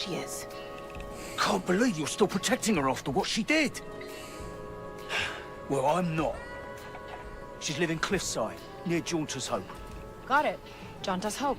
she is. Can't believe you're still protecting her after what she did. Well, I'm not. She's living cliffside, near Jaunter's Hope. Got it. Jaunter's Hope.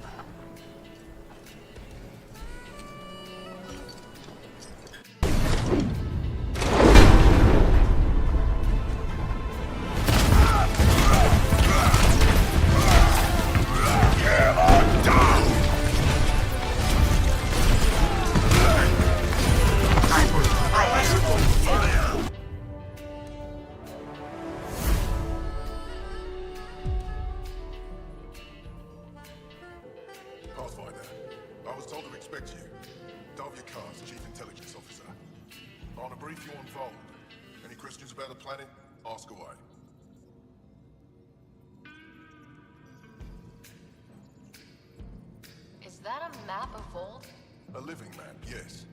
Is that a map of Vold? A living map, yes.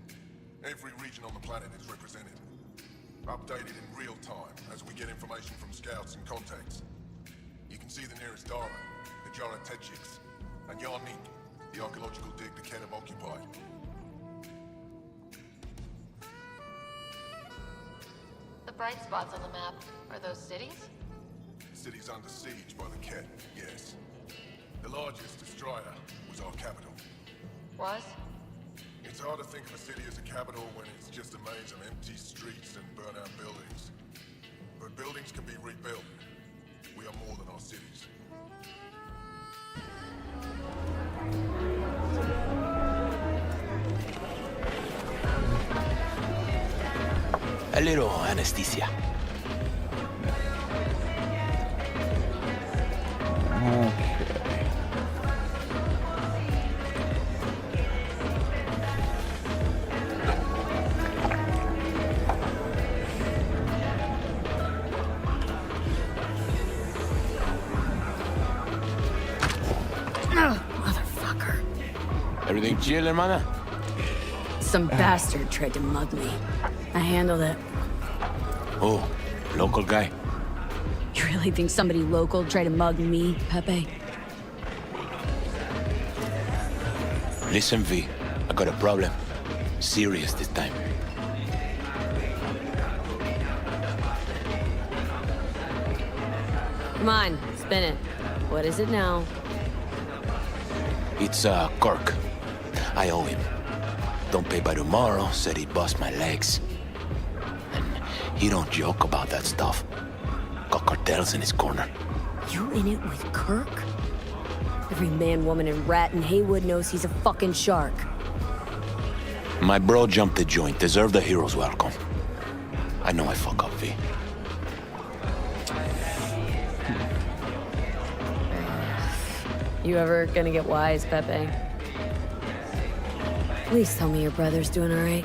Every region on the planet is represented. Updated in real time as we get information from scouts and contacts. You can see the nearest Dara, the Cestious, and Yarnik, the archaeological dig the Ket have occupied. The bright spots on the map, are those cities? The city's under siege by the Ket, yes. The largest, Destroyer, was our capital. Was? It's hard to think of a city as a capital when it's just a maze of empty streets and burnt-out buildings. But buildings can be rebuilt. We are more than our cities. A little anesthesia. Motherfucker. Everything chill, hermana? Some bastard tried to mug me. I handled it. Oh, local guy. You really think somebody local tried to mug me, Pepe? Listen, V. I got a problem. Serious this time. Come on, spin it. What is it now? It's, Kirk. I owe him. Don't pay by tomorrow, said he'd bust my legs. And he don't joke about that stuff. Got cartels in his corner. You in it with Kirk? Every man, woman, and rat in Haywood knows he's a fucking shark. My bro jumped the joint, deserved a hero's welcome. I know I fuck up, V. You ever gonna get wise, Pepe? Please tell me your brother's doing all right.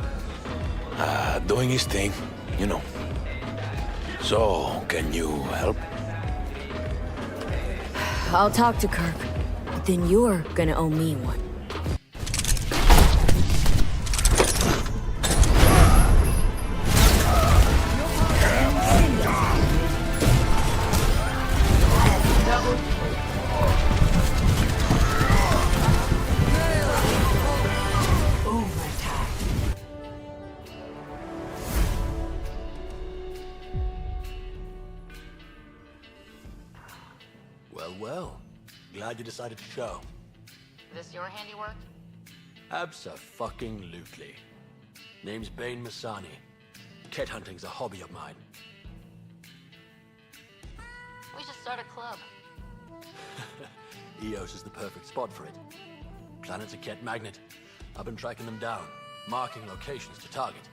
Doing his thing, you know. So, can you help? I'll talk to Kirk, but then you're gonna owe me one. Well. Glad you decided to show. This your handiwork? Abso-fucking-lutely. Name's Bane Masani. Ket hunting's a hobby of mine. We should start a club. Eos is the perfect spot for it. Planet's a Ket magnet. I've been tracking them down, marking locations to target.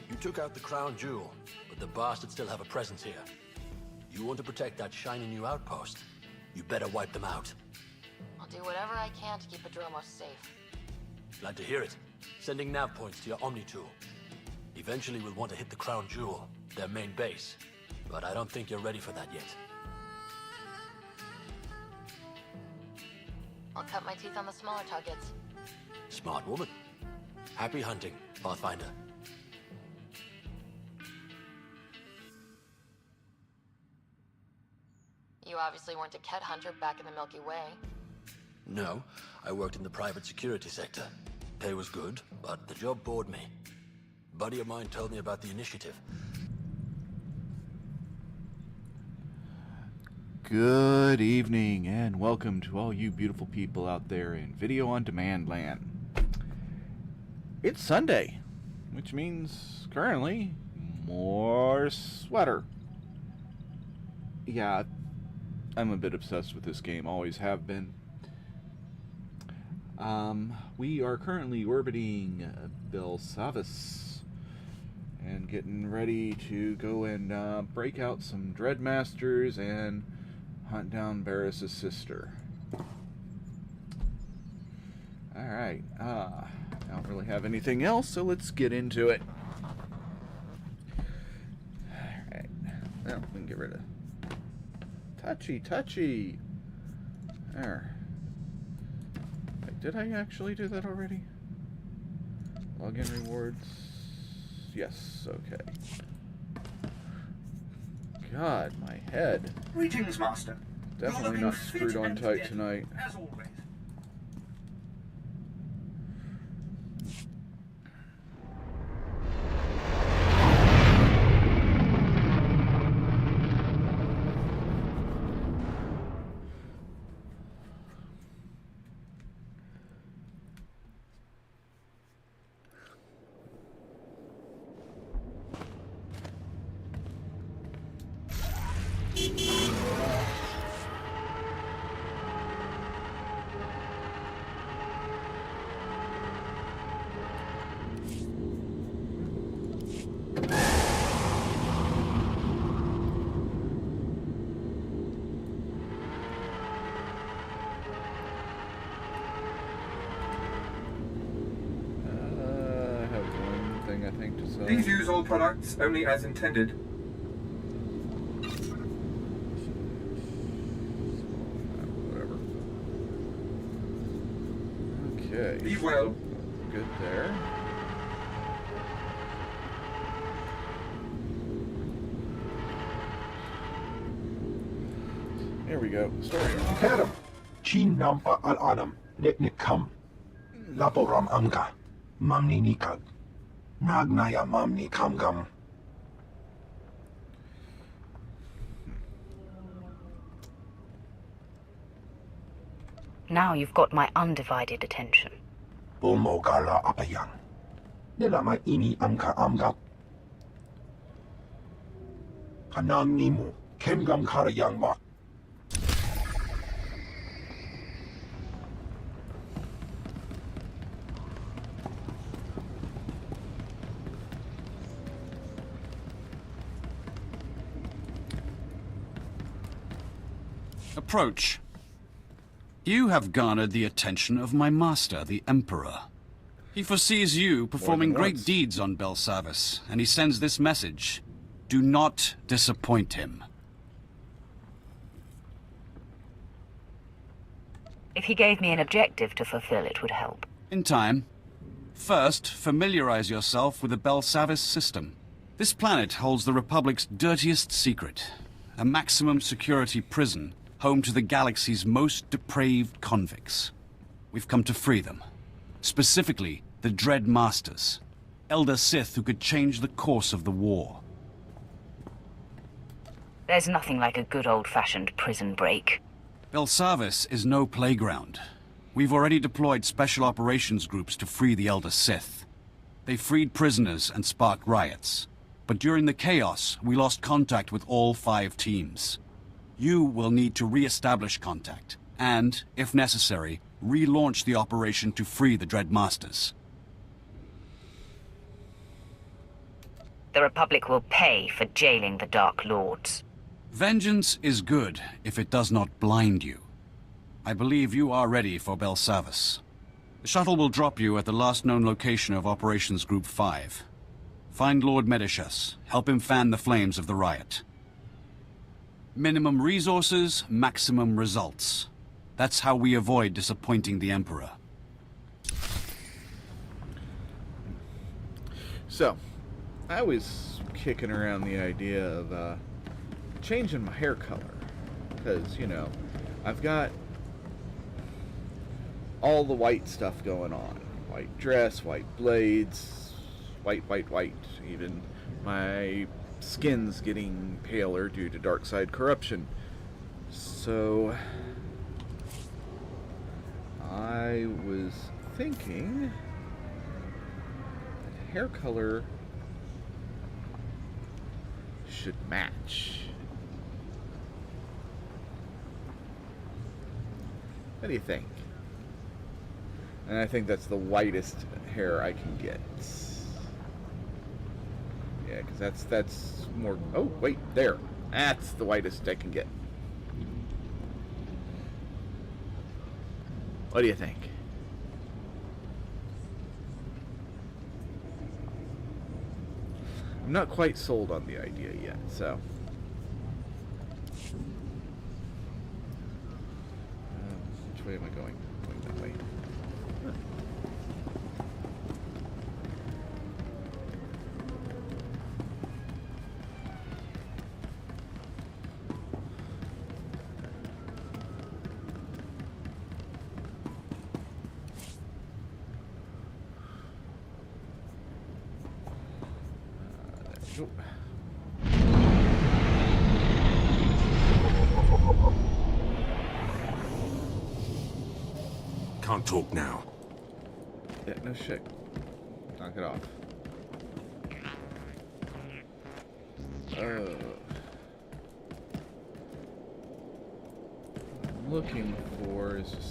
You took out the crown jewel, but the bastards still have a presence here. You want to protect that shiny new outpost? You better wipe them out. I'll do whatever I can to keep Adromos safe. Glad to hear it. Sending nav points to your Omni tool. Eventually we'll want to hit the crown jewel, their main base. But I don't think you're ready for that yet. I'll cut my teeth on the smaller targets. Smart woman. Happy hunting, Pathfinder. You obviously weren't a Ket hunter back in the Milky Way. No, I worked in the private security sector. Pay was good, but the job bored me. A buddy of mine told me about the initiative. Good evening and welcome to all you beautiful people out there in video on demand land. It's Sunday, which means currently more sweater. Yeah, I'm a bit obsessed with this game, always have been. We are currently orbiting Belsavis and getting ready to go and break out some Dreadmasters and hunt down Barris's sister. Alright, I don't really have anything else, so let's get into it. Alright, well, we can get rid of touchy. There. Wait, did I actually do that already? Login rewards. Yes, okay. God, my head. Greetings, Master. Definitely not screwed on tight tonight. As always. Please use all products only as intended. Whatever. Okay. Be well. Good there. Here we go. Story. Karam, Chin Nampa Al Adam, Neknik Kam, Laporam Anga, Mamni Nikag, Nagnaya Mamni Kamgam. Now you've got my undivided attention. Bumogala Apayang. Nila ini Amka Amgap. Kanang Nimu, Kemgam Karayang Mak. Approach. You have garnered the attention of my master, the Emperor. He foresees you performing great deeds on Belsavis, and he sends this message. Do not disappoint him. If he gave me an objective to fulfill, it would help. In time. First, familiarize yourself with the Belsavis system. This planet holds the Republic's dirtiest secret, a maximum security prison home to the galaxy's most depraved convicts. We've come to free them. Specifically, the Dread Masters, Elder Sith who could change the course of the war. There's nothing like a good old-fashioned prison break. Belsavis is no playground. We've already deployed special operations groups to free the Elder Sith. They freed prisoners and sparked riots. But during the chaos, we lost contact with all 5 teams. You will need to re-establish contact, and, if necessary, relaunch the operation to free the Dread Masters. The Republic will pay for jailing the Dark Lords. Vengeance is good if it does not blind you. I believe you are ready for Belsavis. The shuttle will drop you at the last known location of Operations Group 5. Find Lord Medicius. Help him fan the flames of the riot. Minimum resources, maximum results. That's how we avoid disappointing the Emperor. So, I was kicking around the idea of changing my hair color. Because, you know, I've got all the white stuff going on. White dress, white blades, white, even. My skin's getting paler due to dark side corruption. So I was thinking that hair color should match. What do you think? And I think that's the whitest hair I can get. Yeah, because that's more... Oh, wait, there. That's the whitest I can get. What do you think? I'm not quite sold on the idea yet, so... which way am I going? Going that way. Huh. There we go. Can't talk now. Yeah, no shit. Knock it off. What I'm looking for is to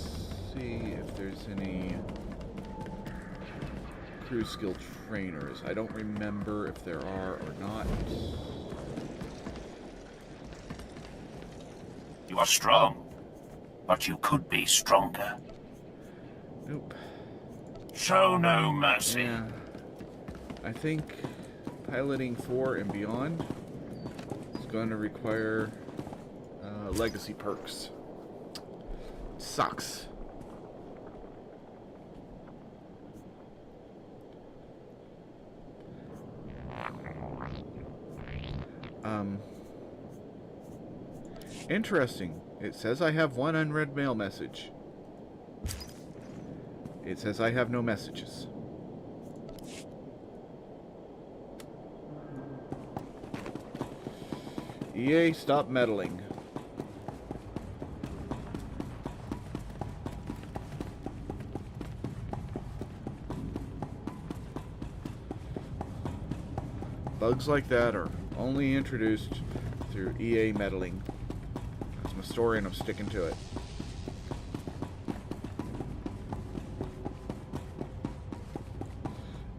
see if there's any crew skill trainers. I don't remember if there are or not. You are strong, but you could be stronger. Nope. Show no mercy. Yeah. I think piloting 4 and beyond is going to require legacy perks. Sucks. Interesting. It says I have one unread mail message. It says I have no messages. EA, stop meddling. Bugs like that are only introduced through EA meddling. That's my story and I'm sticking to it.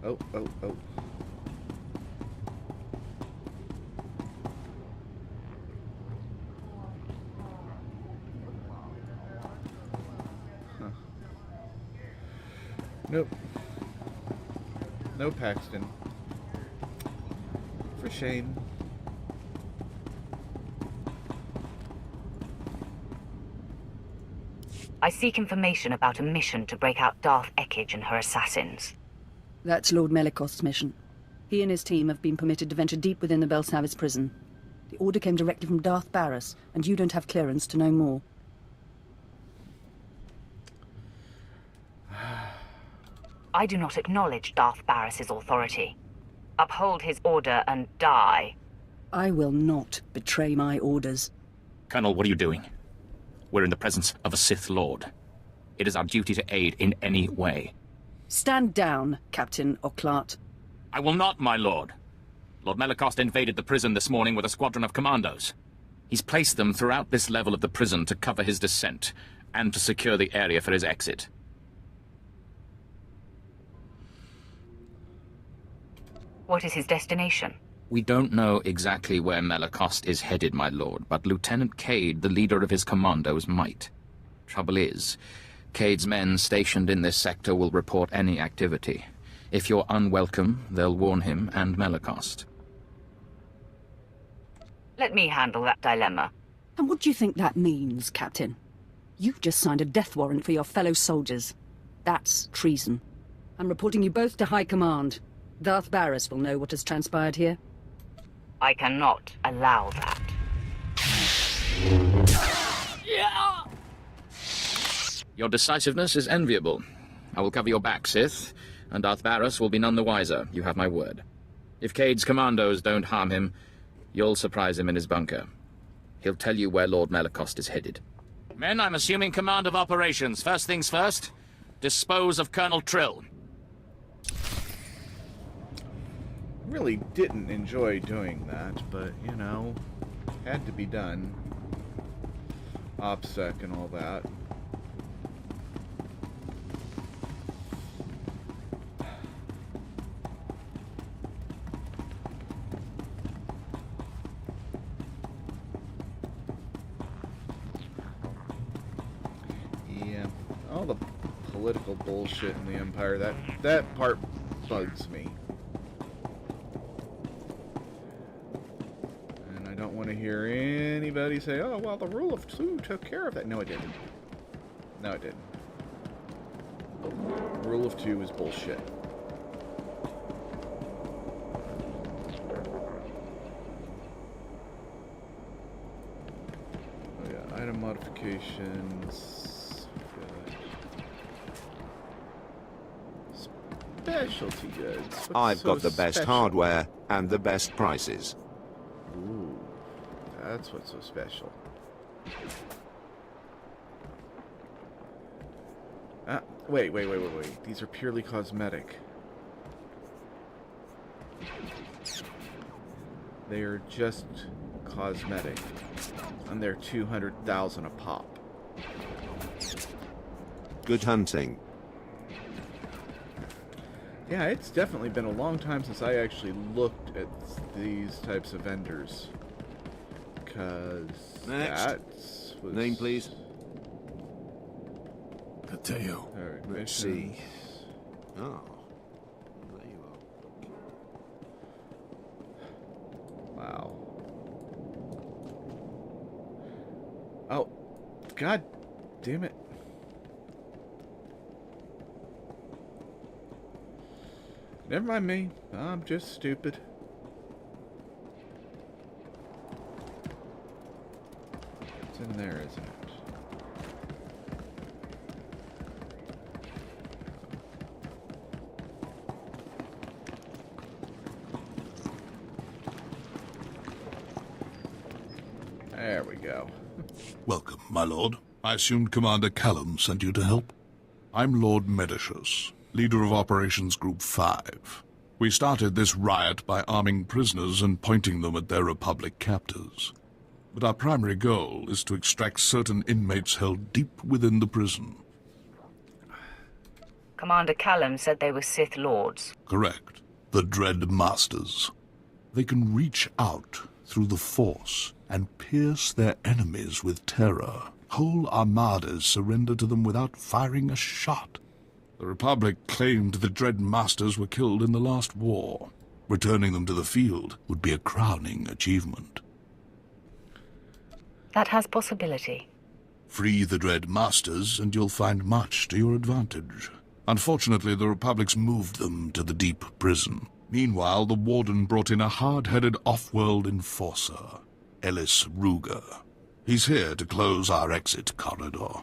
Oh. Huh. Nope. No Paxton. For shame. I seek information about a mission to break out Darth Ekage and her assassins. That's Lord Melikost's mission. He and his team have been permitted to venture deep within the Belsavis prison. The order came directly from Darth Barris, and you don't have clearance to know more. I do not acknowledge Darth Barris's authority. Uphold his order and die. I will not betray my orders. Colonel, what are you doing? We're in the presence of a Sith Lord. It is our duty to aid in any way. Stand down, Captain Oclart. I will not, my lord. Lord Melikost invaded the prison this morning with a squadron of commandos. He's placed them throughout this level of the prison to cover his descent, and to secure the area for his exit. What is his destination? We don't know exactly where Melikost is headed, my lord, but Lieutenant Cade, the leader of his commandos, might. Trouble is, Cade's men stationed in this sector will report any activity. If you're unwelcome, they'll warn him and Melikost. Let me handle that dilemma. And what do you think that means, Captain? You just signed a death warrant for your fellow soldiers. That's treason. I'm reporting you both to High Command. Darth Barris will know what has transpired here. I cannot allow that. Your decisiveness is enviable. I will cover your back, Sith, and Darth Barris will be none the wiser. You have my word. If Cade's commandos don't harm him, you'll surprise him in his bunker. He'll tell you where Lord Malakost is headed. Men, I'm assuming command of operations. First things first, dispose of Colonel Trill. Really didn't enjoy doing that, but, you know, had to be done. OPSEC and all that. Yeah, all the political bullshit in the Empire, that part bugs me. And I don't want to hear anybody say, oh, well, the rule of two took care of that. No, it didn't. No, it didn't. The rule of two is bullshit. Oh, yeah, item modifications. Good. Specialty goods. What's I've got so the best special? hardware and the best prices. Ooh, that's what's so special. Wait. These are purely cosmetic. They are just cosmetic. And they're 200,000 a pop. Good hunting. Yeah, it's definitely been a long time since I actually looked at these types of vendors. Because that was... Name, please. Mateo. Alright, Let's see. Oh. There you are. Wow. Oh. God damn it. Never mind me. I'm just stupid. It's in there, isn't it? There we go. Welcome, my lord. I assumed Commander Callum sent you to help. I'm Lord Medicius, leader of Operations Group 5. We started this riot by arming prisoners and pointing them at their Republic captors. But our primary goal is to extract certain inmates held deep within the prison. Commander Callum said they were Sith Lords. Correct. The Dread Masters. They can reach out through the Force and pierce their enemies with terror. Whole armadas surrender to them without firing a shot. The Republic claimed the Dread Masters were killed in the last war. Returning them to the field would be a crowning achievement. That has possibility. Free the Dread Masters, and you'll find much to your advantage. Unfortunately, the Republic's moved them to the deep prison. Meanwhile, the Warden brought in a hard-headed off-world enforcer, Ellis Ruger. He's here to close our exit corridor.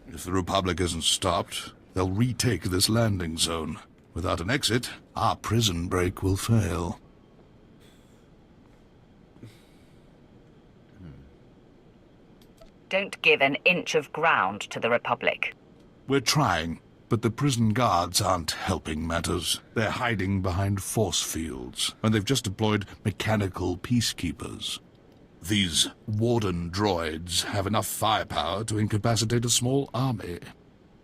If the Republic isn't stopped, they'll retake this landing zone. Without an exit, our prison break will fail. Don't give an inch of ground to the Republic. We're trying, but the prison guards aren't helping matters. They're hiding behind force fields, and they've just deployed mechanical peacekeepers. These Warden droids have enough firepower to incapacitate a small army.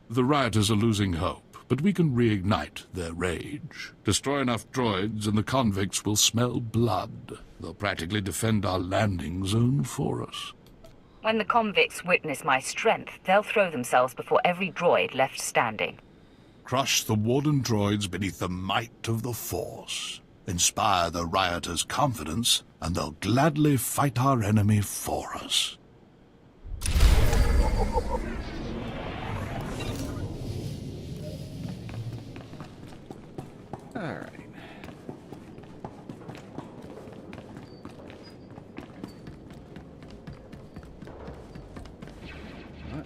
The rioters are losing hope, but we can reignite their rage. Destroy enough droids and the convicts will smell blood. They'll practically defend our landing zone for us. When the convicts witness my strength, they'll throw themselves before every droid left standing. Crush the Warden droids beneath the might of the Force. Inspire the rioters' confidence, and they'll gladly fight our enemy for us. All right. What?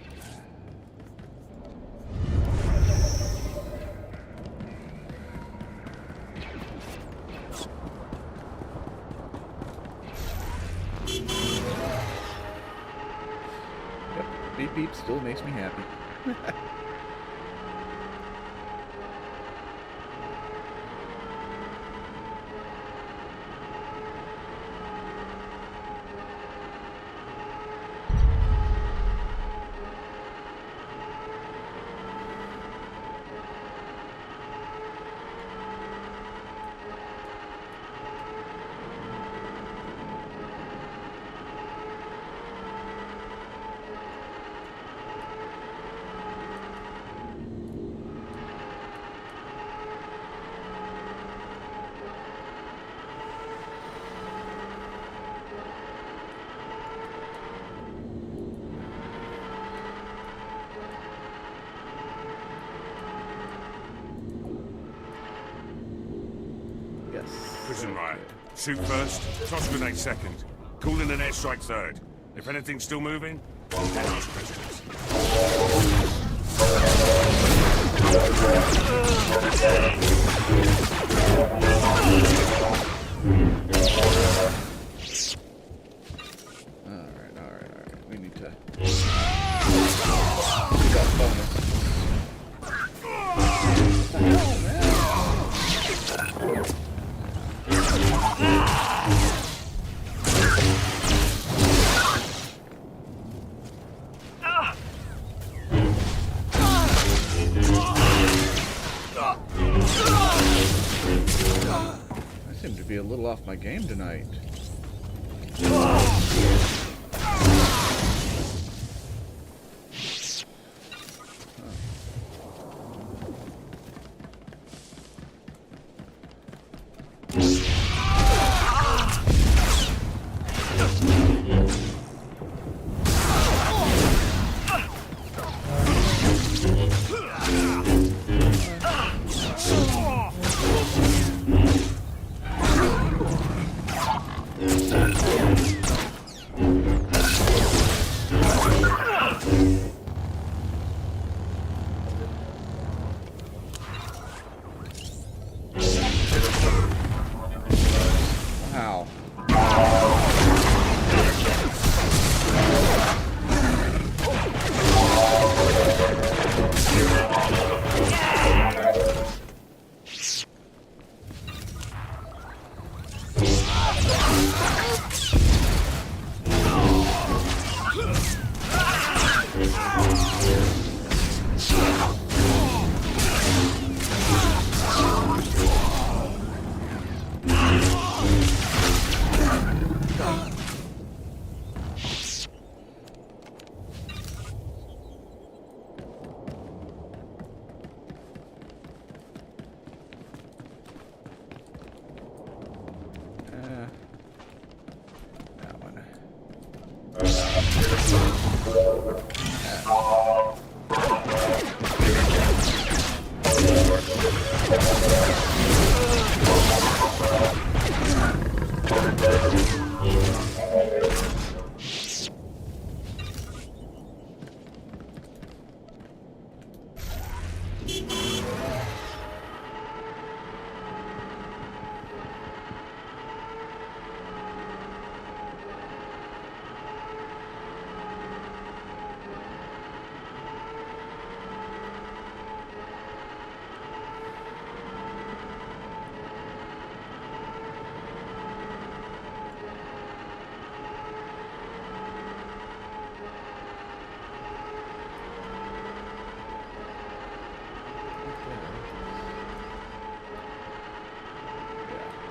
that beep still makes me happy. Prison riot. Shoot first, toss grenade second. Call in an airstrike third. If anything's still moving, then ask prisoners. Alright. We need to... We got bonus. What the hell, man? I seem to be a little off my game tonight.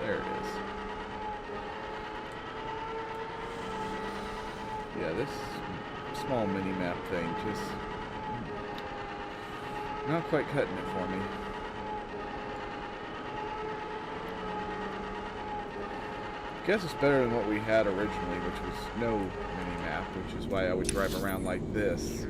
There it is. Yeah, this small mini-map thing just not quite cutting it for me. I guess it's better than what we had originally, which was no mini-map, which is why I would drive around like this.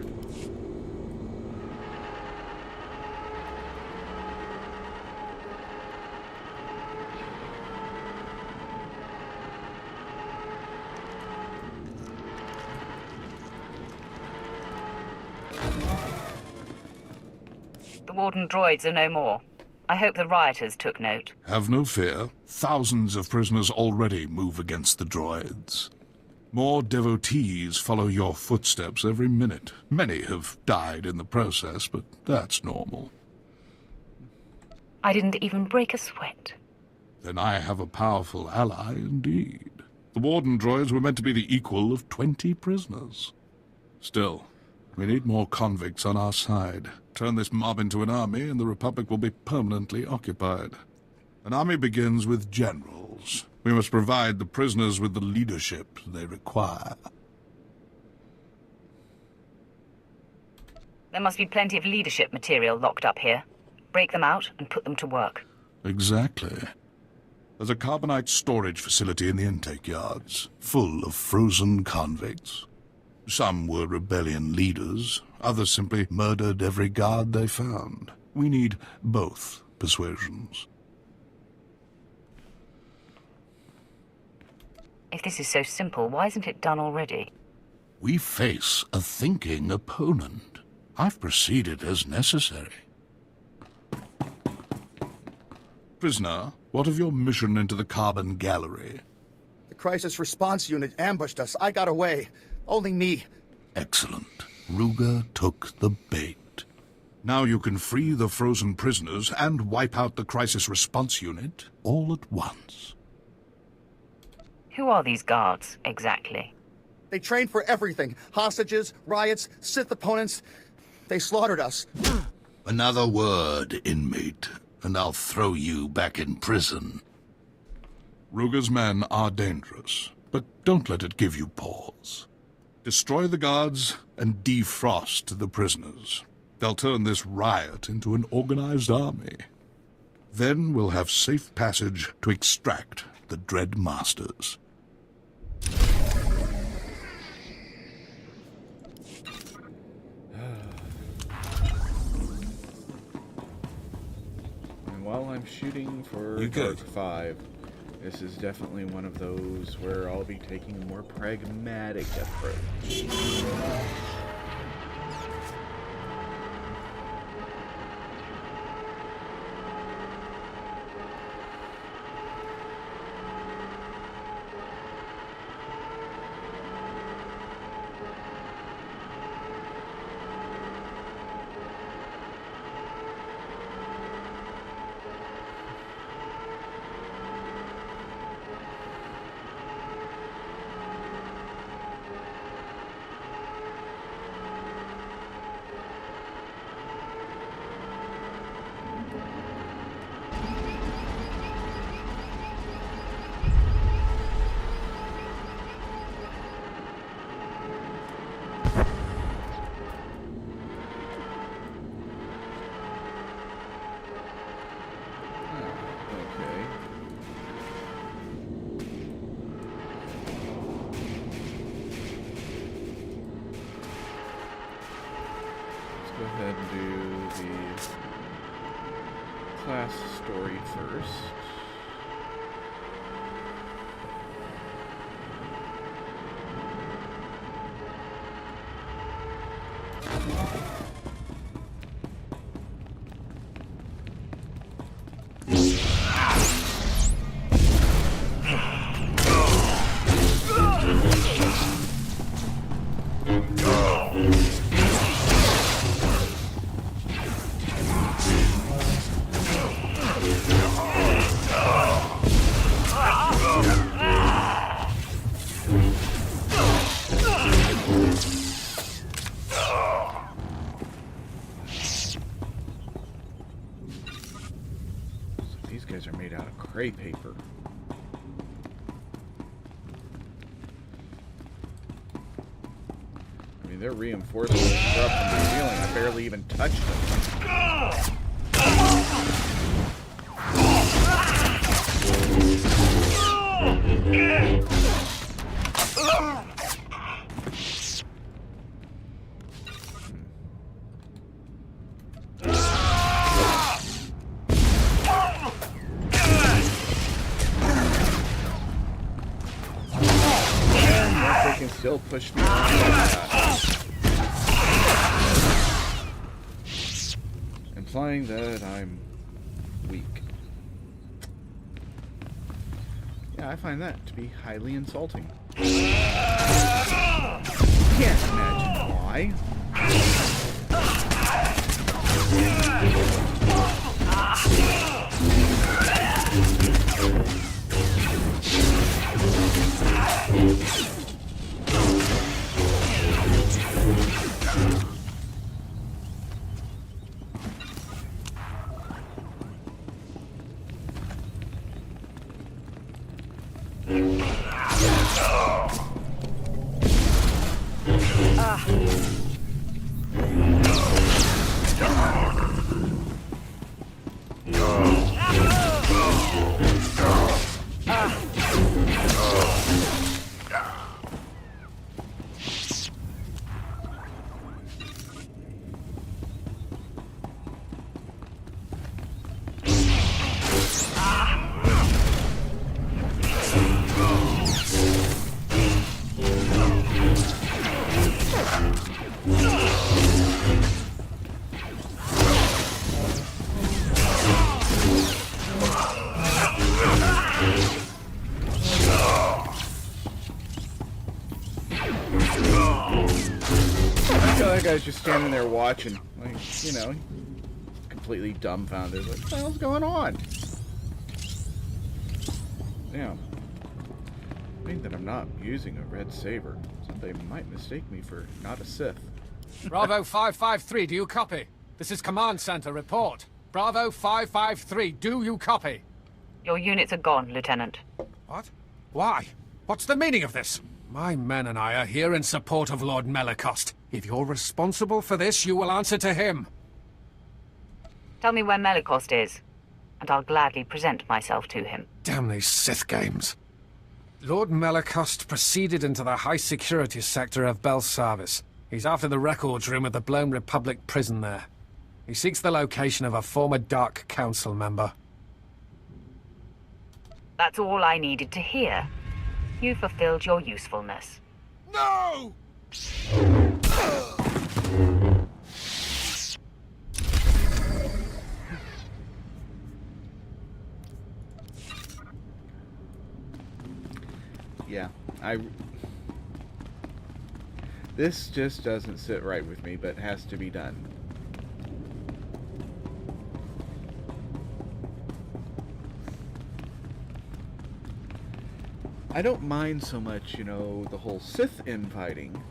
The Warden droids are no more. I hope the rioters took note. Have no fear. Thousands of prisoners already move against the droids. More devotees follow your footsteps every minute. Many have died in the process, but that's normal. I didn't even break a sweat. Then I have a powerful ally indeed. The Warden droids were meant to be the equal of 20 prisoners. Still, we need more convicts on our side. Turn this mob into an army, and the Republic will be permanently occupied. An army begins with generals. We must provide the prisoners with the leadership they require. There must be plenty of leadership material locked up here. Break them out and put them to work. Exactly. There's a carbonite storage facility in the intake yards, full of frozen convicts. Some were rebellion leaders, others simply murdered every guard they found. We need both persuasions. If this is so simple, why isn't it done already? We face a thinking opponent. I've proceeded as necessary. Prisoner, what of your mission into the Carbon Gallery? The crisis response unit ambushed us. I got away. Only me. Excellent. Ruger took the bait. Now you can free the frozen prisoners and wipe out the crisis response unit all at once. Who are these guards, exactly? They trained for everything. Hostages, riots, Sith opponents. They slaughtered us. Another word, inmate, and I'll throw you back in prison. Ruger's men are dangerous, but don't let it give you pause. Destroy the guards and defrost the prisoners. They'll turn this riot into an organized army. Then we'll have safe passage to extract the Dread Masters. And while I'm shooting for Dark 5, this is definitely one of those where I'll be taking a more pragmatic approach. Go ahead and do the class story first. These guys are made out of gray paper. I mean, they're reinforcing the stuff from the ceiling. I barely even touched them. They can still push me off, implying that I'm weak. Yeah, I find that to be highly insulting. can't imagine why. That guy's just standing there watching, like, you know, completely dumbfounded. Like, what the hell's going on? Yeah. Being that I'm not using a red saber, so they might mistake me for not a Sith. Bravo 553, do you copy? This is Command Center, report. Bravo 553, do you copy? Your units are gone, Lieutenant. What? Why? What's the meaning of this? My men and I are here in support of Lord Melicost. If you're responsible for this, you will answer to him. Tell me where Melicost is, and I'll gladly present myself to him. Damn these Sith games. Lord Melicost proceeded into the high-security sector of Belsavis. He's after the records room at the Blown Republic prison there. He seeks the location of a former Dark Council member. That's all I needed to hear. You fulfilled your usefulness. No! Yeah, this just doesn't sit right with me, but has to be done. I don't mind so much, you know, the whole Sith infighting.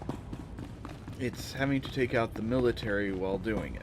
It's having to take out the military while doing it.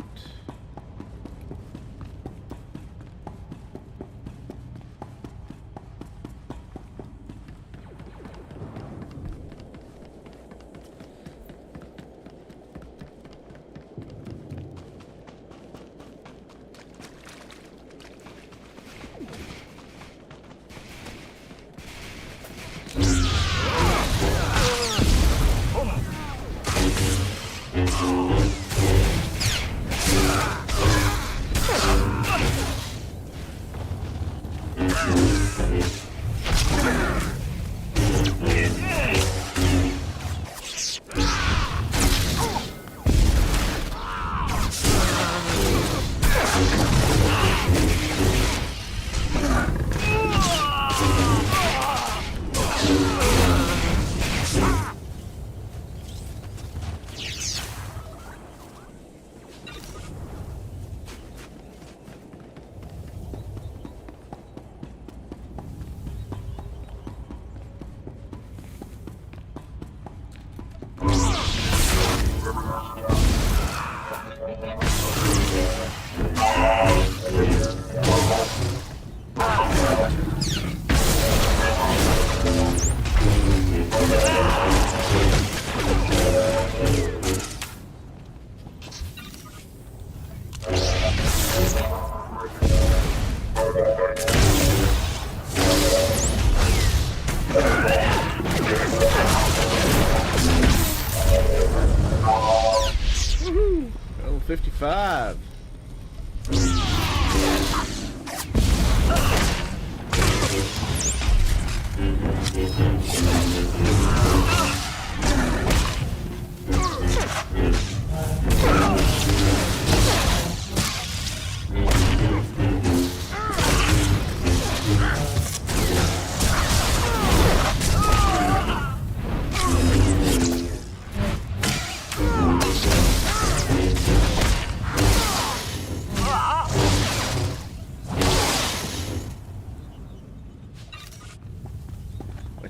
Woohoo! Level 55.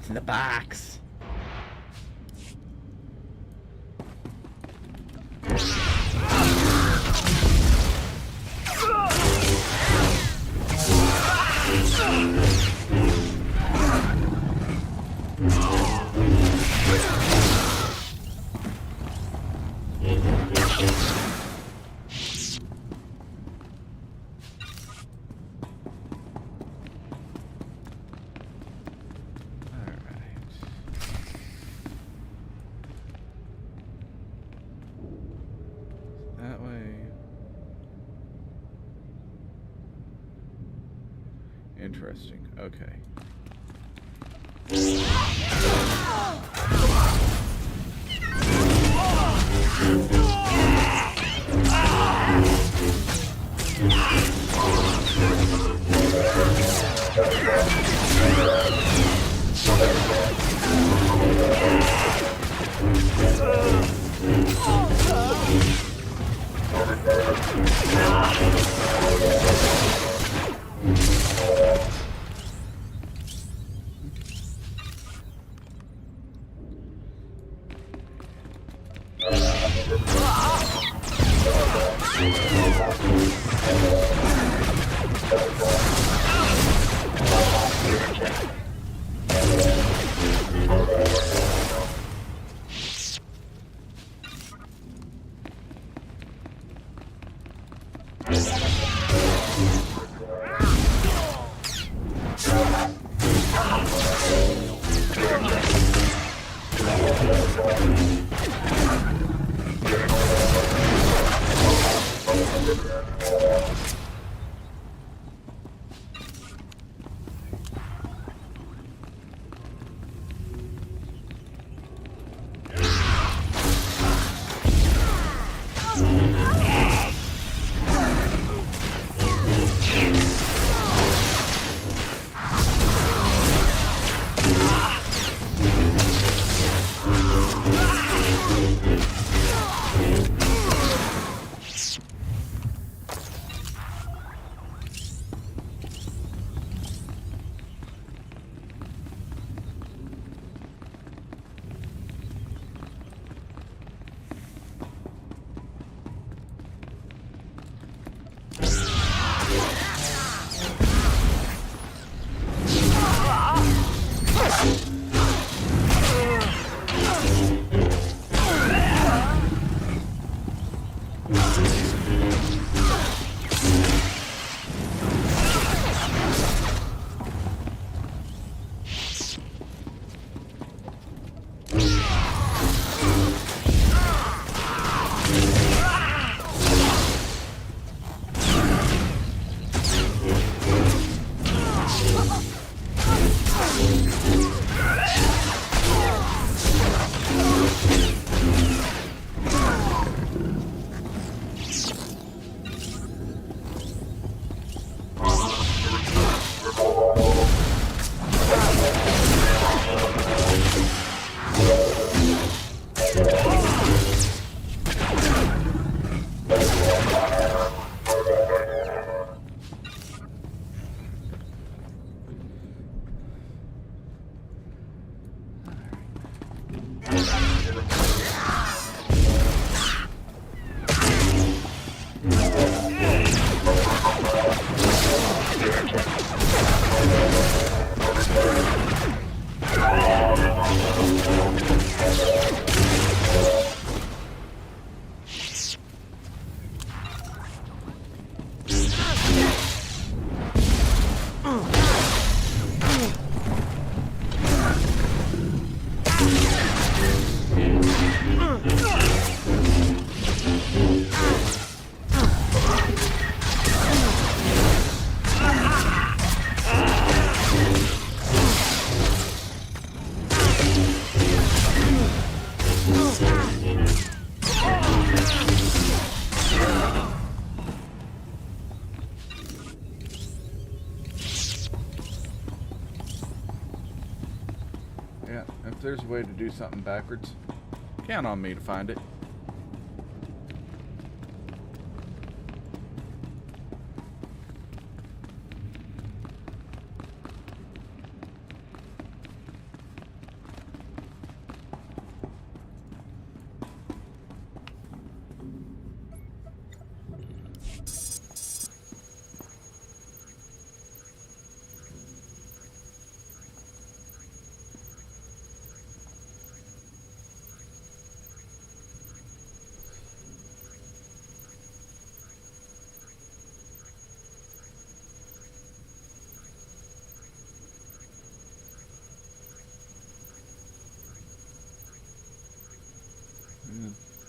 in the box. That way. Interesting. Okay. Yeah, if there's a way to do something backwards, count on me to find it.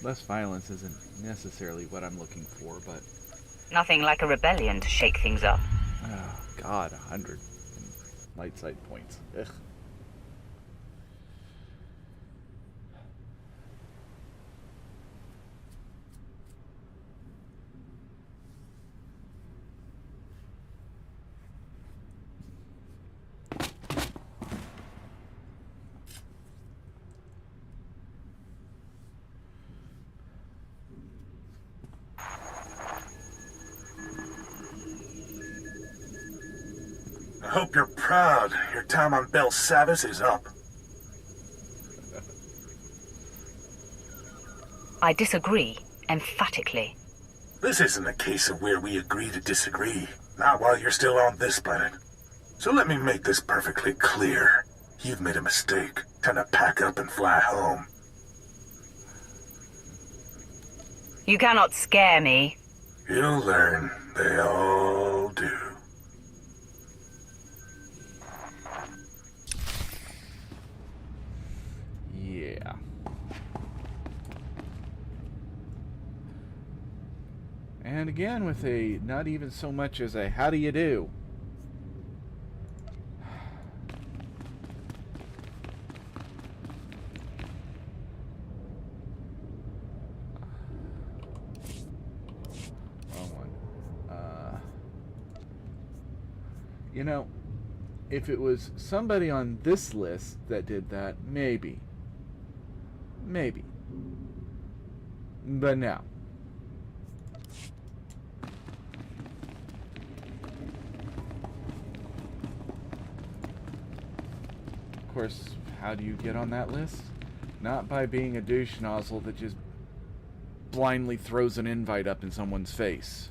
less violence isn't necessarily what I'm looking for, but... Nothing like a rebellion to shake things up. Oh, God, 100 light side points. Ugh. I hope you're proud. Your time on Bel Savis is up. I disagree, emphatically. This isn't a case of where we agree to disagree. Not while you're still on this planet. So let me make this perfectly clear. You've made a mistake. Time to pack up and fly home. You cannot scare me. You'll learn. They all do. Yeah. And again with a not even so much as a how do you do. Wrong one. You know, if it was somebody on this list that did that, maybe. Maybe. But no. Of course, how do you get on that list? Not by being a douche nozzle that just blindly throws an invite up in someone's face.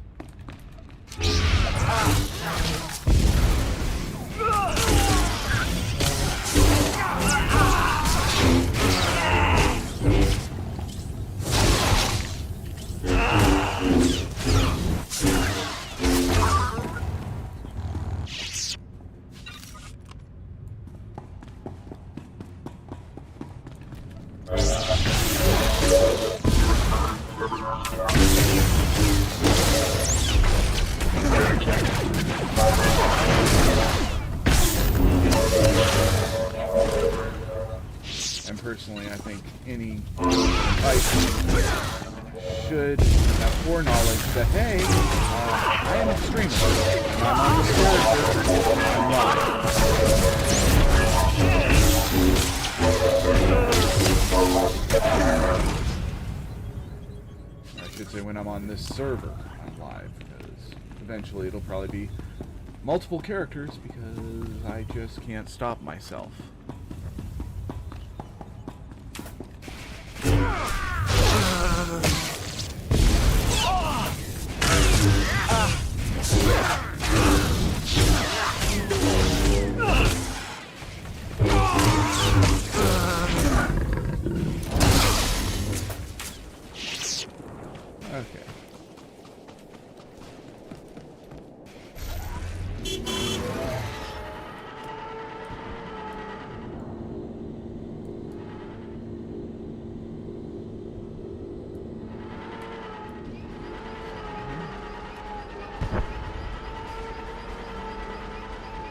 And personally, I think any advice should have foreknowledge that, hey, I am a streamer, and I'm on the server, I'm live. I should say when I'm on this server, I'm live, because eventually it'll probably be multiple characters, because I just can't stop myself. Okay.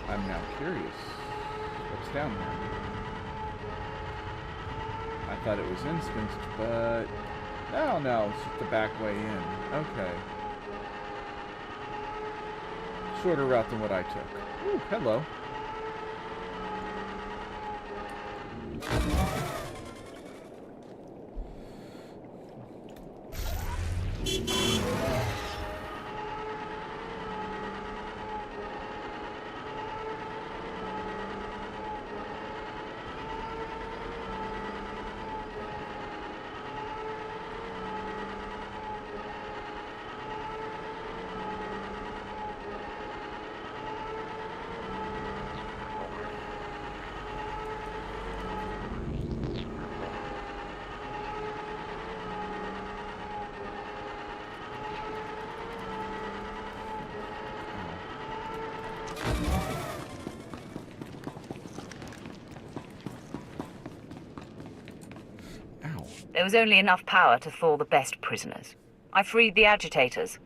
I'm now curious. What's down there? I thought it was instanced, but... No, it's just the back way in. Okay. Shorter route than what I took. Ooh, hello. There was only enough power to thaw the best prisoners. I freed the agitators.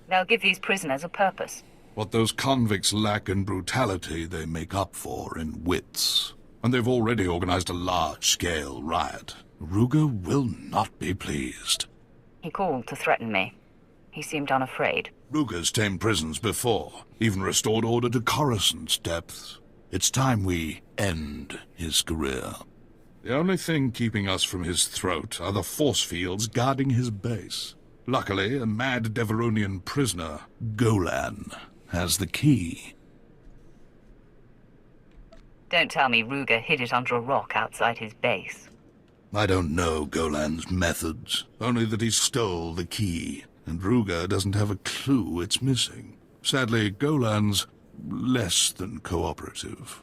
They'll give these prisoners a purpose. What those convicts lack in brutality, they make up for in wits. And they've already organized a large-scale riot. Ruger will not be pleased. He called to threaten me. He seemed unafraid. Ruger's tamed prisons before, even restored order to Coruscant's depths. It's time we end his career. The only thing keeping us from his throat are the force fields guarding his base. Luckily, a mad Deveronian prisoner, Golan, has the key. Don't tell me Ruger hid it under a rock outside his base. I don't know Golan's methods, only that he stole the key, and Ruger doesn't have a clue it's missing. Sadly, Golan's less than cooperative.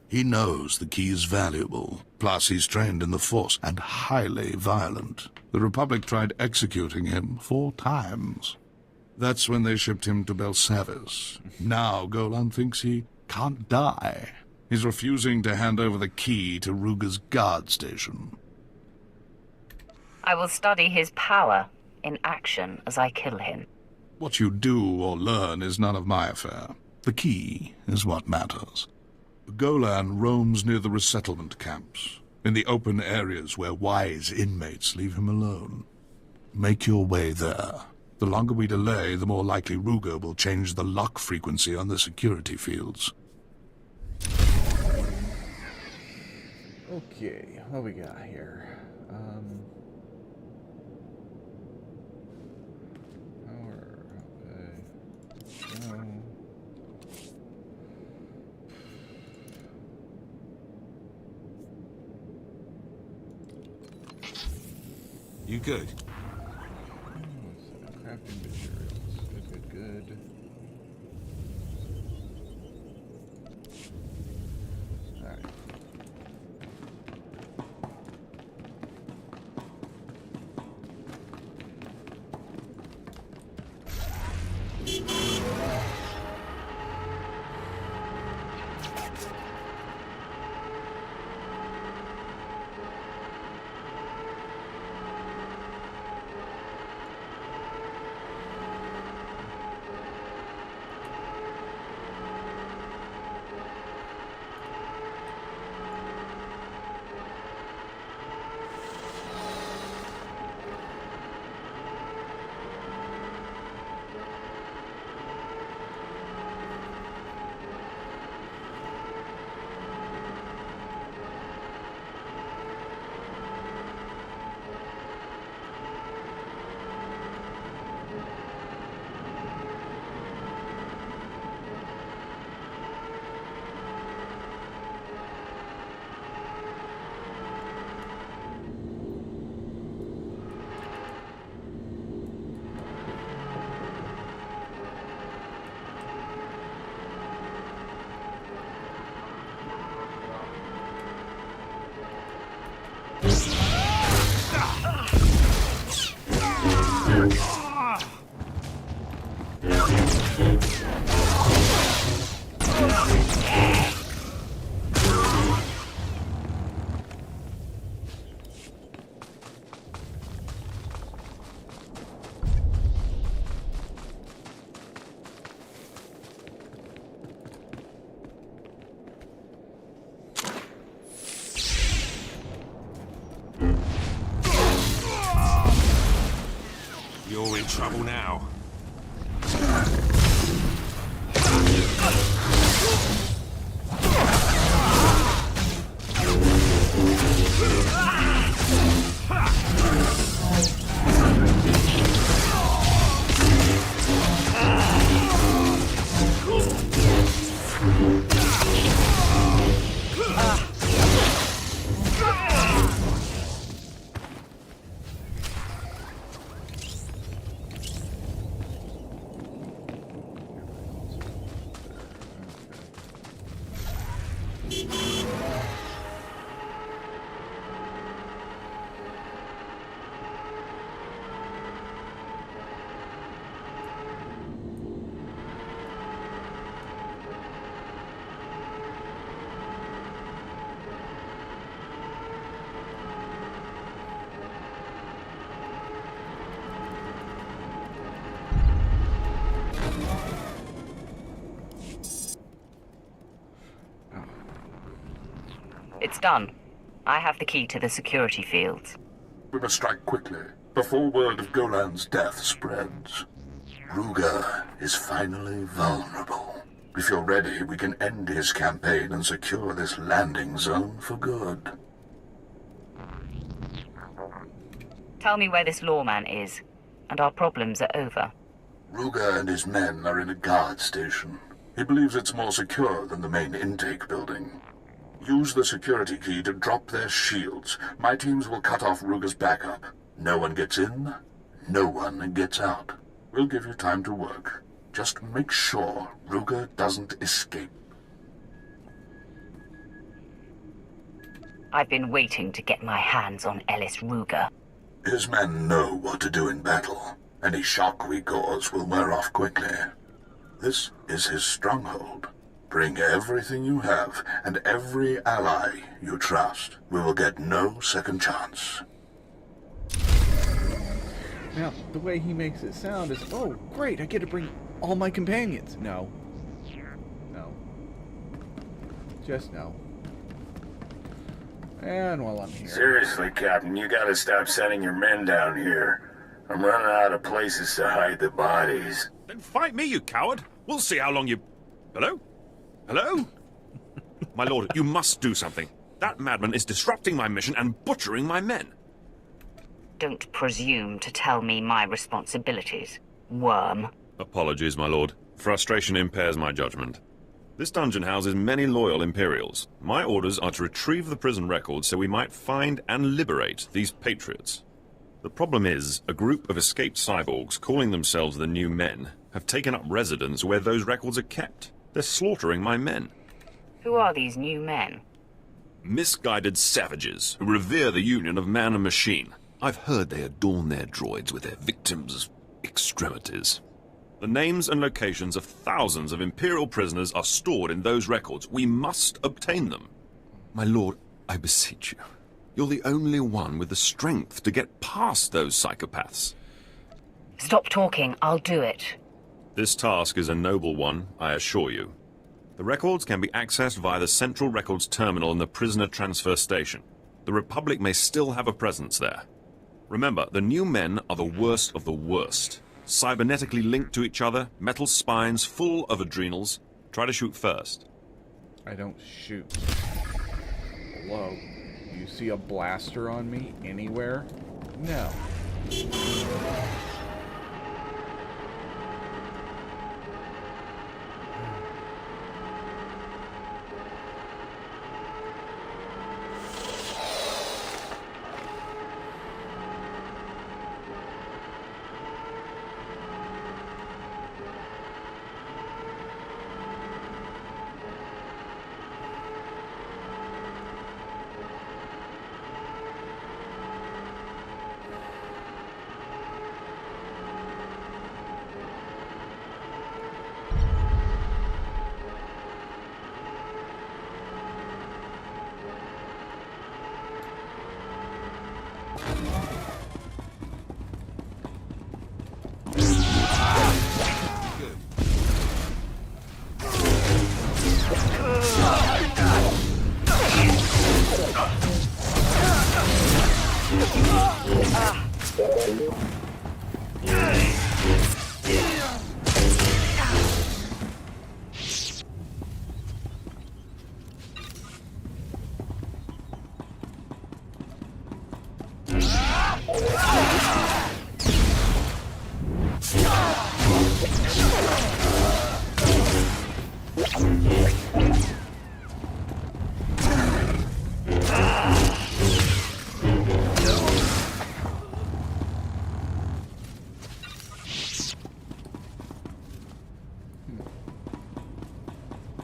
He knows the key is valuable, plus he's trained in the Force and highly violent. The Republic tried executing him 4 times. That's when they shipped him to Belsavis. Now Golan thinks he can't die. He's refusing to hand over the key to Ruger's guard station. I will study his power in action as I kill him. What you do or learn is none of my affair. The key is what matters. Golan roams near the resettlement camps, in the open areas where wise inmates leave him alone. Make your way there. The longer we delay, the more likely Ruger will change the lock frequency on the security fields. Okay, what we got here? Power, okay. You good? Crafting materials. Good. Alright. You're in trouble now. It's done. I have the key to the security fields. We must strike quickly, before word of Golan's death spreads. Ruger is finally vulnerable. If you're ready, we can end his campaign and secure this landing zone for good. Tell me where this lawman is, and our problems are over. Ruger and his men are in a guard station. He believes it's more secure than the main intake building. Use the security key to drop their shields. My teams will cut off Ruger's backup. No one gets in, no one gets out. We'll give you time to work. Just make sure Ruger doesn't escape. I've been waiting to get my hands on Ellis Ruger. His men know what to do in battle. Any shock we cause will wear off quickly. This is his stronghold. Bring everything you have, and every ally you trust. We will get no second chance. Now, the way he makes it sound is, oh, great, I get to bring all my companions. No. No. Just no. And while I'm here... Seriously, Captain, you gotta stop sending your men down here. I'm running out of places to hide the bodies. Then fight me, you coward. We'll see how long you... Hello? Hello? My lord, you must do something. That madman is disrupting my mission and butchering my men. Don't presume to tell me my responsibilities, worm. Apologies, my lord. Frustration impairs my judgment. This dungeon houses many loyal Imperials. My orders are to retrieve the prison records so we might find and liberate these patriots. The problem is, a group of escaped cyborgs calling themselves the New Men have taken up residence where those records are kept. They're slaughtering my men. Who are these new men? Misguided savages who revere the union of man and machine. I've heard they adorn their droids with their victims' extremities. The names and locations of thousands of Imperial prisoners are stored in those records. We must obtain them. My lord, I beseech you. You're the only one with the strength to get past those psychopaths. Stop talking, I'll do it. This task is a noble one, I assure you. The records can be accessed via the Central Records Terminal in the Prisoner Transfer Station. The Republic may still have a presence there. Remember, the New Men are the worst of the worst. Cybernetically linked to each other, metal spines full of adrenals. Try to shoot first. I don't shoot. Hello? Do you see a blaster on me anywhere? No.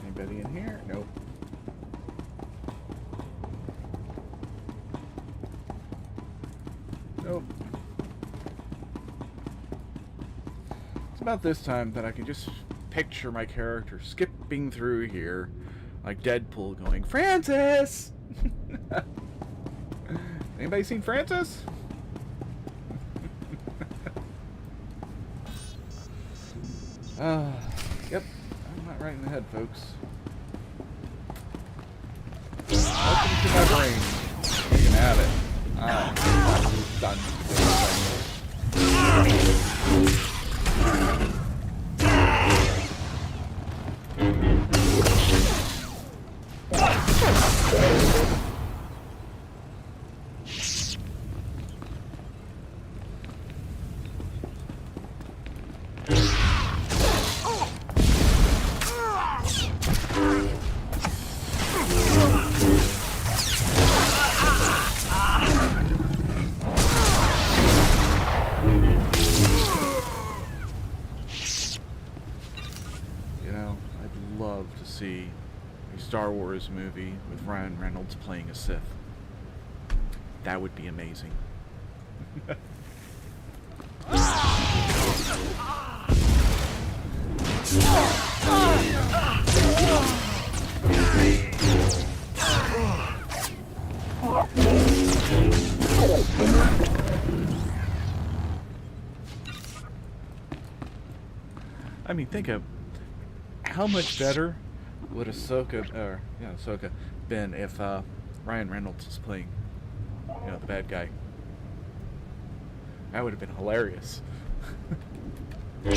Anybody in here? Nope. Nope. It's about this time that I can just picture my character skipping through here like Deadpool going, Francis! Anybody seen Francis? Yep. I'm not right in the head, folks. Welcome to my brain. You can have it. I'm done. See a Star Wars movie with Ryan Reynolds playing a Sith. That would be amazing. I mean, think of how much better would Ahsoka been if Ryan Reynolds was playing, the bad guy. That would have been hilarious. Or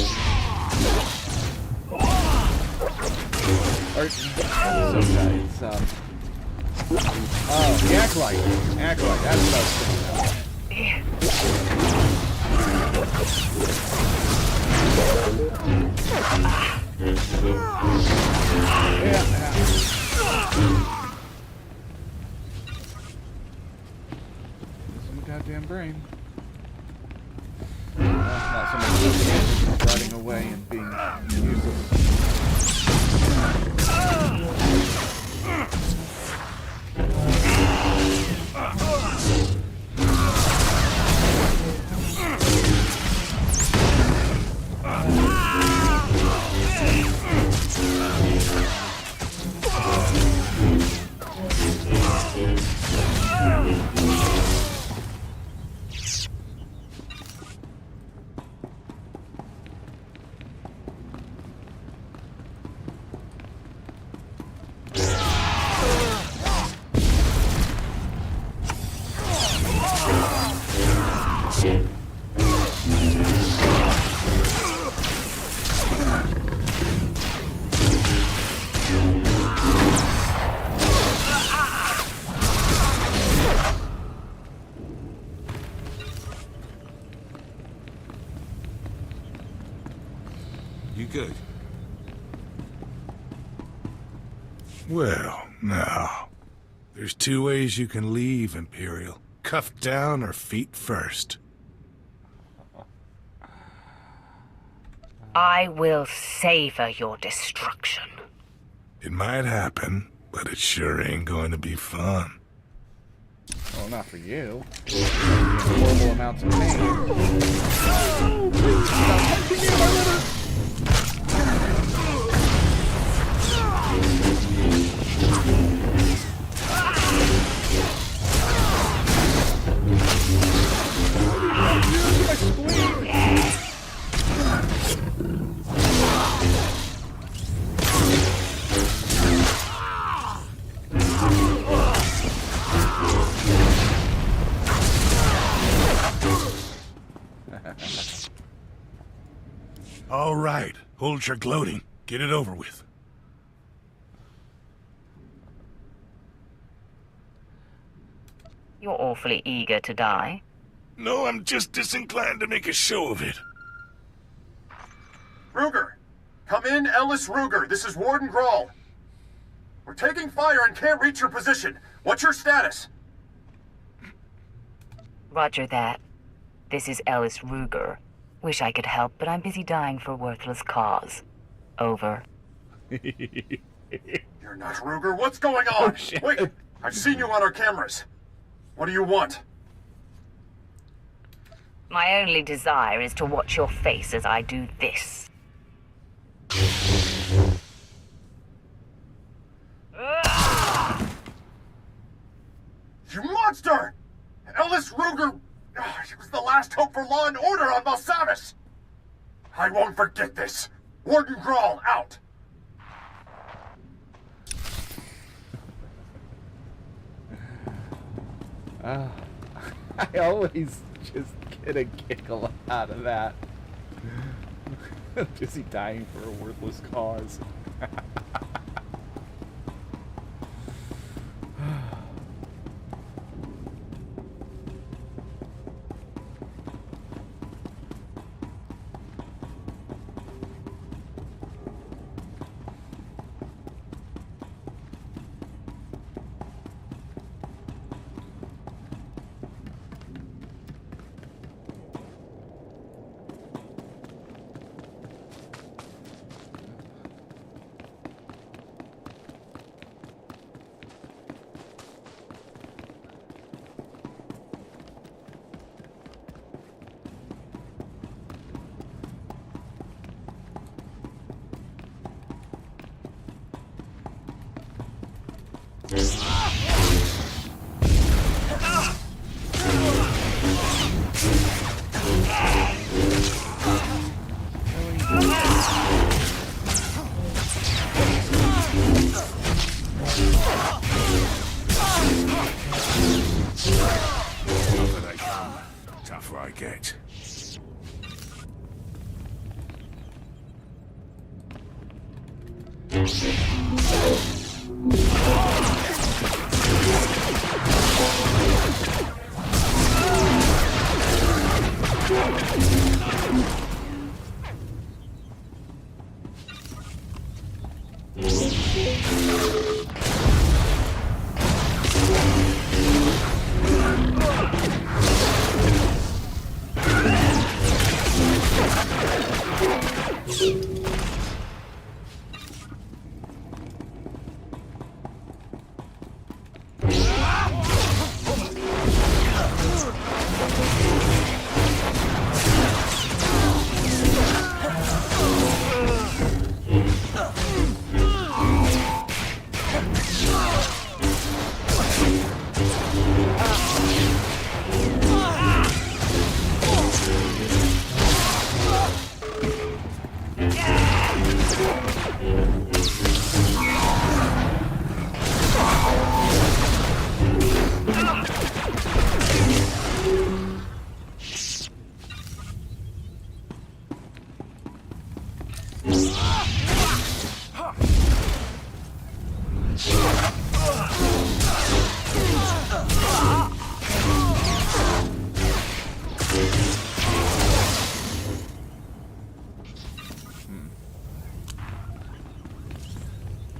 Ahsoka, it's the Acolyte. Acolyte, that's what I was thinking of. Some goddamn brain. Not so much rotting away and being useless. You good? Well, now, there's two ways you can leave, Imperial. Cuffed down or feet first. I will savor your destruction. It might happen, but it sure ain't going to be fun. Well, not for you. Horrible amounts of pain. Oh, please stop punching me in my liver! All right, hold your gloating. Get it over with. You're awfully eager to die. No, I'm just disinclined to make a show of it. Ruger! Come in, Ellis Ruger. This is Warden Grawl. We're taking fire and can't reach your position. What's your status? Roger that. This is Ellis Ruger. Wish I could help, but I'm busy dying for a worthless cause. Over. You're not Ruger. What's going on? Oh, wait, I've seen you on our cameras. What do you want? My only desire is to watch your face as I do this. You monster! Ellis Ruger! She was the last hope for law and order on Belsavis! I won't forget this! Warden Grawl, out! I always just get a giggle out of that. Busy dying for a worthless cause. Tougher I get.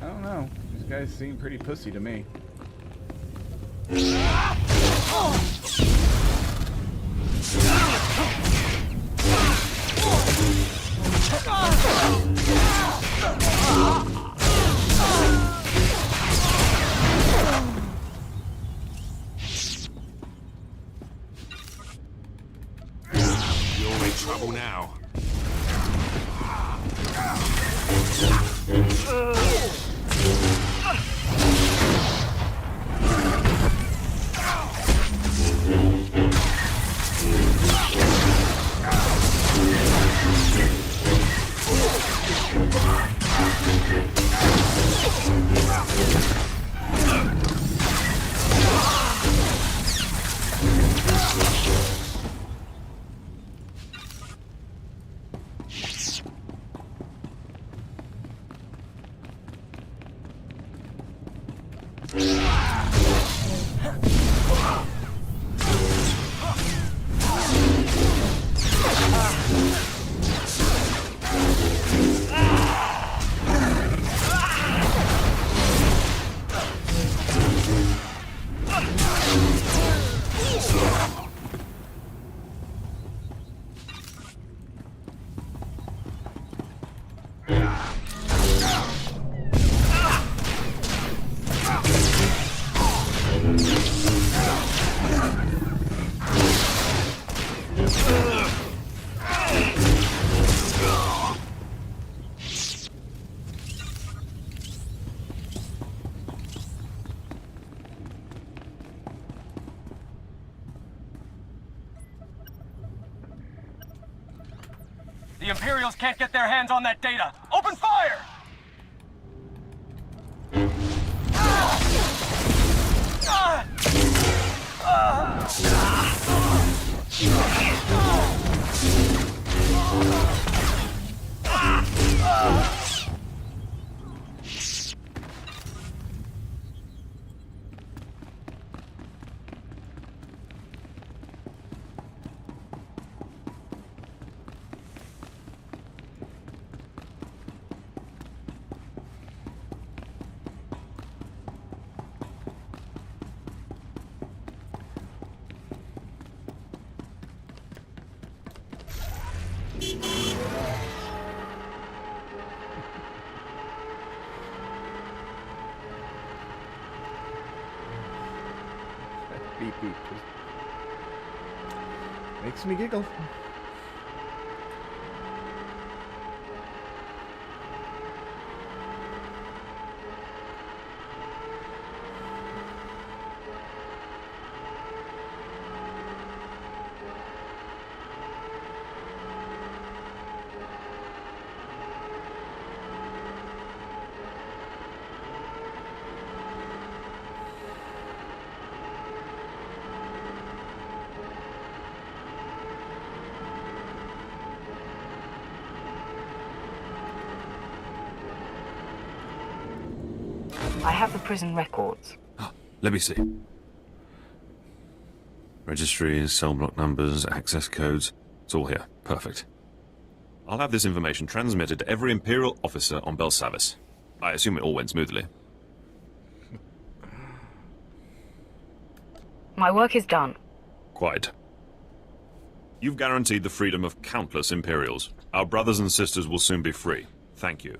I don't know. These guys seem pretty pussy to me. You're in trouble now. The Imperials can't get their hands on that data. Open fire! Beep beep. Makes me giggle. I have the prison records. Let me see. Registries, cell block numbers, access codes. It's all here. Perfect. I'll have this information transmitted to every Imperial officer on Belsavis. I assume it all went smoothly. My work is done. Quite. You've guaranteed the freedom of countless Imperials. Our brothers and sisters will soon be free. Thank you.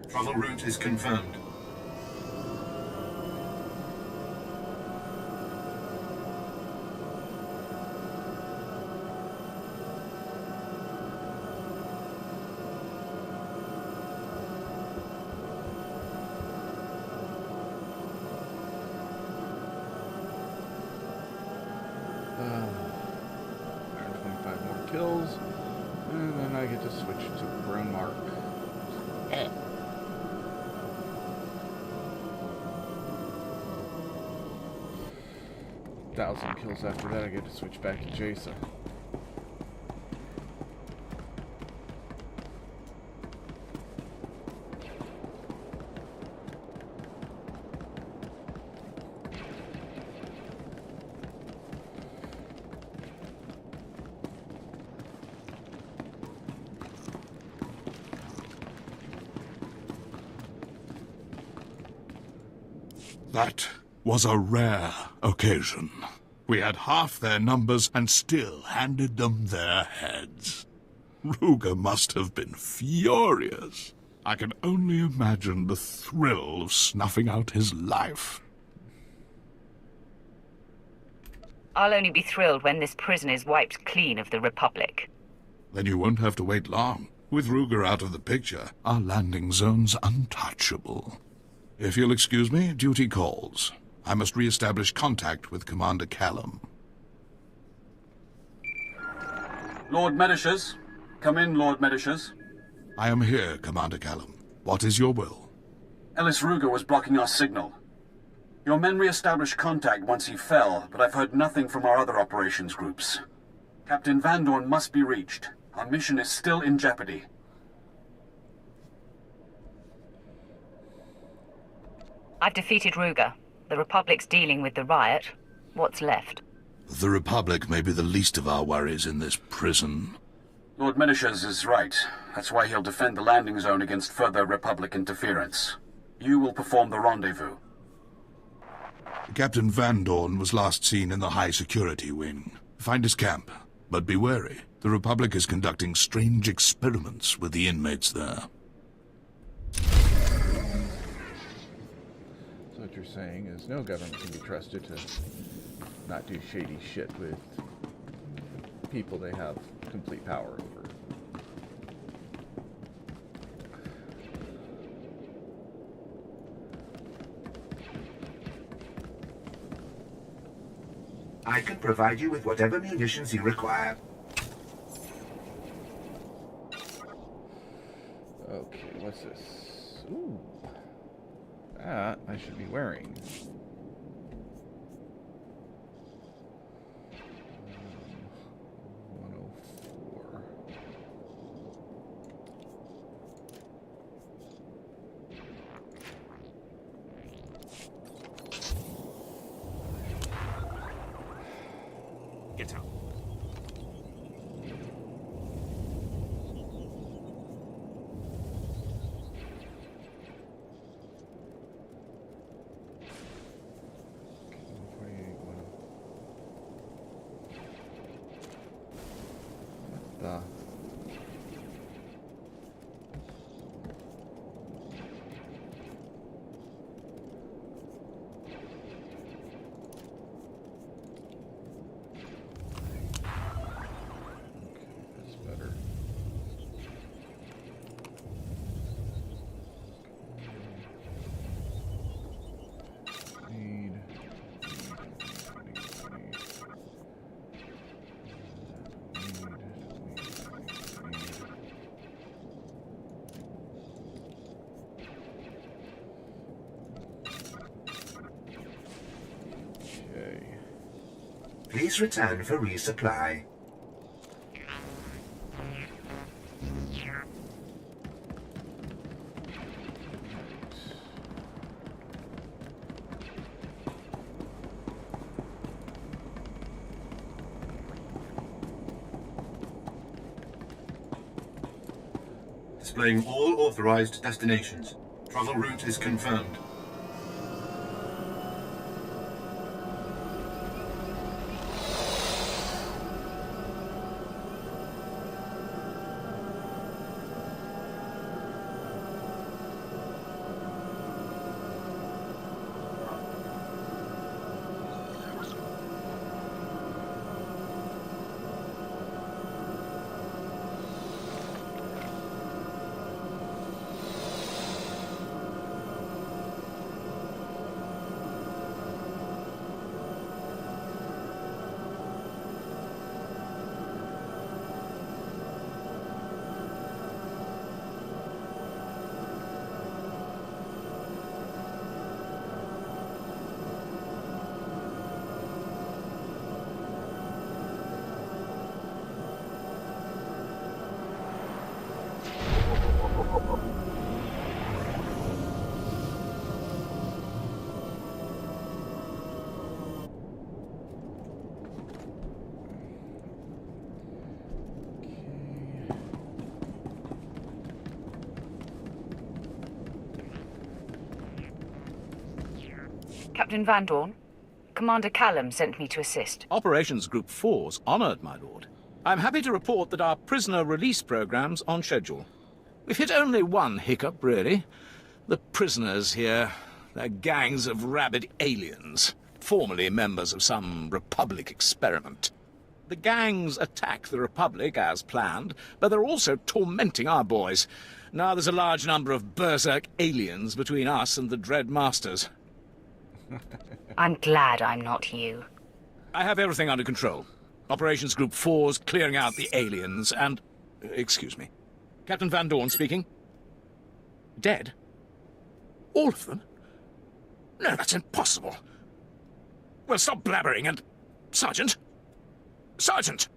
Travel route is confirmed. Kills, and then I get to switch to Brone Mark. 1,000 kills after that, I get to switch back to Jason. That was a rare occasion. We had half their numbers and still handed them their heads. Ruger must have been furious. I can only imagine the thrill of snuffing out his life. I'll only be thrilled when this prison is wiped clean of the Republic. Then you won't have to wait long. With Ruger out of the picture, our landing zone's untouchable. If you'll excuse me, duty calls. I must re-establish contact with Commander Callum. Lord Medishers. Come in, Lord Medishers. I am here, Commander Callum. What is your will? Ellis Ruger was blocking our signal. Your men re-established contact once he fell, but I've heard nothing from our other operations groups. Captain Van Dorn must be reached. Our mission is still in jeopardy. I've defeated Ruger. The Republic's dealing with the riot. What's left? The Republic may be the least of our worries in this prison. Lord Medishers is right. That's why he'll defend the landing zone against further Republic interference. You will perform the rendezvous. Captain Van Dorn was last seen in the high security wing. Find his camp, but be wary. The Republic is conducting strange experiments with the inmates there. So what you're saying is no government can be trusted to not do shady shit with people they have complete power over. I can provide you with whatever munitions you require. Okay, what's this? Ooh. That I should be wearing. Get out. What the? Please return for resupply. Displaying all authorized destinations. Travel route is confirmed. Captain Van Dorn, Commander Callum sent me to assist. Operations Group 4's honored, my lord. I'm happy to report that our prisoner release program's on schedule. We've hit only one hiccup, really. The prisoners here, they're gangs of rabid aliens, formerly members of some Republic experiment. The gangs attack the Republic as planned, but they're also tormenting our boys. Now there's a large number of berserk aliens between us and the Dread Masters. I'm glad I'm not you. I have everything under control. Operations Group 4's clearing out the aliens and... excuse me. Captain Van Dorn speaking. Dead? All of them? No, that's impossible. Well, stop blabbering and... Sergeant? Sergeant!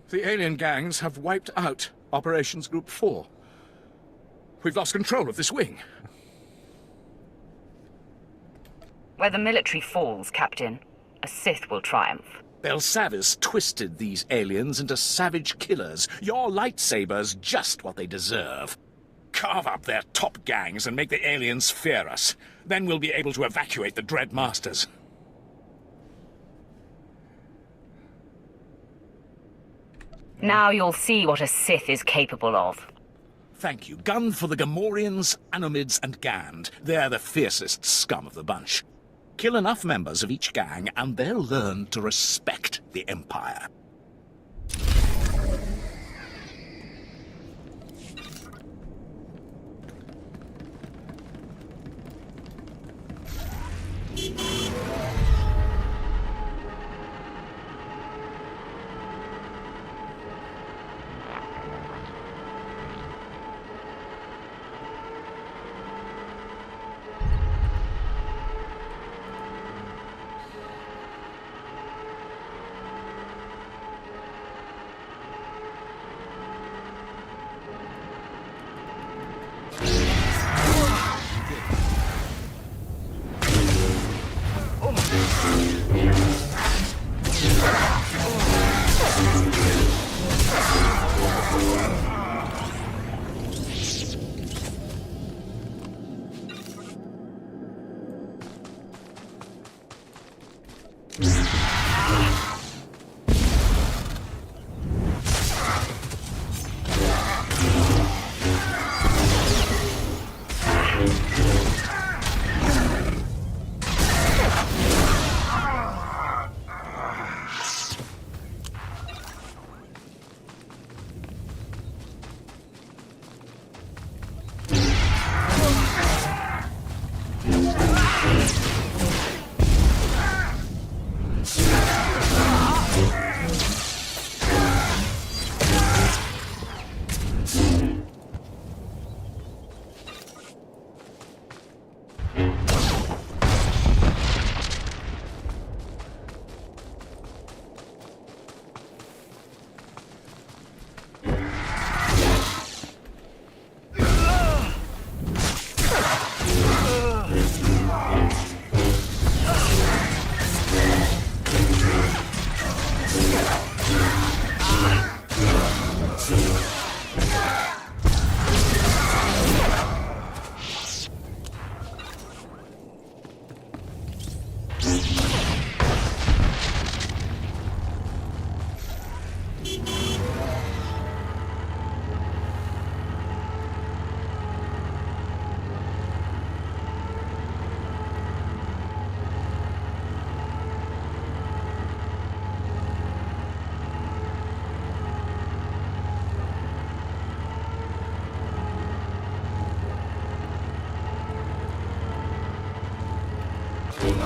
The alien gangs have wiped out Operations Group 4. We've lost control of this wing. Where the military falls, Captain, a Sith will triumph. Belsavis twisted these aliens into savage killers. Your lightsabers just what they deserve. Carve up their top gangs and make the aliens fear us. Then we'll be able to evacuate the Dread Masters. Now you'll see what a Sith is capable of. Thank you. Gun for the Gamorreans, Anomids, and Gand. They're the fiercest scum of the bunch. Kill enough members of each gang, and they'll learn to respect the Empire. Walking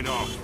off.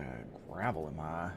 like a gravel in my eye.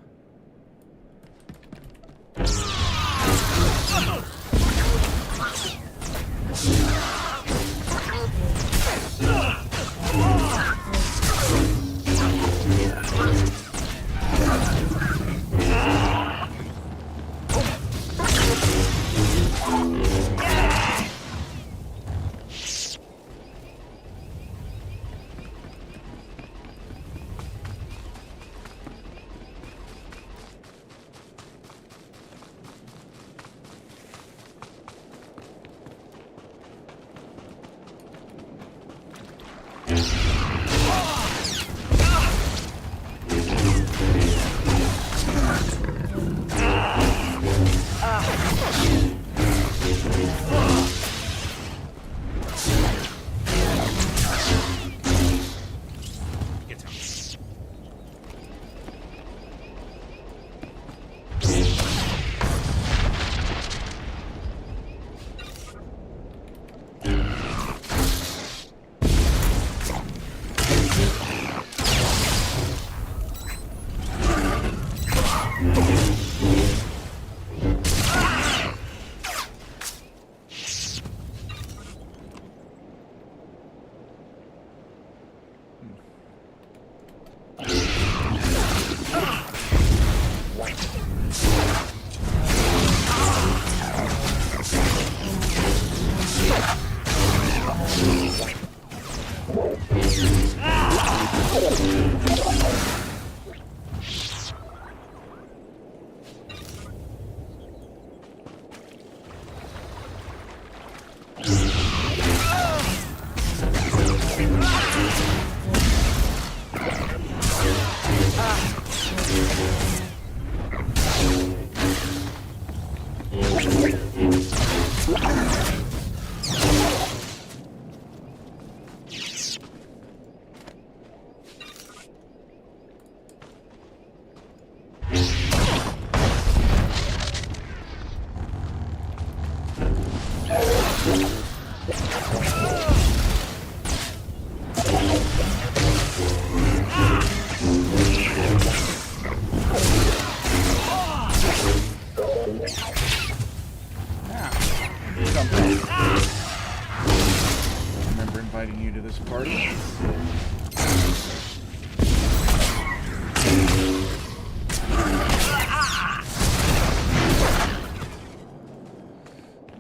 Remember inviting you to this party?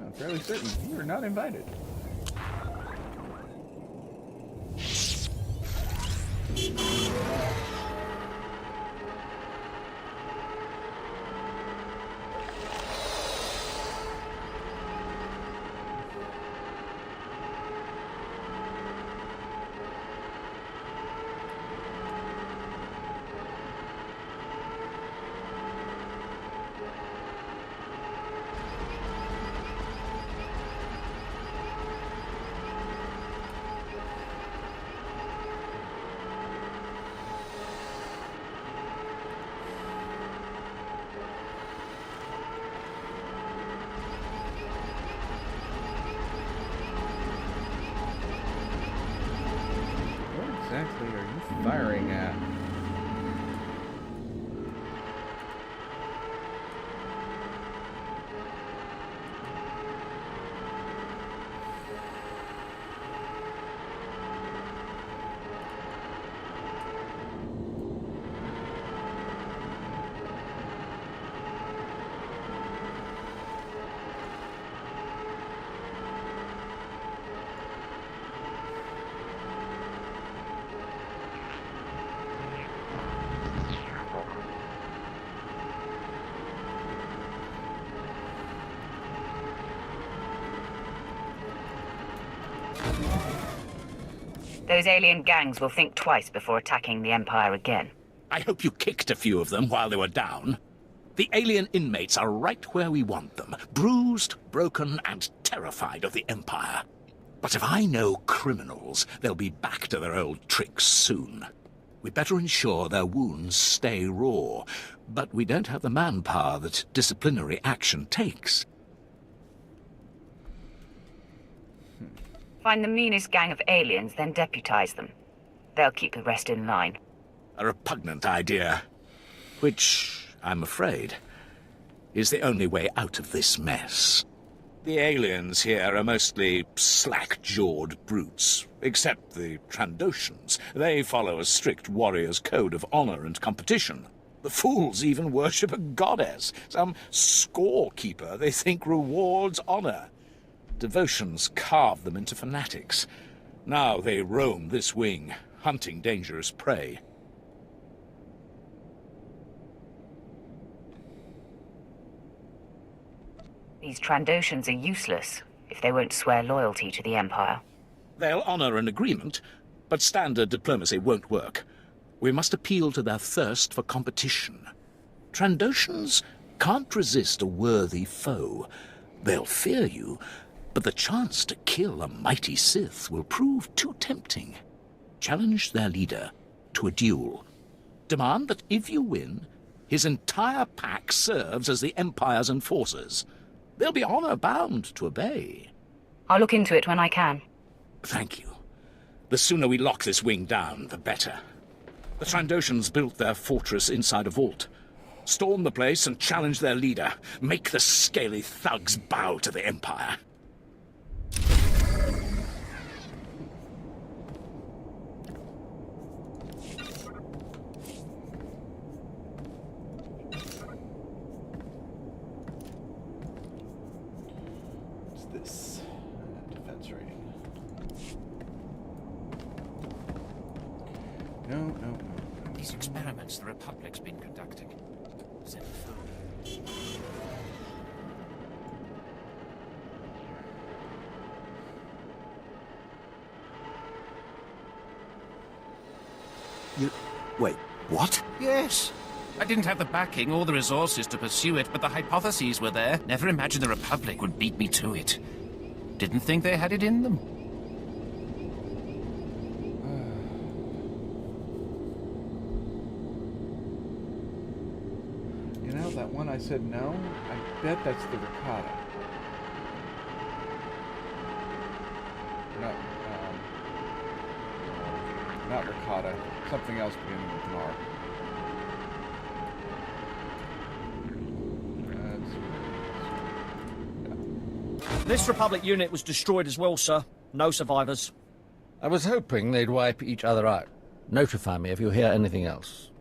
I'm fairly certain you were not invited. Exactly are you firing at? Those alien gangs will think twice before attacking the Empire again. I hope you kicked a few of them while they were down. The alien inmates are right where we want them, bruised, broken, and terrified of the Empire. But if I know criminals, they'll be back to their old tricks soon. We better ensure their wounds stay raw, but we don't have the manpower that disciplinary action takes. Find the meanest gang of aliens, then deputize them. They'll keep the rest in line. A repugnant idea, which, I'm afraid, is the only way out of this mess. The aliens here are mostly slack-jawed brutes, except the Trandoshans. They follow a strict warrior's code of honor and competition. The fools even worship a goddess, some scorekeeper they think rewards honor. Devotions carve them into fanatics. Now they roam this wing, hunting dangerous prey. These Trandoshans are useless if they won't swear loyalty to the Empire. They'll honor an agreement, but standard diplomacy won't work. We must appeal to their thirst for competition. Trandoshans can't resist a worthy foe. They'll fear you, but the chance to kill a mighty Sith will prove too tempting. Challenge their leader to a duel. Demand that if you win, his entire pack serves as the Empire's enforcers. They'll be honor-bound to obey. I'll look into it when I can. Thank you. The sooner we lock this wing down, the better. The Trandoshans built their fortress inside a vault. Storm the place and challenge their leader. Make the scaly thugs bow to the Empire. No. These experiments the Republic's been conducting. Wait, what? Yes. I didn't have the backing or the resources to pursue it, but the hypotheses were there. Never imagined the Republic would beat me to it. Didn't think they had it in them. You know, that one I said no, I bet that's the ricotta. No, not ricotta. Something else beginning with an R. This Republic unit was destroyed as well, sir. No survivors. I was hoping they'd wipe each other out. Notify me if you hear anything else.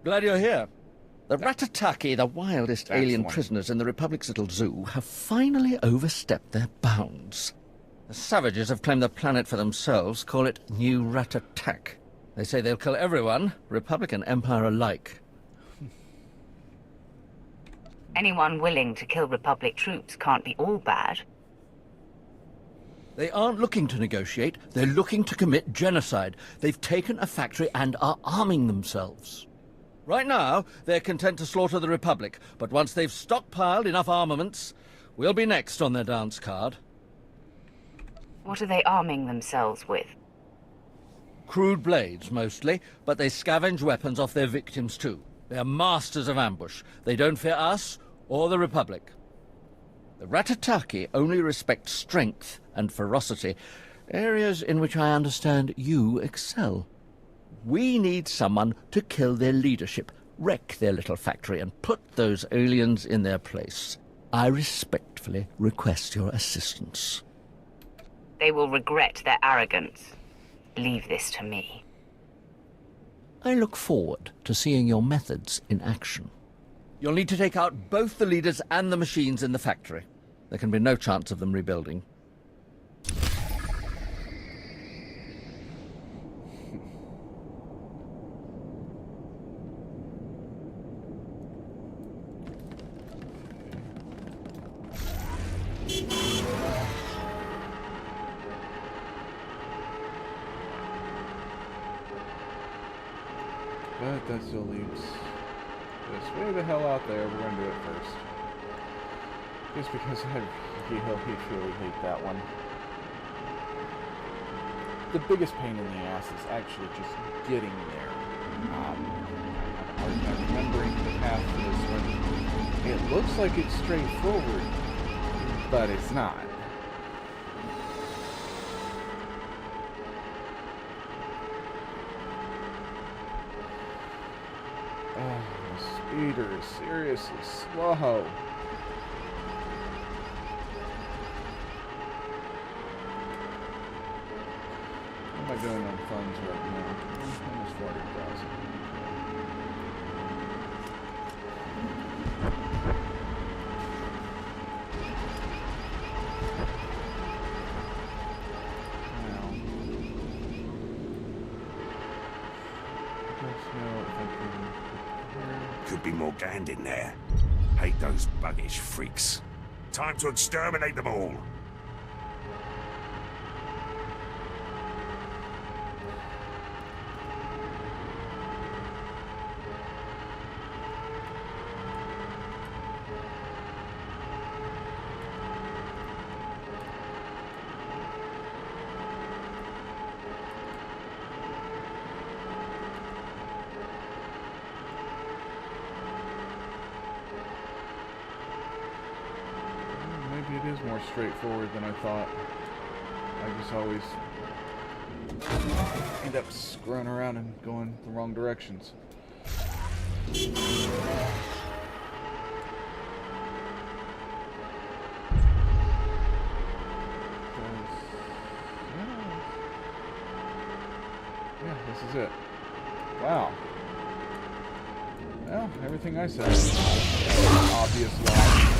Glad you're here. The Ratataki, the wildest alien prisoners in the Republic's little zoo, have finally overstepped their bounds. The savages have claimed the planet for themselves, call it New Ratatak. They say they'll kill everyone, Republic and Empire alike. Anyone willing to kill Republic troops can't be all bad. They aren't looking to negotiate, they're looking to commit genocide. They've taken a factory and are arming themselves. Right now, they're content to slaughter the Republic, but once they've stockpiled enough armaments, we'll be next on their dance card. What are they arming themselves with? Crude blades, mostly, but they scavenge weapons off their victims, too. They're masters of ambush. They don't fear us or the Republic. The Ratataki only respect strength and ferocity, areas in which I understand you excel. We need someone to kill their leadership, wreck their little factory, and put those aliens in their place. I respectfully request your assistance. They will regret their arrogance. Leave this to me. I look forward to seeing your methods in action. You'll need to take out both the leaders and the machines in the factory. There can be no chance of them rebuilding. But that still leaves us way the hell out there. We're going to do it first. Just because I really hate that one. The biggest pain in the ass is actually just getting there. I have a hard time remembering the path for this one. It looks like it's straightforward, but it's not. Oh, the speeder is seriously slow. What am I doing on funds right now? Almost 40,000. Could be more gand in there. Hate those buggish freaks. Time to exterminate them all. Maybe it is more straightforward than I thought. I just always end up screwing around and going the wrong directions. Yeah, this is it. Wow. Well, everything I said is obvious lie.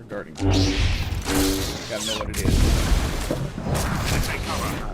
Guarding. Gotta know what it is. Take cover.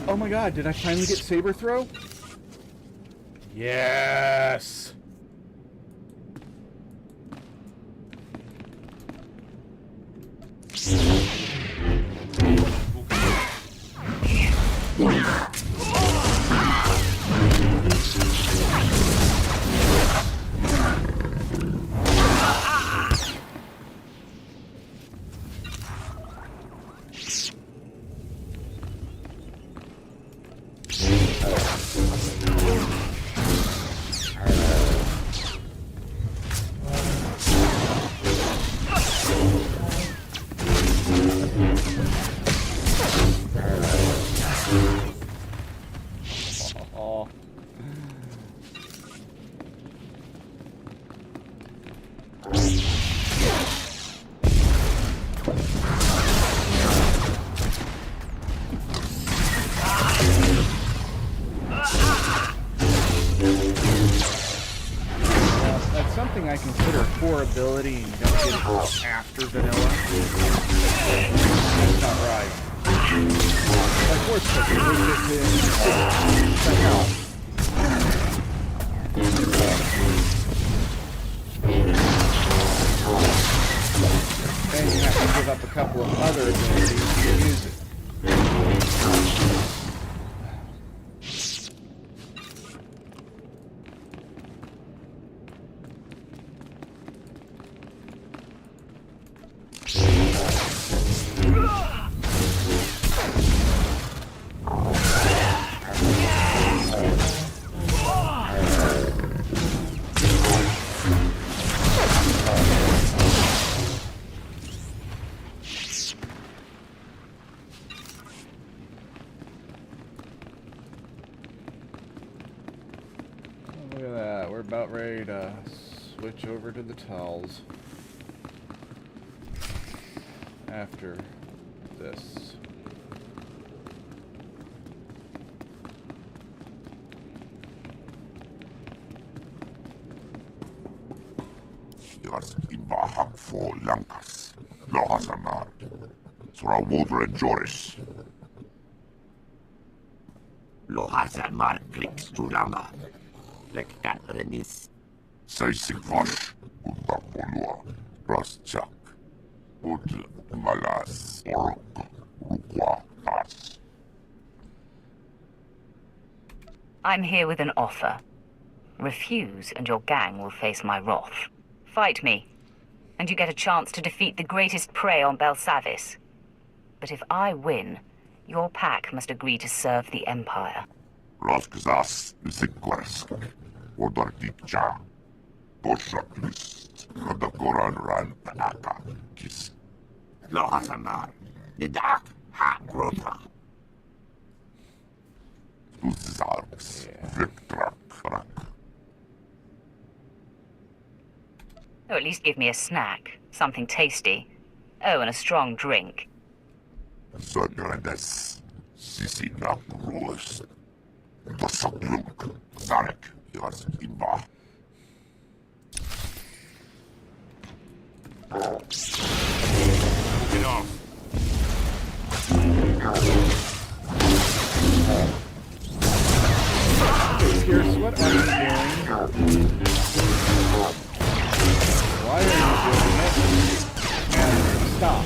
Oh my god, did I finally get saber throw? Yes! I consider a core ability and you don't get it after vanilla. That's not right. Like horse cooking, we just did check out. Then you have to give up a couple of other abilities to use it. About ready to switch over to the towels after this. Jars invaham for lankas. Lohasamar. Sora wodre Joris. Lohasamar clicks to lama. Lekkat renis. Seisik vash. Utta polua. Raschak. Ut malas. Ork. Rukwa. As. I'm here with an offer. Refuse, and your gang will face my wrath. Fight me, and you get a chance to defeat the greatest prey on Belsavis. But if I win, your pack must agree to serve the Empire. Raskzas Zikwarsk. Odartikcha. Toshaklis. Kadakoran ran Aka. Kis. Lohasamar. Nidak. Hakrota. Uzarks. Victrak. Or at least give me a snack, something tasty. Oh, and a strong drink. Zagrandes. Sisinak Rules. Tosakluk. Zarek. Yars Imba. Get off. Here's what are you doing? Why are you doing it? And stop.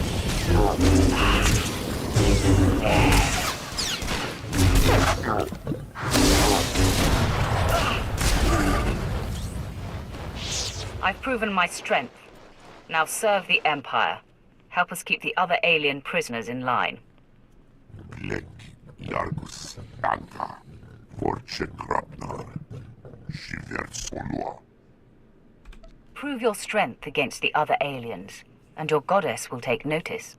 I've proven my strength. Now serve the Empire. Help us keep the other alien prisoners in line. Lek Yargus Anka. Vorchek Rapnar. Shiverts Olua. Prove your strength against the other aliens, and your goddess will take notice.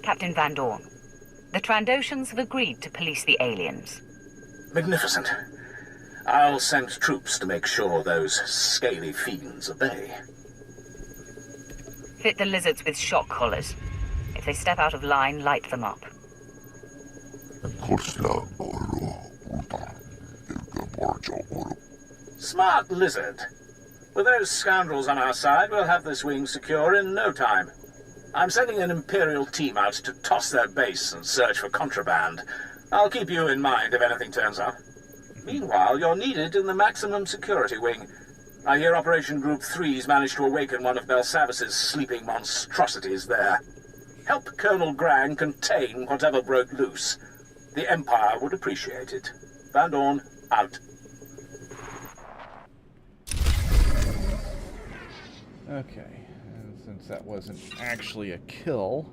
Captain Van Dorn, the Trandoshans have agreed to police the aliens. Magnificent. I'll send troops to make sure those scaly fiends obey. Fit the lizards with shock collars. If they step out of line, light them up. Smart lizard. With those scoundrels on our side, we'll have this wing secure in no time. I'm sending an Imperial team out to toss their base and search for contraband. I'll keep you in mind if anything turns up. Meanwhile, you're needed in the maximum security wing. I hear Operation Group 3's managed to awaken one of Belsavis's sleeping monstrosities there. Help Colonel Grang contain whatever broke loose. The Empire would appreciate it. Van Dorn, out. Okay, and since that wasn't actually a kill...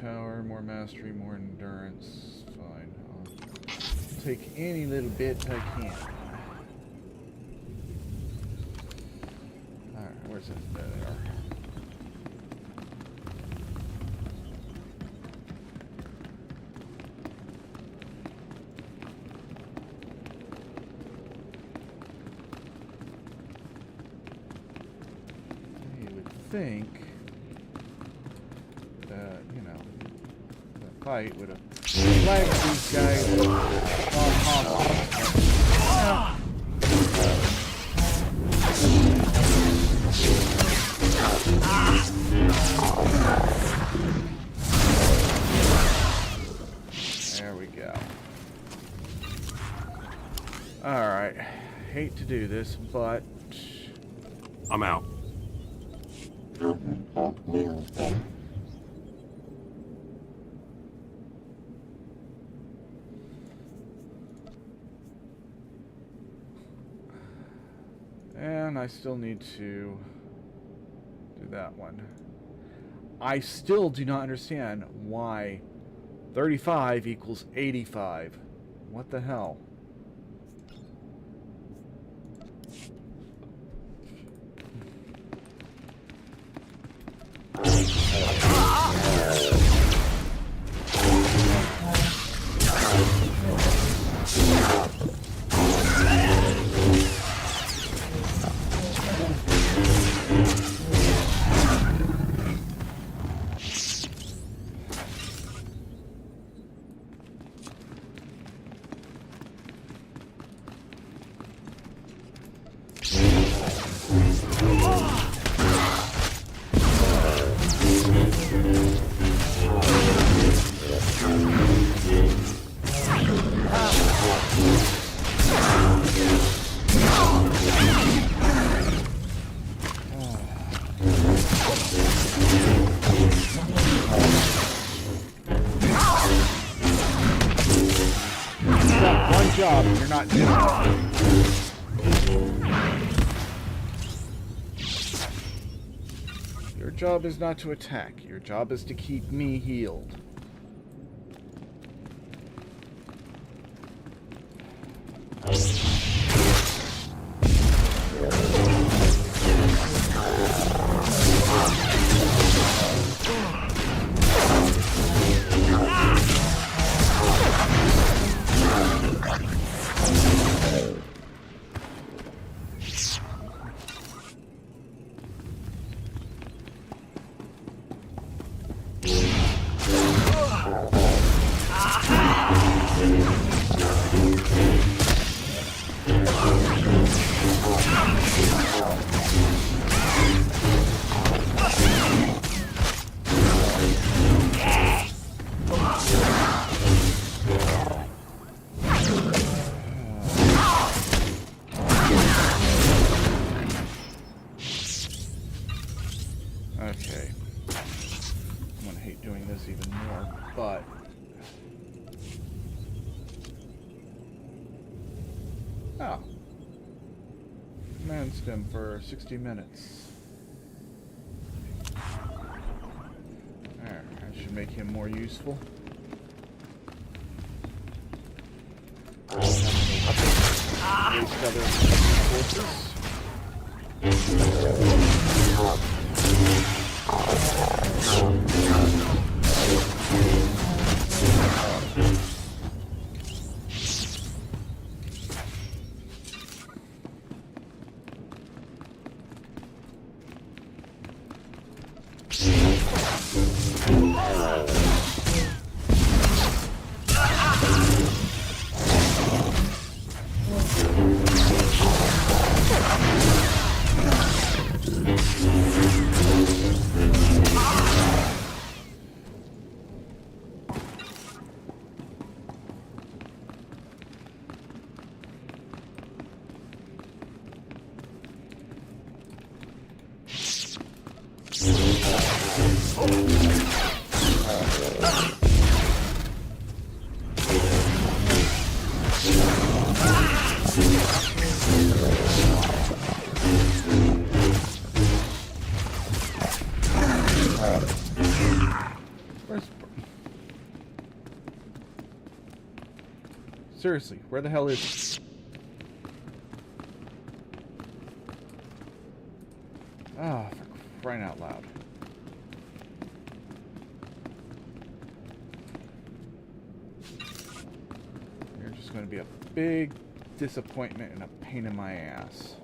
power, more mastery, more endurance. Fine. I'll take any little bit I can. Alright, where's it? There they are. You would think that, you know, the fight would have flagged these guys on hostile. There we go. Alright. Hate to do this, but I'm out. And I still need to do that one. I still do not understand why 35 equals 85. What the hell? job and you're not doing it. Your job is not to attack. Your job is to keep me healed. Okay. I'm gonna hate doing this even more, but... Oh. Command stem for 60 minutes. There, that should make him more useful. Other forces. Seriously, where the hell is he? Ah, for crying out loud. You're just going to be a big disappointment and a pain in my ass.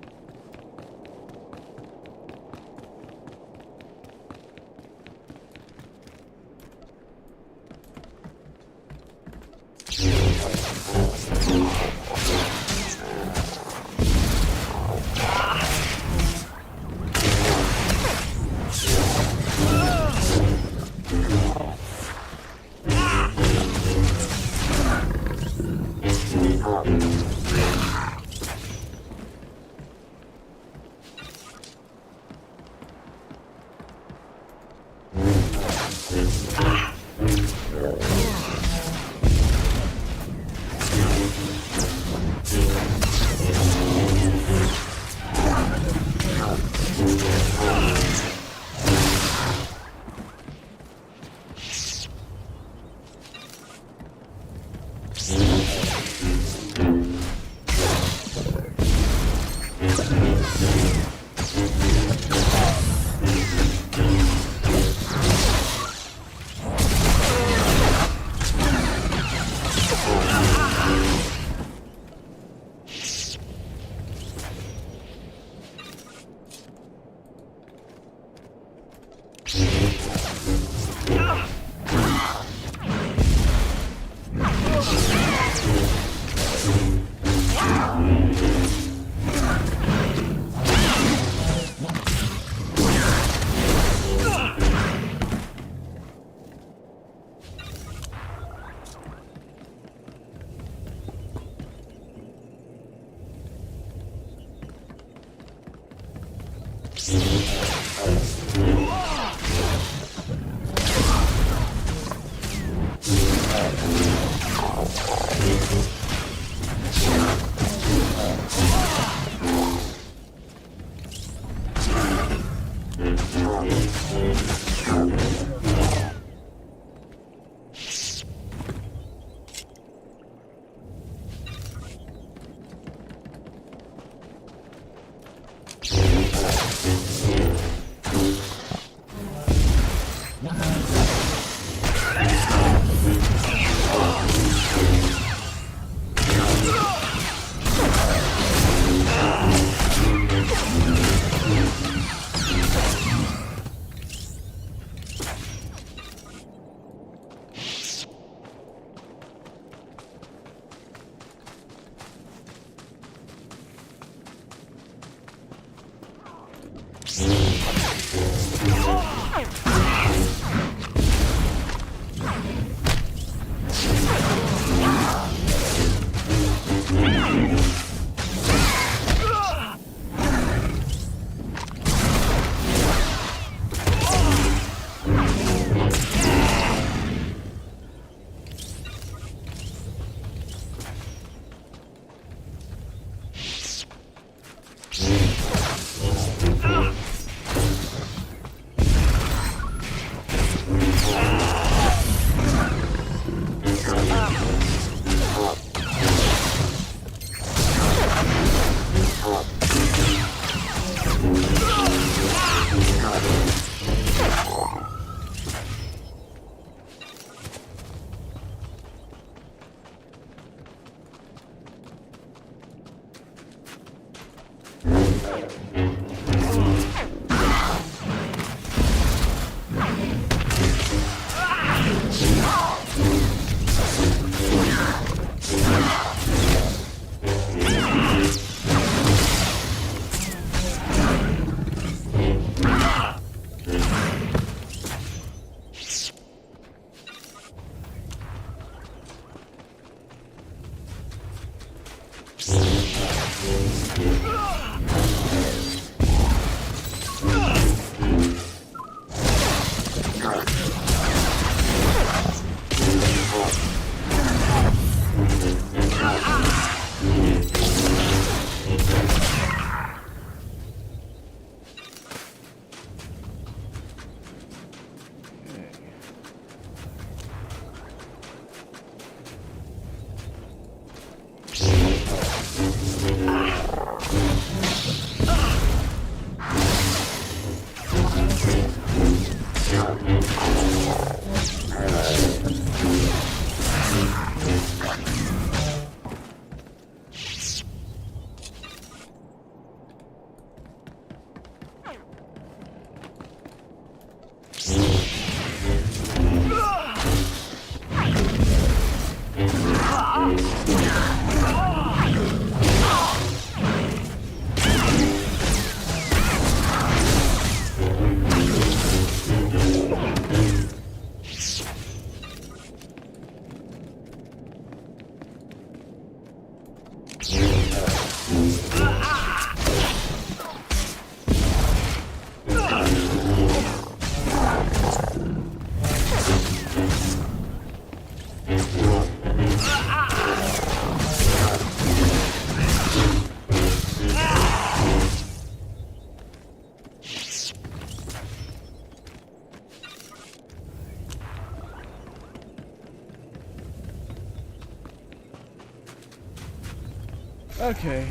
Okay.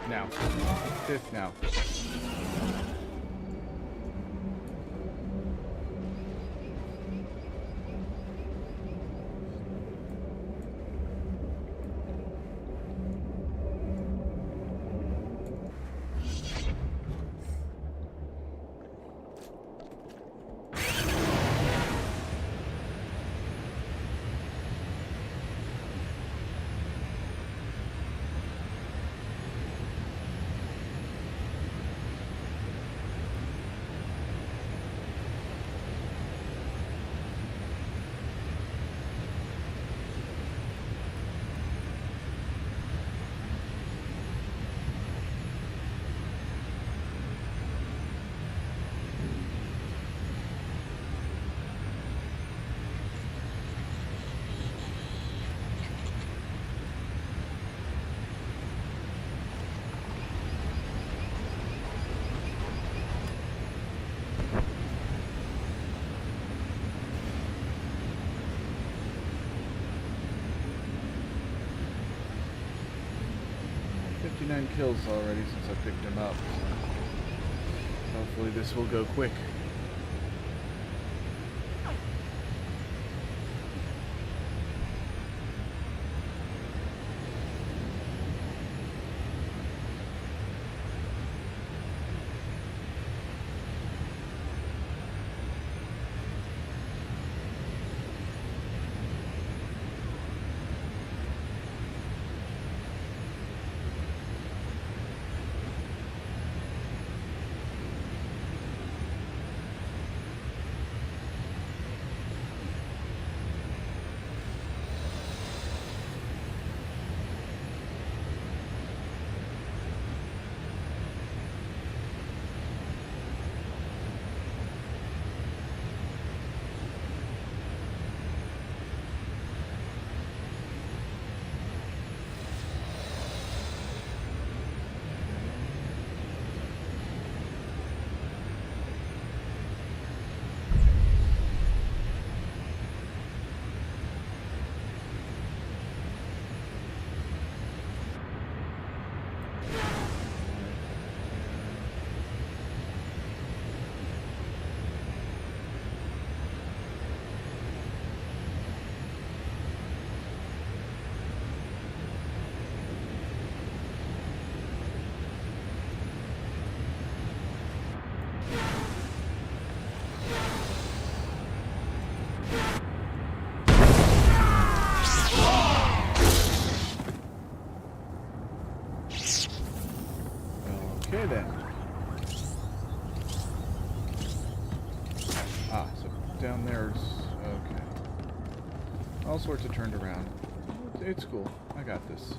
Now. Fifth now. 9 kills already since I picked him up, so hopefully this will go quick. Okay then. Ah, so down there's... okay. All sorts of turned around. It's cool. I got this.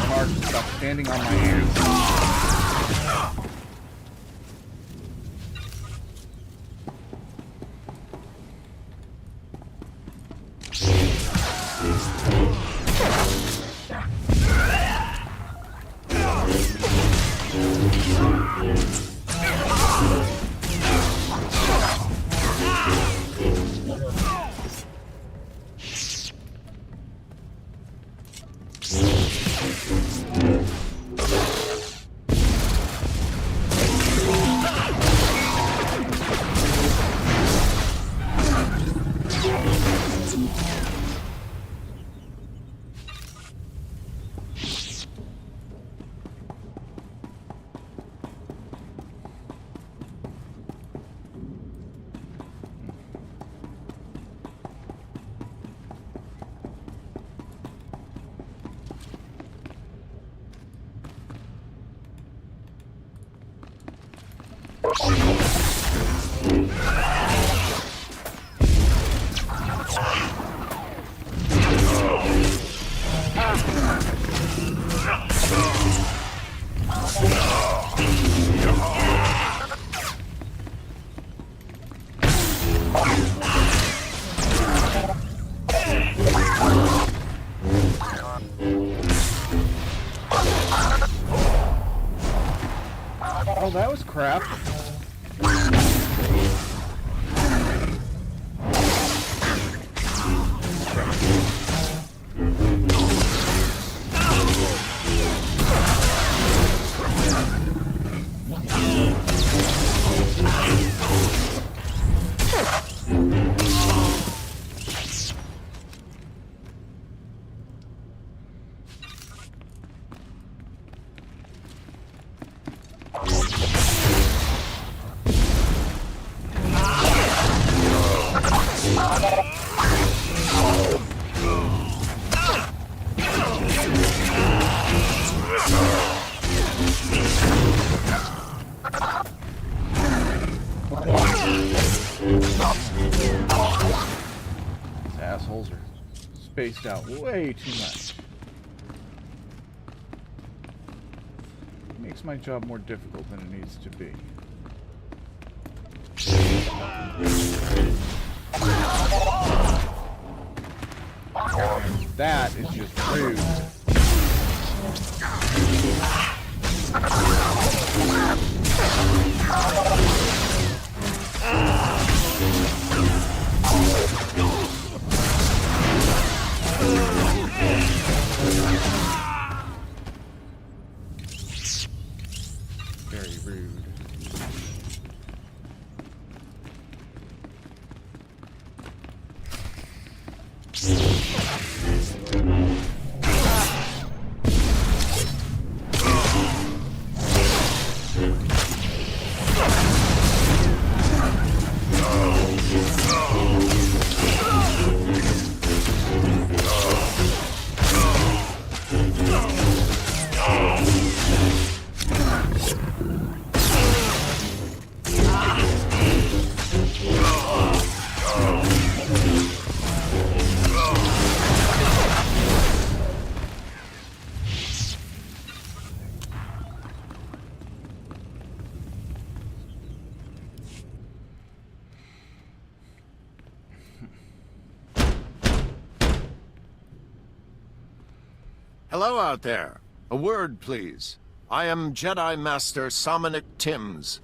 Mark, stop standing on my hands. Oh, that was crap. These assholes are spaced out way too much. Makes my job more difficult than it needs to be. That is just rude. Very rude. Hello out there. A word, please. I am Jedi Master Somnic Timms.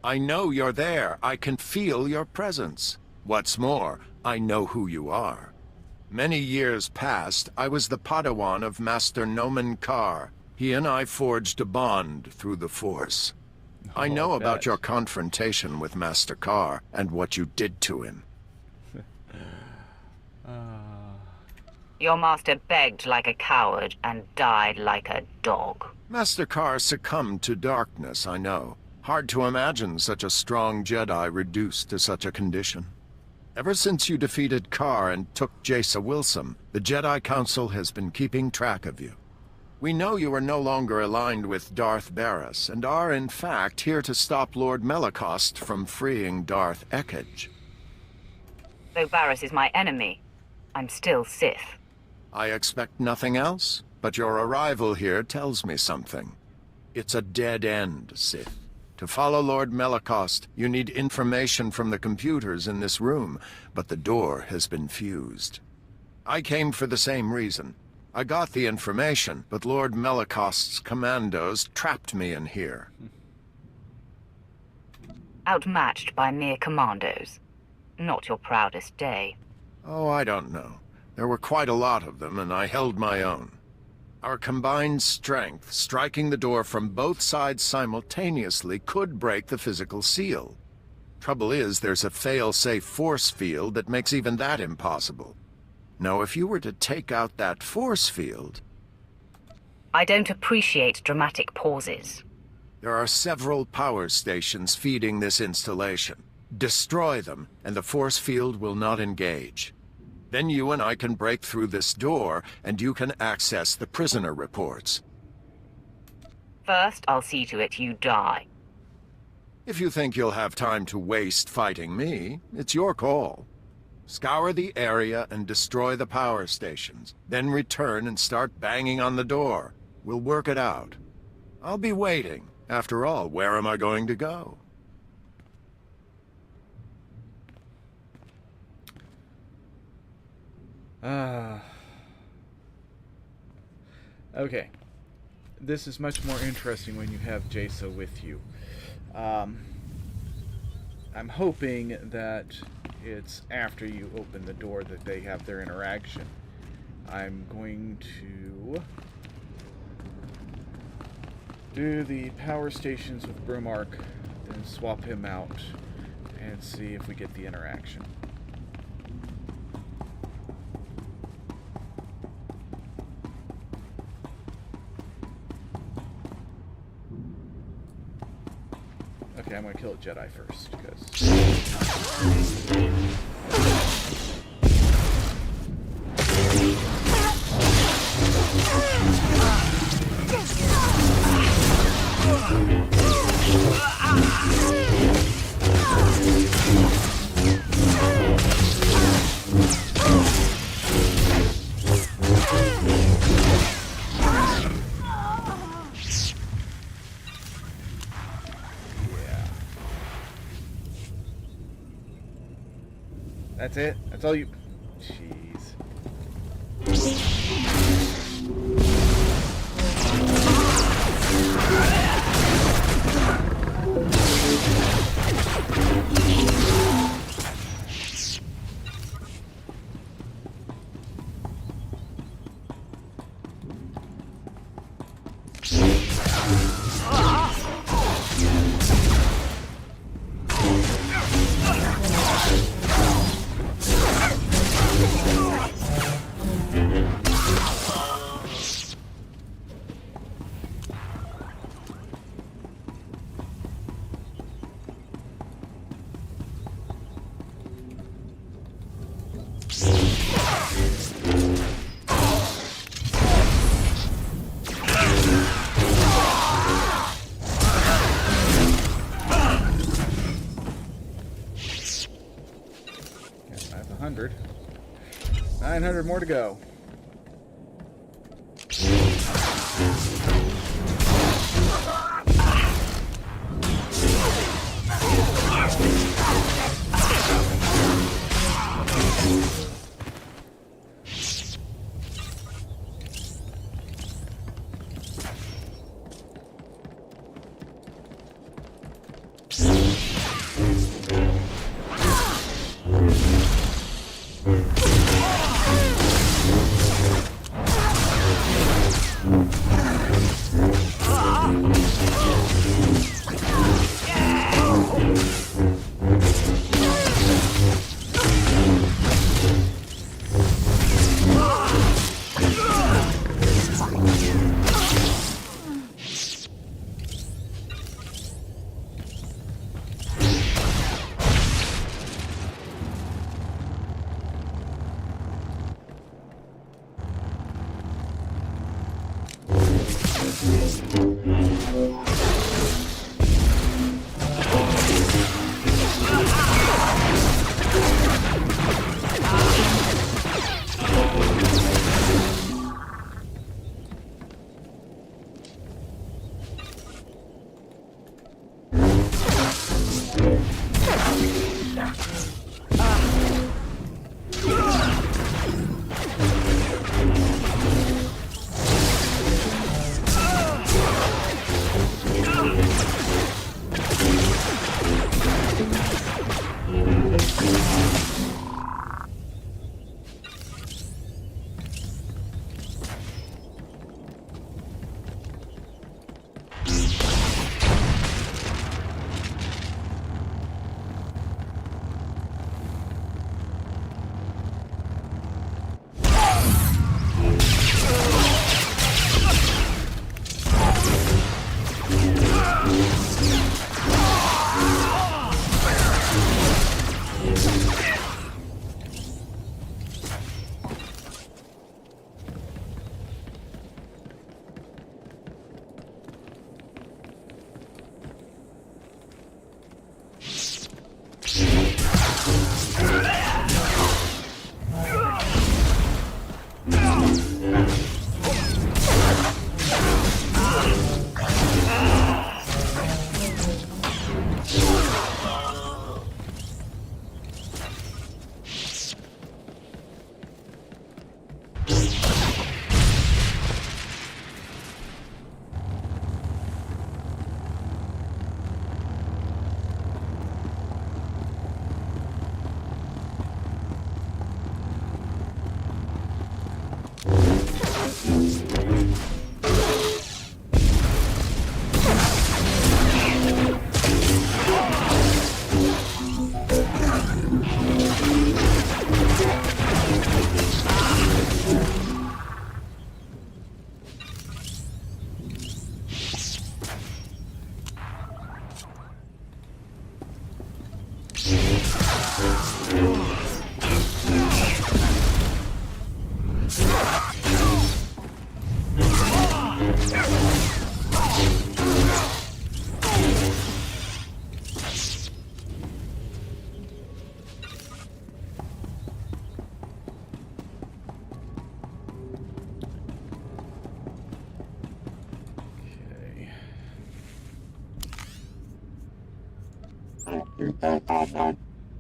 I know you're there. I can feel your presence. What's more, I know who you are. Many years past, I was the Padawan of Master Nomen Karr. He and I forged a bond through the Force. I know about your confrontation with Master Karr and what you did to him. Your master begged like a coward and died like a dog. Master Karr succumbed to darkness, I know. Hard to imagine such a strong Jedi reduced to such a condition. Ever since you defeated Karr and took Jace Wilson, the Jedi Council has been keeping track of you. We know you are no longer aligned with Darth Barris, and are in fact here to stop Lord Melicost from freeing Darth Ekage. Though Barris is my enemy, I'm still Sith. I expect nothing else, but your arrival here tells me something. It's a dead end, Sith. To follow Lord Melicost, you need information from the computers in this room, but the door has been fused. I came for the same reason. I got the information, but Lord Melicost's commandos trapped me in here. Outmatched by mere commandos. Not your proudest day. Oh, I don't know. There were quite a lot of them, and I held my own. Our combined strength, striking the door from both sides simultaneously, could break the physical seal. Trouble is, there's a fail-safe force field that makes even that impossible. Now, if you were to take out that force field... I don't appreciate dramatic pauses. There are several power stations feeding this installation. Destroy them, and the force field will not engage. Then you and I can break through this door, and you can access the prisoner reports. First, I'll see to it you die. If you think you'll have time to waste fighting me, it's your call. Scour the area and destroy the power stations. Then return and start banging on the door. We'll work it out. I'll be waiting. After all, where am I going to go? Okay. This is much more interesting when you have Jaso with you. I'm hoping that it's after you open the door that they have their interaction. I'm going to do the power stations with Brumark, then swap him out and see if we get the interaction. Okay, I'm gonna kill a Jedi first, because... That's it? That's all you... Jeez. That's 100. 900 more to go.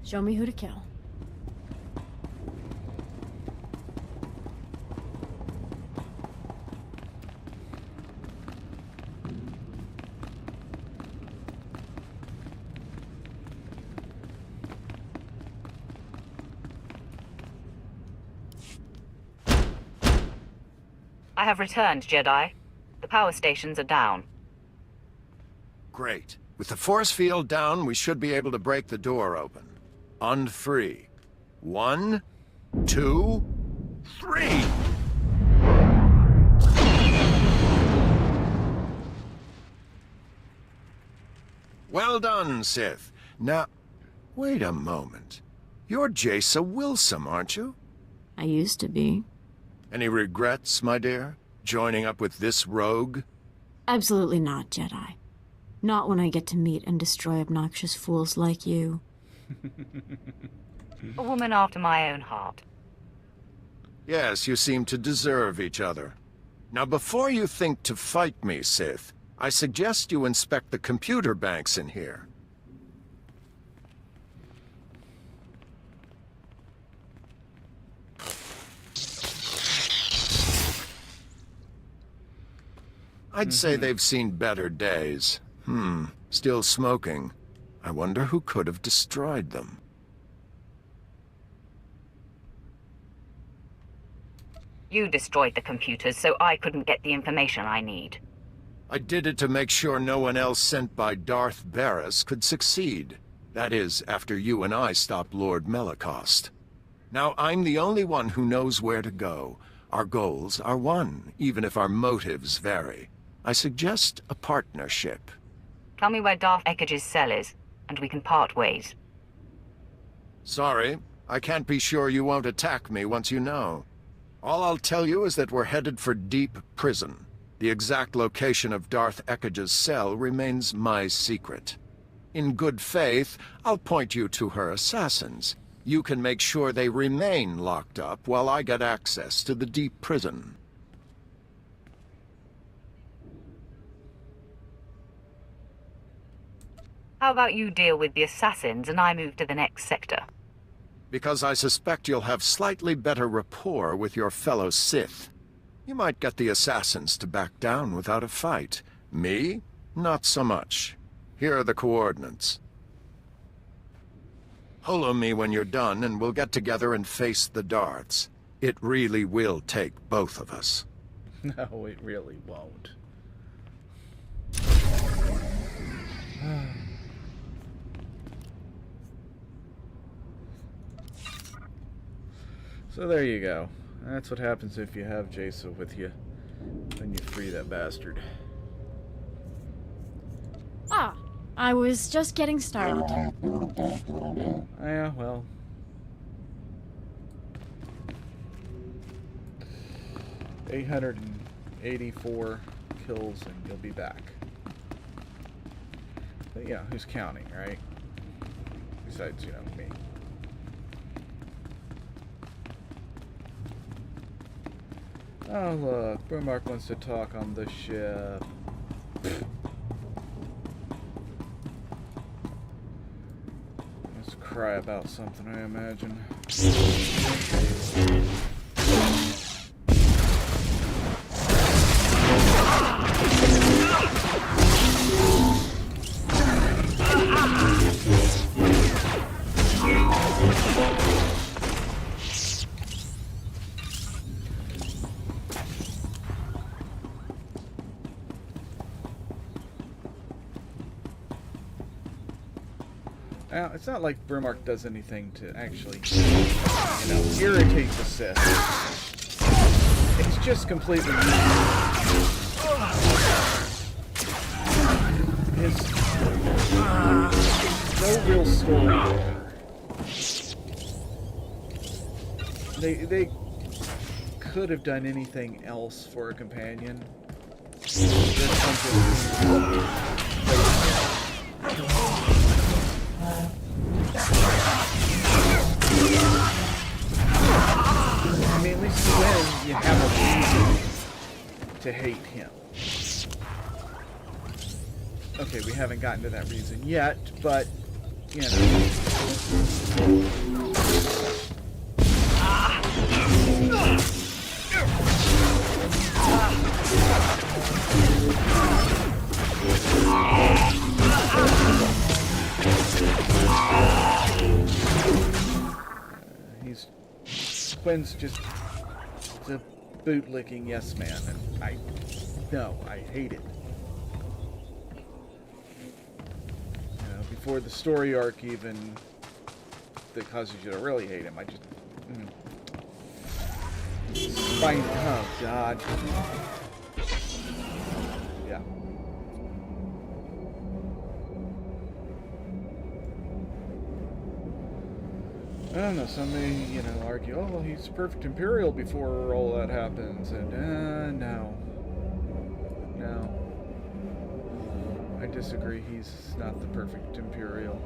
Show me who to kill. I have returned, Jedi. The power stations are down. Great. With the force field down, we should be able to break the door open. On 3. 1, 2, 3! Well done, Sith. Now, wait a moment. You're Jaisa Wilson, aren't you? I used to be. Any regrets, my dear? Joining up with this rogue? Absolutely not, Jedi. Not when I get to meet and destroy obnoxious fools like you. A woman after my own heart. Yes, you seem to deserve each other. Now, before you think to fight me, Sith, I suggest you inspect the computer banks in here. I'd say they've seen better days. Still smoking. I wonder who could have destroyed them. You destroyed the computers, so I couldn't get the information I need. I did it to make sure no one else sent by Darth Barris could succeed. That is, after you and I stopped Lord Melicost. Now I'm the only one who knows where to go. Our goals are one, even if our motives vary. I suggest a partnership. Tell me where Darth Eckage's cell is, and we can part ways. Sorry, I can't be sure you won't attack me once you know. All I'll tell you is that we're headed for Deep Prison. The exact location of Darth Eckage's cell remains my secret. In good faith, I'll point you to her assassins. You can make sure they remain locked up while I get access to the Deep Prison. How about you deal with the assassins and I move to the next sector? Because I suspect you'll have slightly better rapport with your fellow Sith. You might get the assassins to back down without a fight. Me? Not so much. Here are the coordinates. Holo me when you're done, and we'll get together and face the Darths. It really will take both of us. No, it really won't. So there you go. That's what happens if you have Jaisa with you when you free that bastard. Ah, I was just getting started. Yeah, well. $884 kills and you'll be back. But yeah, who's counting, right? Besides, you know, me. Oh look, Brummark wants to talk on the ship. Let's cry about something, I imagine. Now, it's not like Brummark does anything to actually, you know, irritate the Sith. It's just completely his no real story. They could have done anything else for a companion. I mean, at least then you have a reason to hate him. Okay, we haven't gotten to that reason yet, but you know. Quinn's just a bootlicking yes man, and I hate it. You know, before the story arc even that causes you to really hate him, I just find, oh god. Yeah. I don't know, some may, you know, argue, oh, well, he's perfect Imperial before all that happens, and, no. I disagree, he's not the perfect Imperial.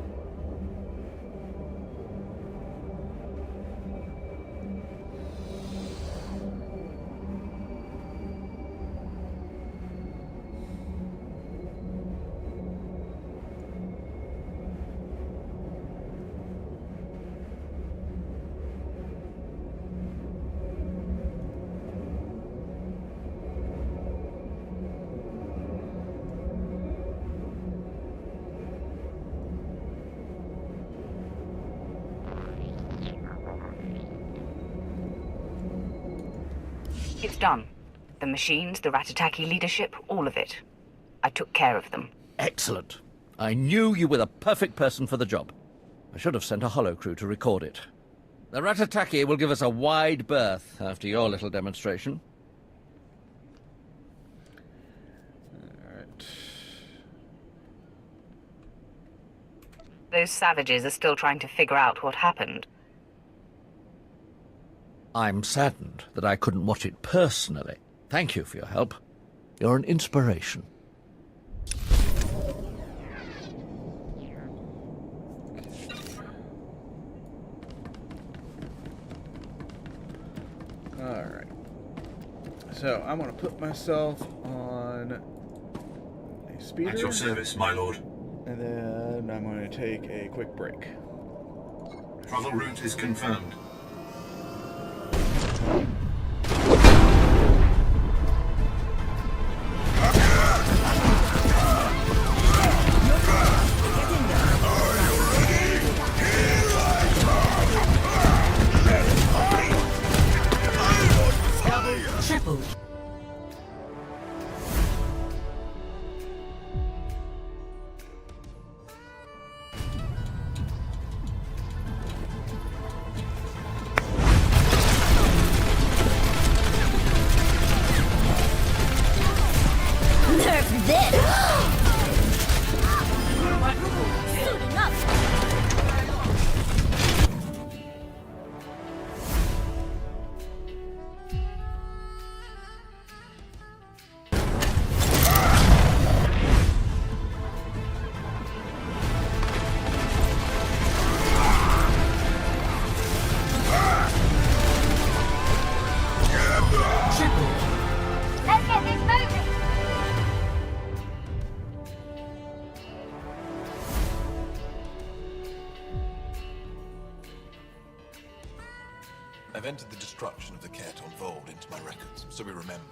It's done. The machines, the Ratataki leadership, all of it. I took care of them. Excellent. I knew you were the perfect person for the job. I should have sent a holo crew to record it. The Ratataki will give us a wide berth after your little demonstration. Alright. Those savages are still trying to figure out what happened. I'm saddened that I couldn't watch it personally. Thank you for your help. You're an inspiration. Alright. So, I'm gonna put myself on a speeder. At your service, my lord. And then I'm gonna take a quick break. Travel route is confirmed. I've entered the destruction of the Ket on Vold into my records, so we remember.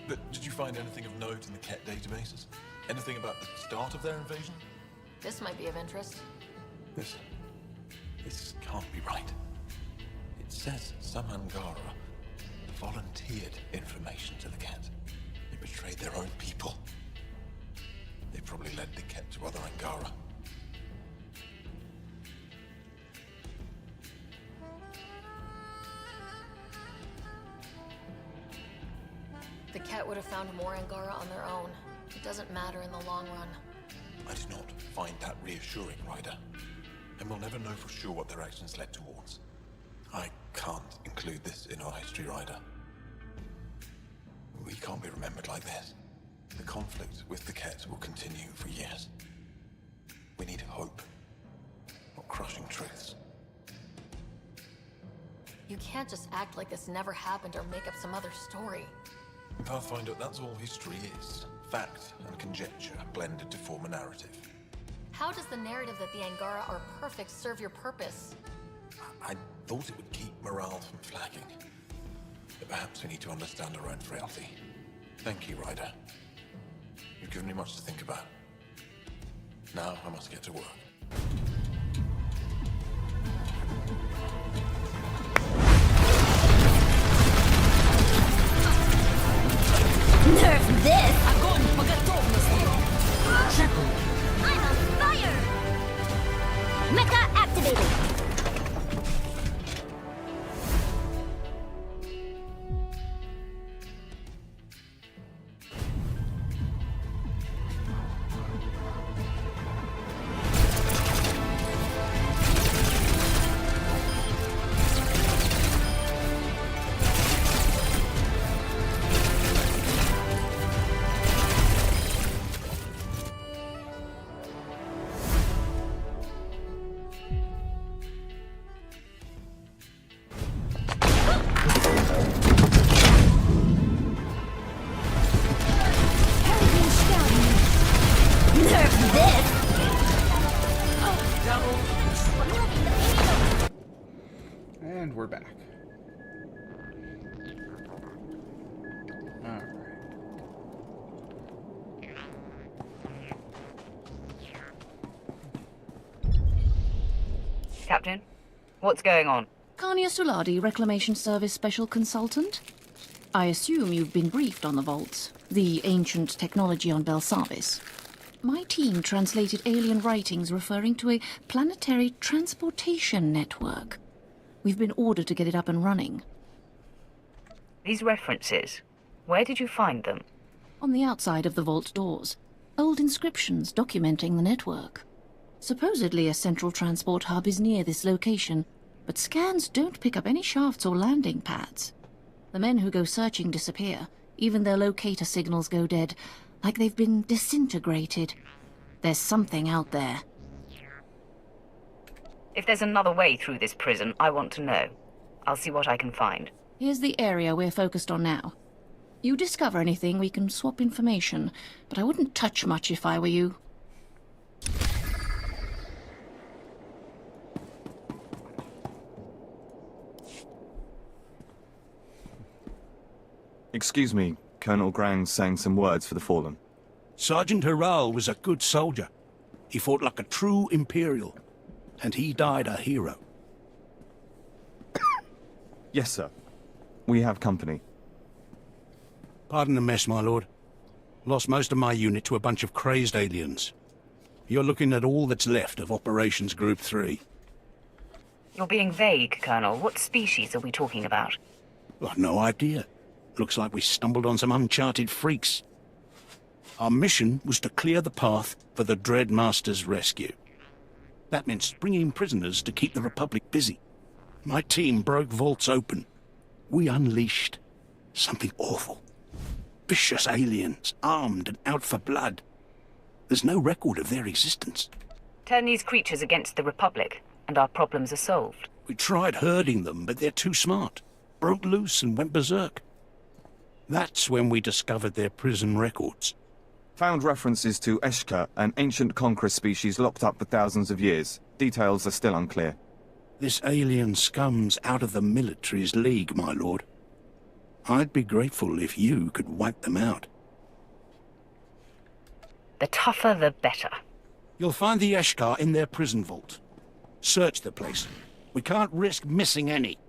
But did you find anything of note in the Ket databases? Anything about the start of their invasion? This might be of interest. This can't be right. It says some Angara volunteered information to the Ket. They betrayed their own people. They probably led the Ket to other Angara. The Ket would have found more Angara on their own. It doesn't matter in the long run. I did not find that reassuring, Ryder. And we'll never know for sure what their actions led towards. I can't include this in our history, Ryder. We can't be remembered like this. The conflict with the Ket will continue for years. We need hope, not crushing truths. You can't just act like this never happened or make up some other story. Pathfinder, that's all history is. Fact and conjecture blended to form a narrative. How does the narrative that the Angara are perfect serve your purpose? I thought it would keep morale from flagging. But perhaps we need to understand our own frailty. Thank you, Ryder. You've given me much to think about. Now I must get to work. Nerf this! Огонь по готовности! I'm on fire! Mecha activated! And we're back. Alright. Captain, what's going on? Kanya Suladi, Reclamation Service Special Consultant. I assume you've been briefed on the vaults, the ancient technology on Belsavis. My team translated alien writings referring to a planetary transportation network. We've been ordered to get it up and running. These references, where did you find them? On the outside of the vault doors, old inscriptions documenting the network. Supposedly a central transport hub is near this location, but scans don't pick up any shafts or landing pads. The men who go searching disappear. Even their locator signals go dead, like they've been disintegrated. There's something out there. If there's another way through this prison, I want to know. I'll see what I can find. Here's the area we're focused on now. You discover anything, we can swap information, but I wouldn't touch much if I were you. Excuse me, Colonel Grang's saying some words for the fallen. Sergeant Harral was a good soldier. He fought like a true Imperial, and he died a hero. Yes, sir. We have company. Pardon the mess, my lord. Lost most of my unit to a bunch of crazed aliens. You're looking at all that's left of Operations Group 3. You're being vague, Colonel. What species are we talking about? I've no idea. Looks like we stumbled on some uncharted freaks. Our mission was to clear the path for the Dread Master's rescue. That meant bringing prisoners to keep the Republic busy. My team broke vaults open. We unleashed something awful. Vicious aliens, armed and out for blood. There's no record of their existence. Turn these creatures against the Republic, and our problems are solved. We tried herding them, but they're too smart. Broke loose and went berserk. That's when we discovered their prison records. Found references to Eshka, an ancient conqueror species locked up for thousands of years. Details are still unclear. This alien scum's out of the military's league, my lord. I'd be grateful if you could wipe them out. The tougher, the better. You'll find the Eshkar in their prison vault. Search the place. We can't risk missing any.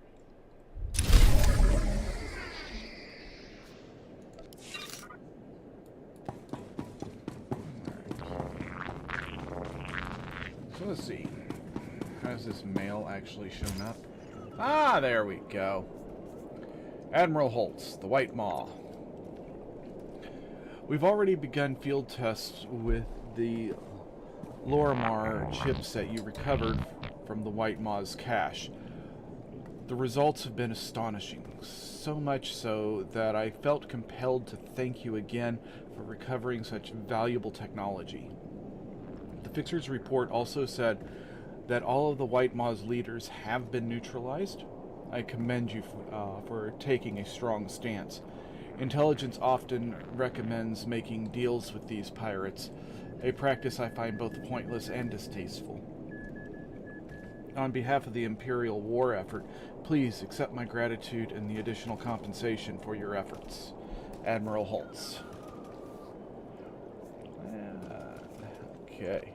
So let's see. Has this mail actually shown up? Ah, there we go. Admiral Holtz, the White Maw. We've already begun field tests with the Lorimar chipset you recovered from the White Maw's cache. The results have been astonishing, so much so that I felt compelled to thank you again for recovering such valuable technology. The Fixer's report also said that all of the White Maw's leaders have been neutralized. I commend you for taking a strong stance. Intelligence often recommends making deals with these pirates, a practice I find both pointless and distasteful. On behalf of the Imperial war effort, please accept my gratitude and the additional compensation for your efforts. Admiral Holtz. Okay.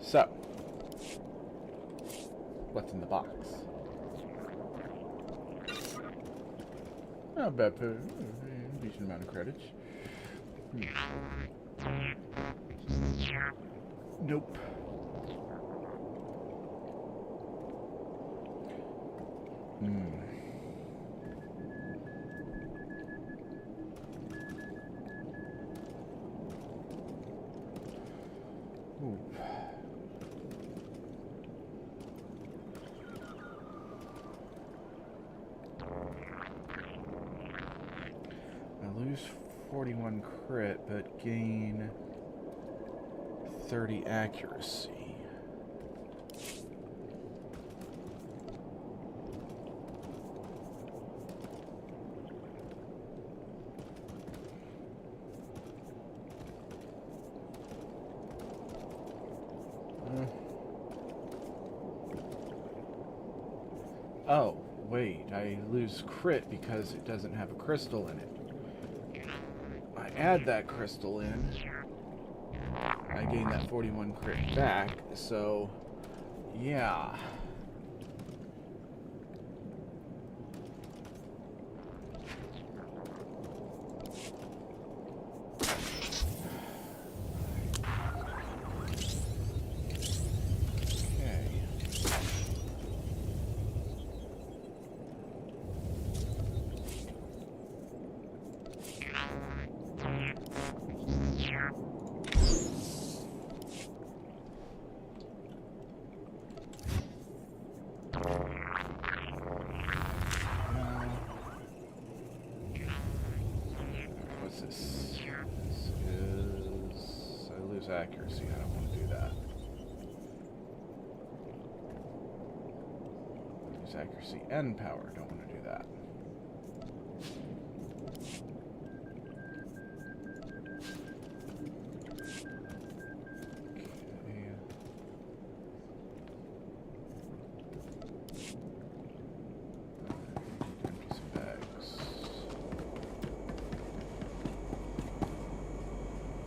So, what's in the box? Not bad. Decent amount of credits. Nope. Ooh. I lose 41 crit, but gain 30 accuracy. Oh, wait, I lose crit because it doesn't have a crystal in it. I add that crystal in, I gain that 41 crit back, so yeah. What's this? This is... I lose accuracy. I don't want to do that. I lose accuracy and power. Don't want to do that.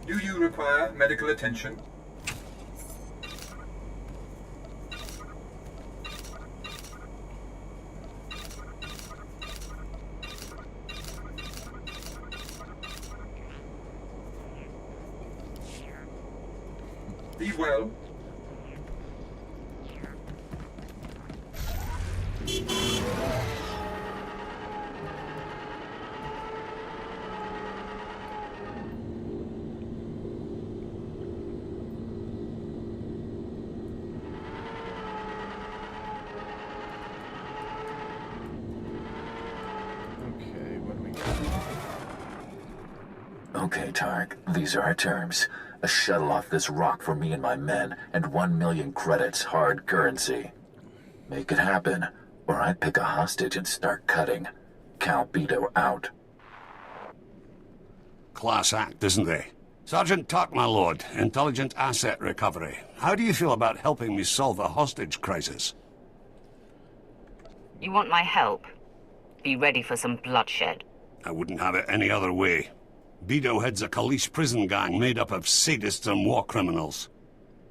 Do you require medical attention? Be well. Okay, Tark, these are our terms. A shuttle off this rock for me and my men, and 1 million credits, hard currency. Make it happen, or I pick a hostage and start cutting. Cal Beto out. Class act, isn't they? Sergeant Tark, my lord. Intelligent asset recovery. How do you feel about helping me solve a hostage crisis? You want my help? Be ready for some bloodshed. I wouldn't have it any other way. Beto heads a Kalish prison gang made up of sadists and war criminals.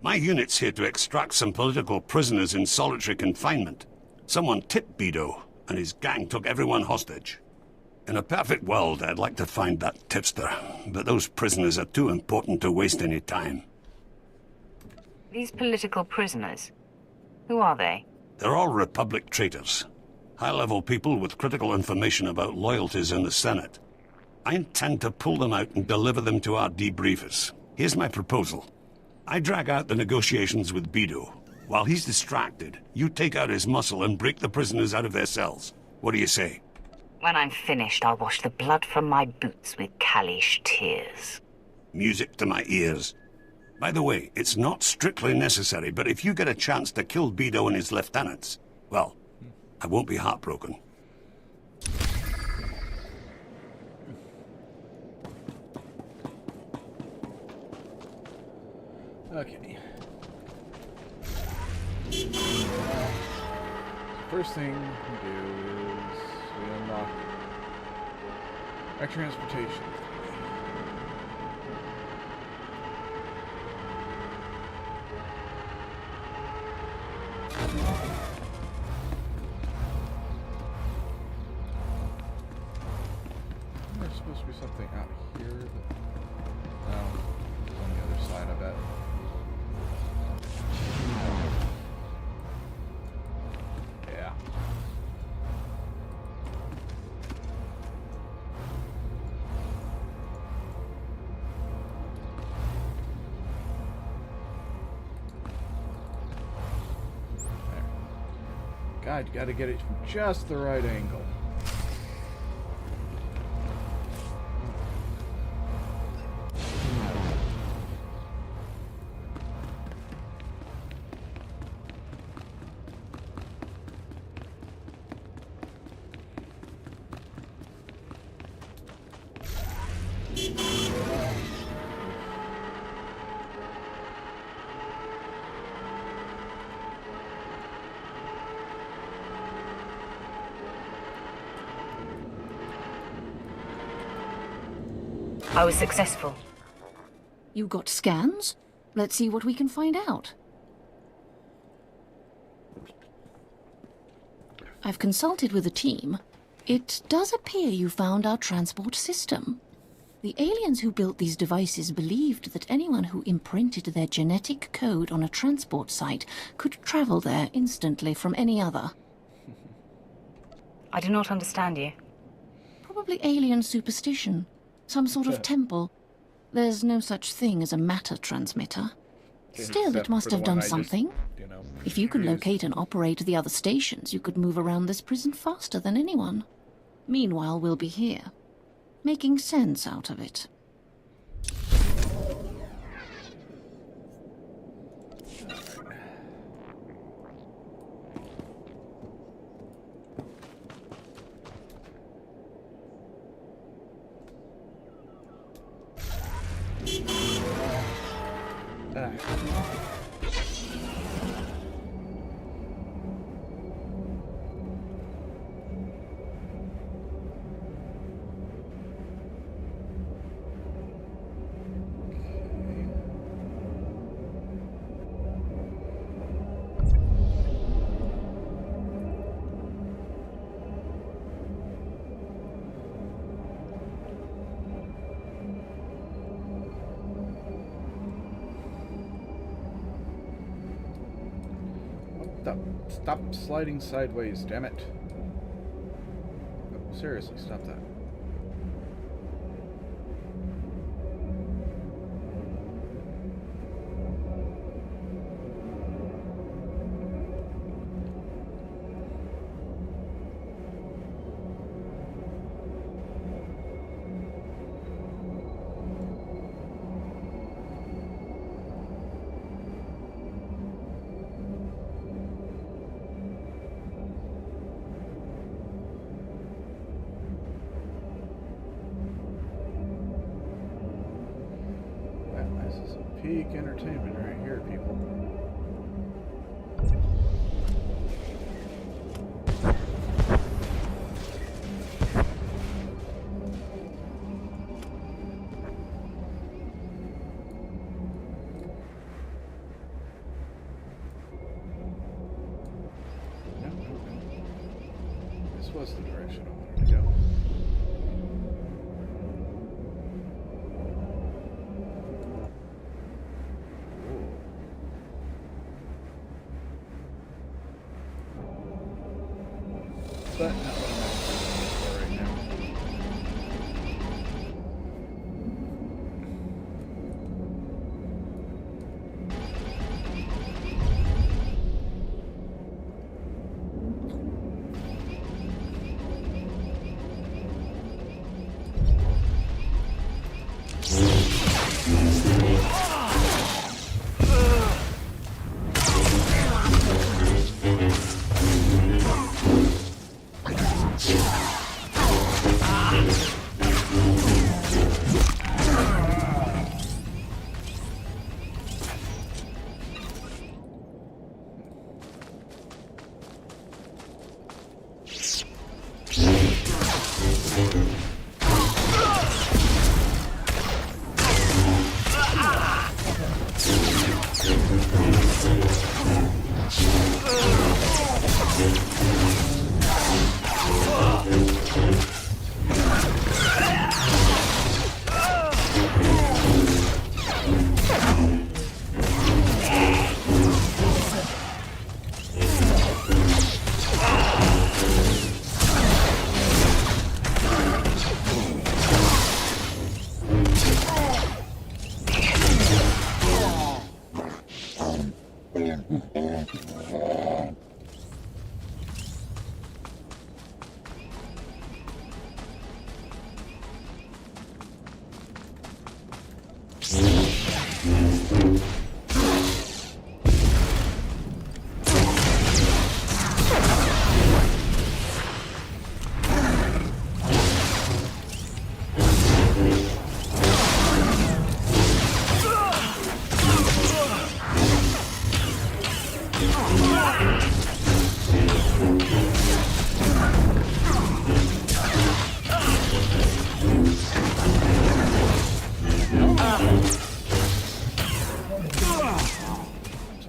My unit's here to extract some political prisoners in solitary confinement. Someone tipped Beto, and his gang took everyone hostage. In a perfect world, I'd like to find that tipster, but those prisoners are too important to waste any time. These political prisoners, who are they? They're all Republic traitors. High-level people with critical information about loyalties in the Senate. I intend to pull them out and deliver them to our debriefers. Here's my proposal. I drag out the negotiations with Beto. While he's distracted, you take out his muscle and break the prisoners out of their cells. What do you say? When I'm finished, I'll wash the blood from my boots with Kalish tears. Music to my ears. By the way, it's not strictly necessary, but if you get a chance to kill Beto and his lieutenants, well, I won't be heartbroken. Okay. First thing we do is we unlock our transportation. There's supposed to be something out here, but no, it's on the other side, I bet. Yeah. There. God, you gotta get it from just the right angle. I was successful. You got scans? Let's see what we can find out. I've consulted with the team. It does appear you found our transport system. The aliens who built these devices believed that anyone who imprinted their genetic code on a transport site could travel there instantly from any other. I do not understand you. Probably alien superstition. Some sort of temple. There's no such thing as a matter transmitter. Still, it must have done something. If you can locate and operate the other stations, you could move around this prison faster than anyone. Meanwhile, we'll be here, making sense out of it. Stop sliding sideways, damn it. Oh, seriously, stop that. Peak entertainment right here, people. No. This was the direction I wanted to go. But not what I'm actually looking for right now.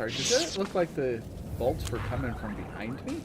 Sorry, does that look like the bolts were coming from behind me?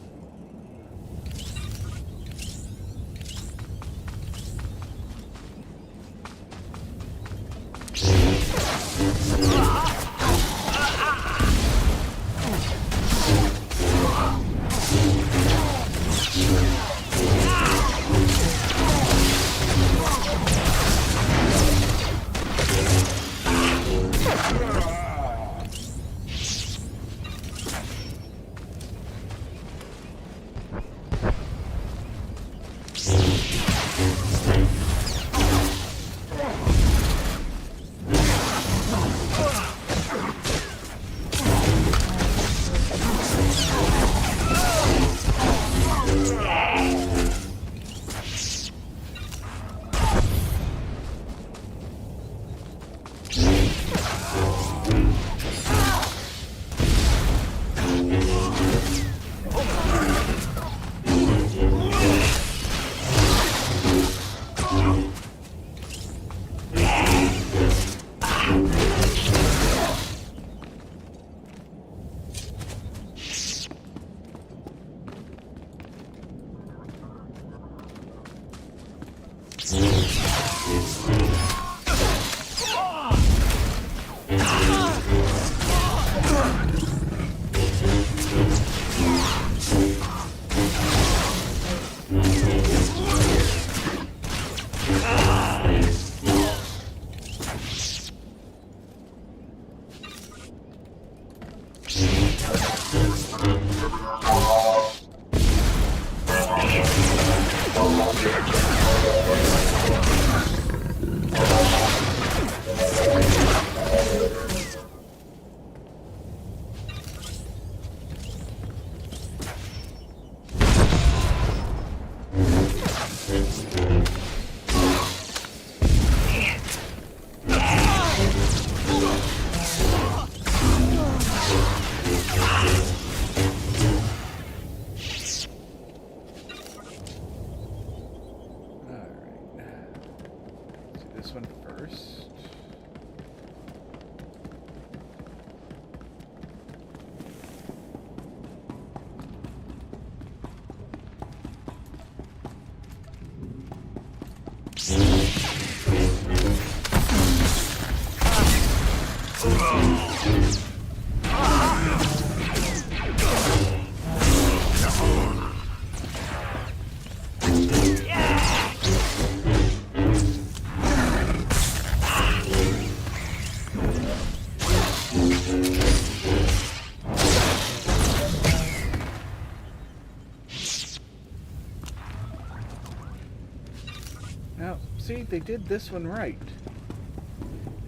Now, see, they did this one right.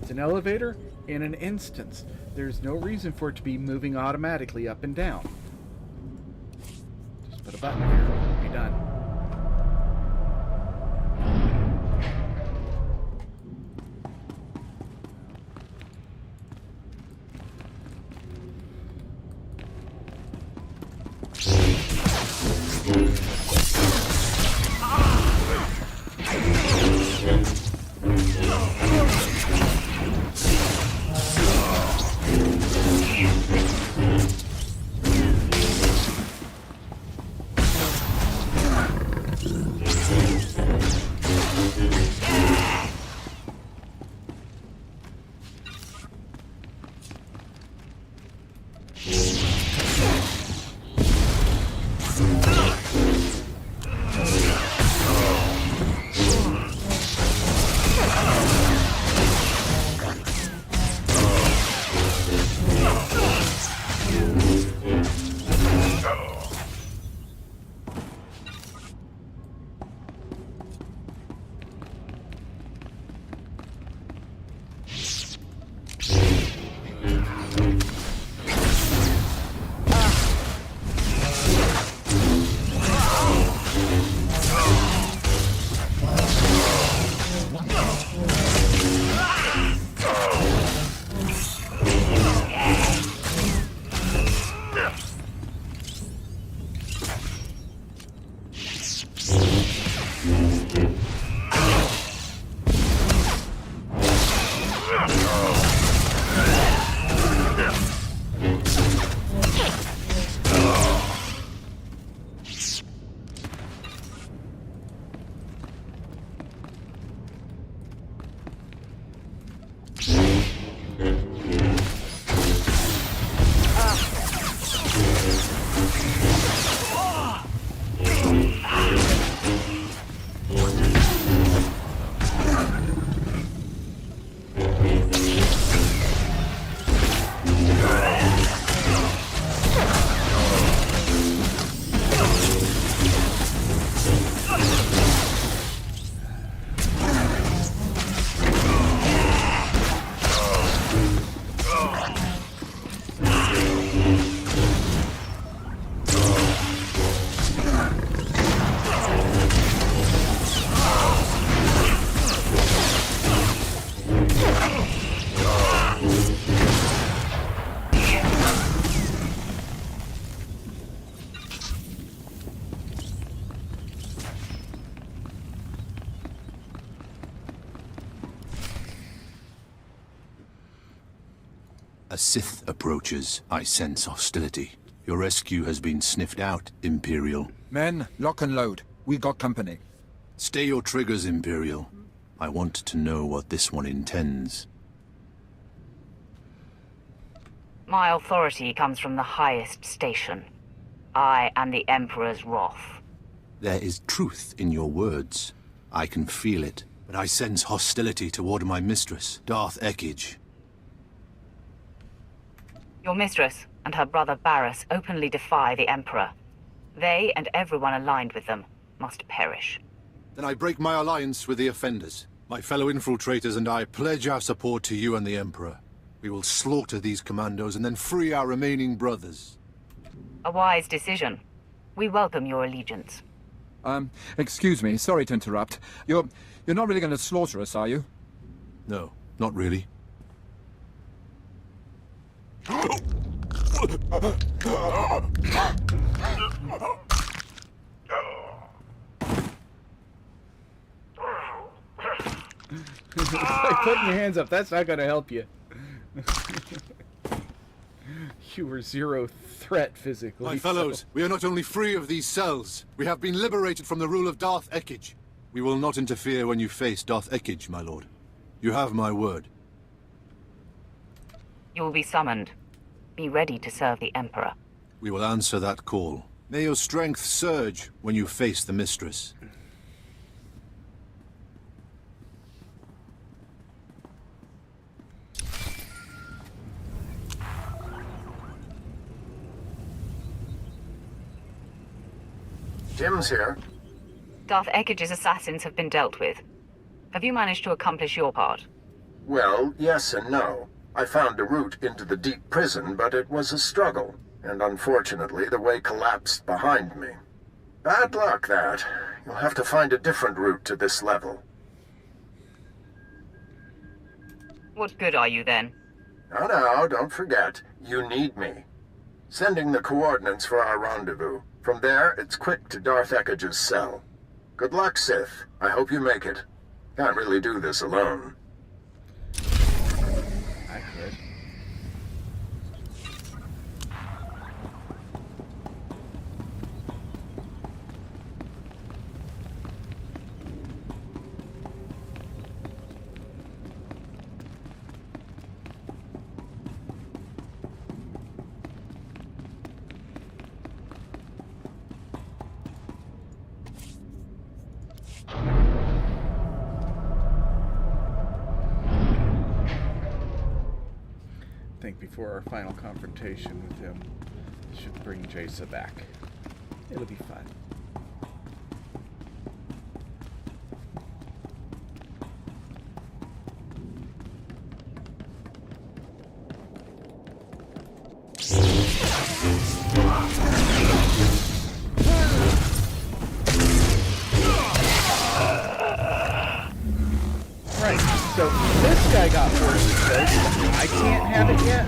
It's an elevator in an instance. There's no reason for it to be moving automatically up and down. Just put a button here. Be done. Sith approaches, I sense hostility. Your rescue has been sniffed out, Imperial. Men, lock and load. We got company. Stay your triggers, Imperial. I want to know what this one intends. My authority comes from the highest station. I am the Emperor's wrath. There is truth in your words. I can feel it, but I sense hostility toward my mistress, Darth Ekage. Your mistress and her brother Barris openly defy the Emperor. They and everyone aligned with them must perish. Then I break my alliance with the offenders. My fellow infiltrators and I pledge our support to you and the Emperor. We will slaughter these commandos and then free our remaining brothers. A wise decision. We welcome your allegiance. Excuse me, sorry to interrupt. You're not really going to slaughter us, are you? No, not really. It's like putting your hands up. That's not going to help you. You were zero threat physically. My fellows, we are not only free of these cells, we have been liberated from the rule of Darth Ekage. We will not interfere when you face Darth Ekage, my lord. You have my word. You will be summoned. Be ready to serve the Emperor. We will answer that call. May your strength surge when you face the Mistress. Tim's here. Darth Ekage's assassins have been dealt with. Have you managed to accomplish your part? Well, yes and no. I found a route into the deep prison, but it was a struggle. And unfortunately, the way collapsed behind me. Bad luck, that. You'll have to find a different route to this level. What good are you then? No, don't forget. You need me. Sending the coordinates for our rendezvous. From there, it's quick to Darth Ekage's cell. Good luck, Sith. I hope you make it. Can't really do this alone. I could. Before our final confrontation with him, should bring Jaisa back. It'll be fun. Right, so this guy got first, so I can't have it yet.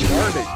Garbage.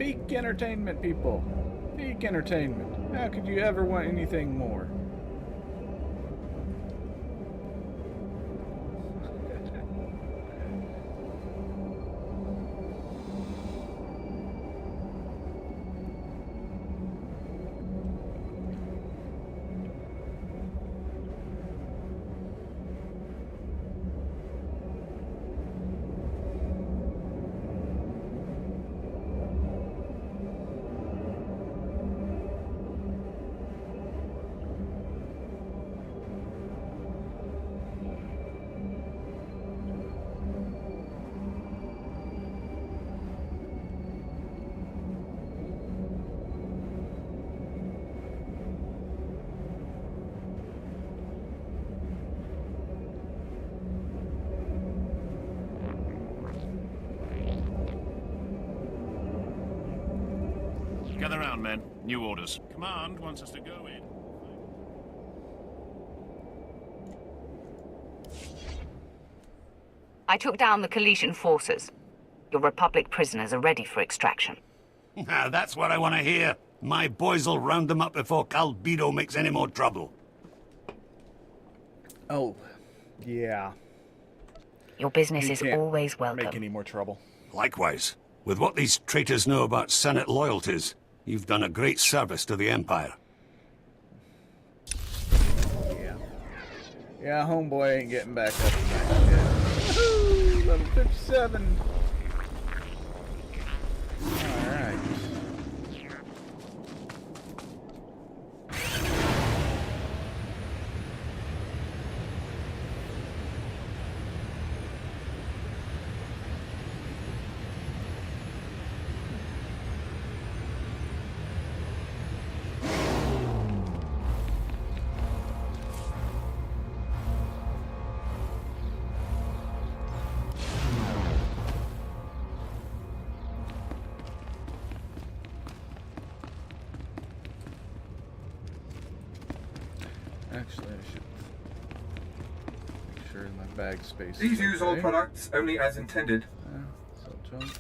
Peak entertainment, people. Peak entertainment. How could you ever want anything more? Gather round, men. New orders. Command wants us to go in. I took down the Calician forces. Your Republic prisoners are ready for extraction. That's what I want to hear. My boys'll round them up before Cal Beaded makes any more trouble. Oh, yeah. Your business You is can't always welcome. make any more trouble. Likewise. With what these traitors know about Senate loyalties, you've done a great service to the Empire. Yeah. Yeah, homeboy ain't getting back up tonight yet. Woohoo! Level 57. Alright. Actually, I should make sure my bag space. Please is use all okay. products only as intended. So jump.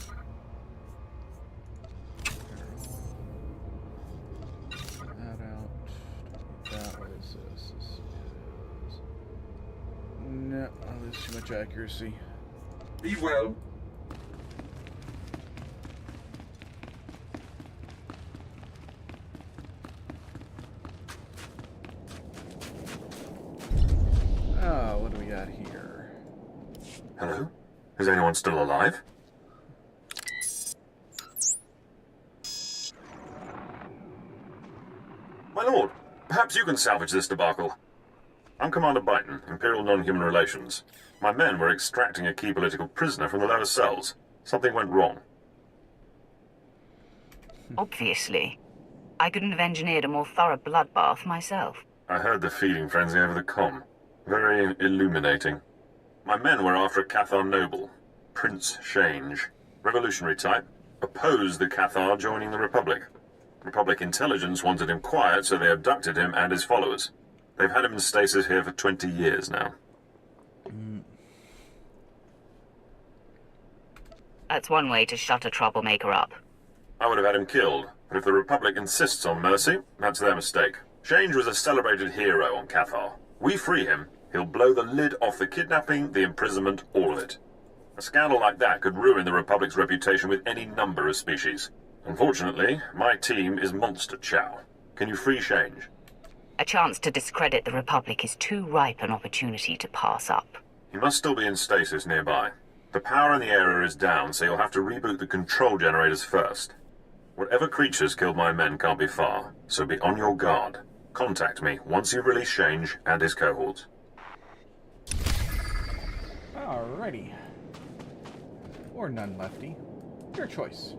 That out. That. What is this? This is. No, oh, there's too much accuracy. Be well. Oh, what do we got here? Hello? Is anyone still alive? My lord, perhaps you can salvage this debacle. I'm Commander Byton, Imperial Non-Human Relations. My men were extracting a key political prisoner from the lower cells. Something went wrong. Obviously. I couldn't have engineered a more thorough bloodbath myself. I heard the feeding frenzy over the comm. Very illuminating. My men were after a Cathar noble, Prince Change. Revolutionary type. Opposed the Cathar joining the Republic. Republic intelligence wanted him quiet, so they abducted him and his followers. They've had him in stasis here for 20 years now. That's one way to shut a troublemaker up. I would have had him killed, but if the Republic insists on mercy, that's their mistake. Change was a celebrated hero on Cathar. We free him, he'll blow the lid off the kidnapping, the imprisonment, all of it. A scandal like that could ruin the Republic's reputation with any number of species. Unfortunately, my team is monster chow. Can you free Change? A chance to discredit the Republic is too ripe an opportunity to pass up. He must still be in stasis nearby. The power in the area is down, so you'll have to reboot the control generators first. Whatever creatures killed my men can't be far, so be on your guard. Contact me once you've released Change and his cohorts. Alrighty. Or none, Lefty. Your choice.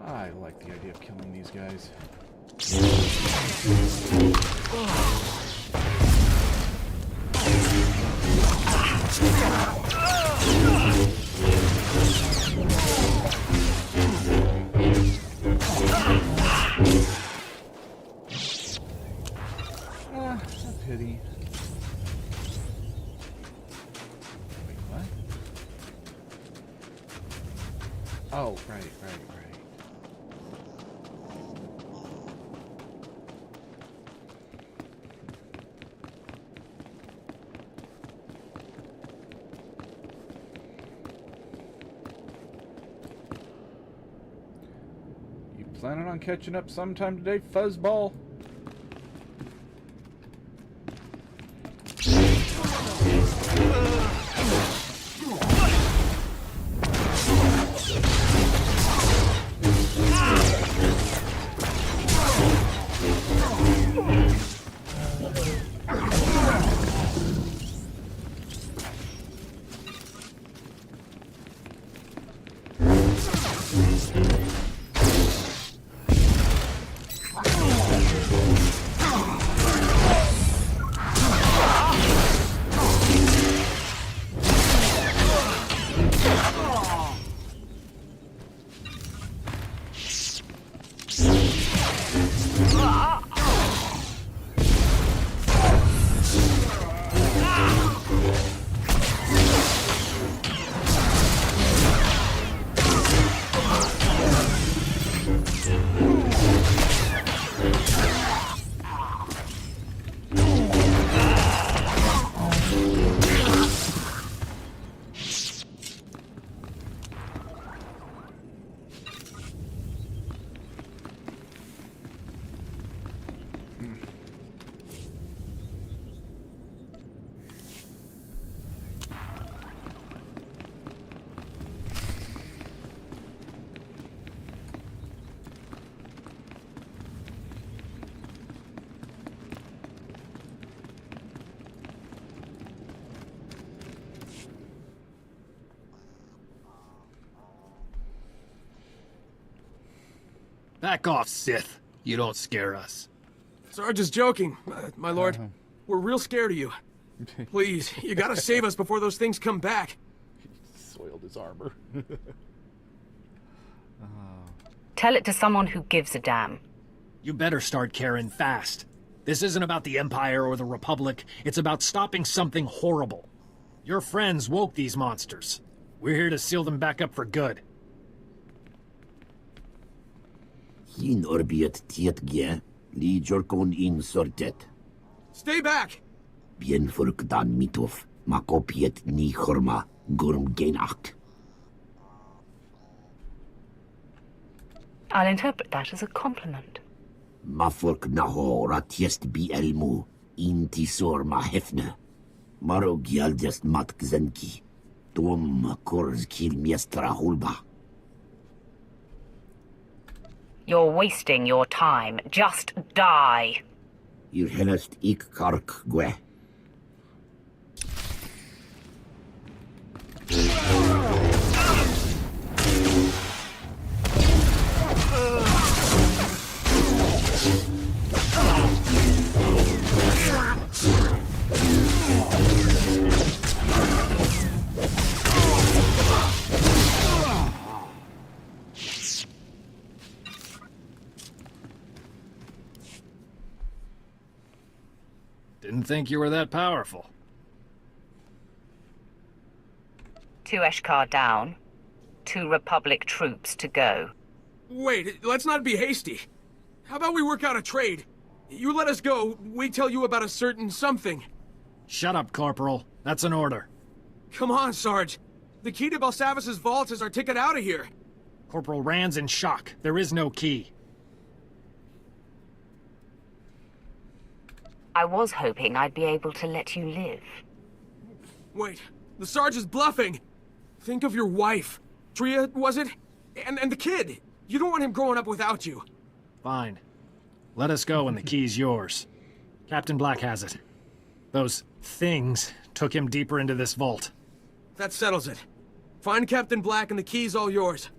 I like the idea of killing these guys. A pity. Wait, what? Oh, right. You planning on catching up sometime today, Fuzzball? Back off, Sith. You don't scare us. Sarge is joking, my lord. We're real scared of you. Please, you gotta save us before those things come back. He soiled his armor. Tell it to someone who gives a damn. You better start caring fast. This isn't about the Empire or the Republic. It's about stopping something horrible. Your friends woke these monsters. We're here to seal them back up for good. Hin orbiet tietge, li jorkon in sortet. Stay back! Bien furkdan mitov, makopiet ni horma, gurm geinacht. I'll interpret that as a compliment. Mafurk naho ratiest bi elmu, in tisor ma hefne. Maro gialdest mat gzenki, tom korz kil miestra hulba. You're wasting your time. Just die. Ir helest ik kark gwe. Didn't think you were that powerful. 2 Eshkar down. 2 Republic troops to go. Wait, let's not be hasty. How about we work out a trade? You let us go, we tell you about a certain something. Shut up, Corporal. That's an order. Come on, Sarge. The key to Belsavis's vault is our ticket out of here. Corporal Rand's in shock. There is no key. I was hoping I'd be able to let you live. Wait, the Sarge is bluffing. Think of your wife. Tria, was it? And the kid. You don't want him growing up without you. Fine. Let us go and the key's yours. Captain Black has it. Those things took him deeper into this vault. That settles it. Find Captain Black and the key's all yours.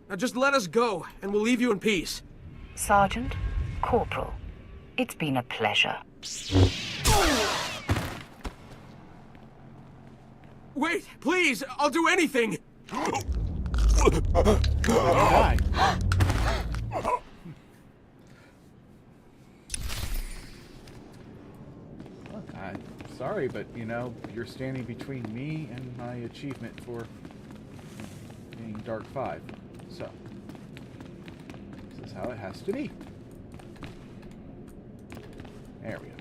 Now just let us go, and we'll leave you in peace. Sergeant, Corporal, it's been a pleasure. Wait, please! I'll do anything! Look, I'm sorry, but, you know, you're standing between me and my achievement for being Dark 5. So, this is how it has to be. There we go.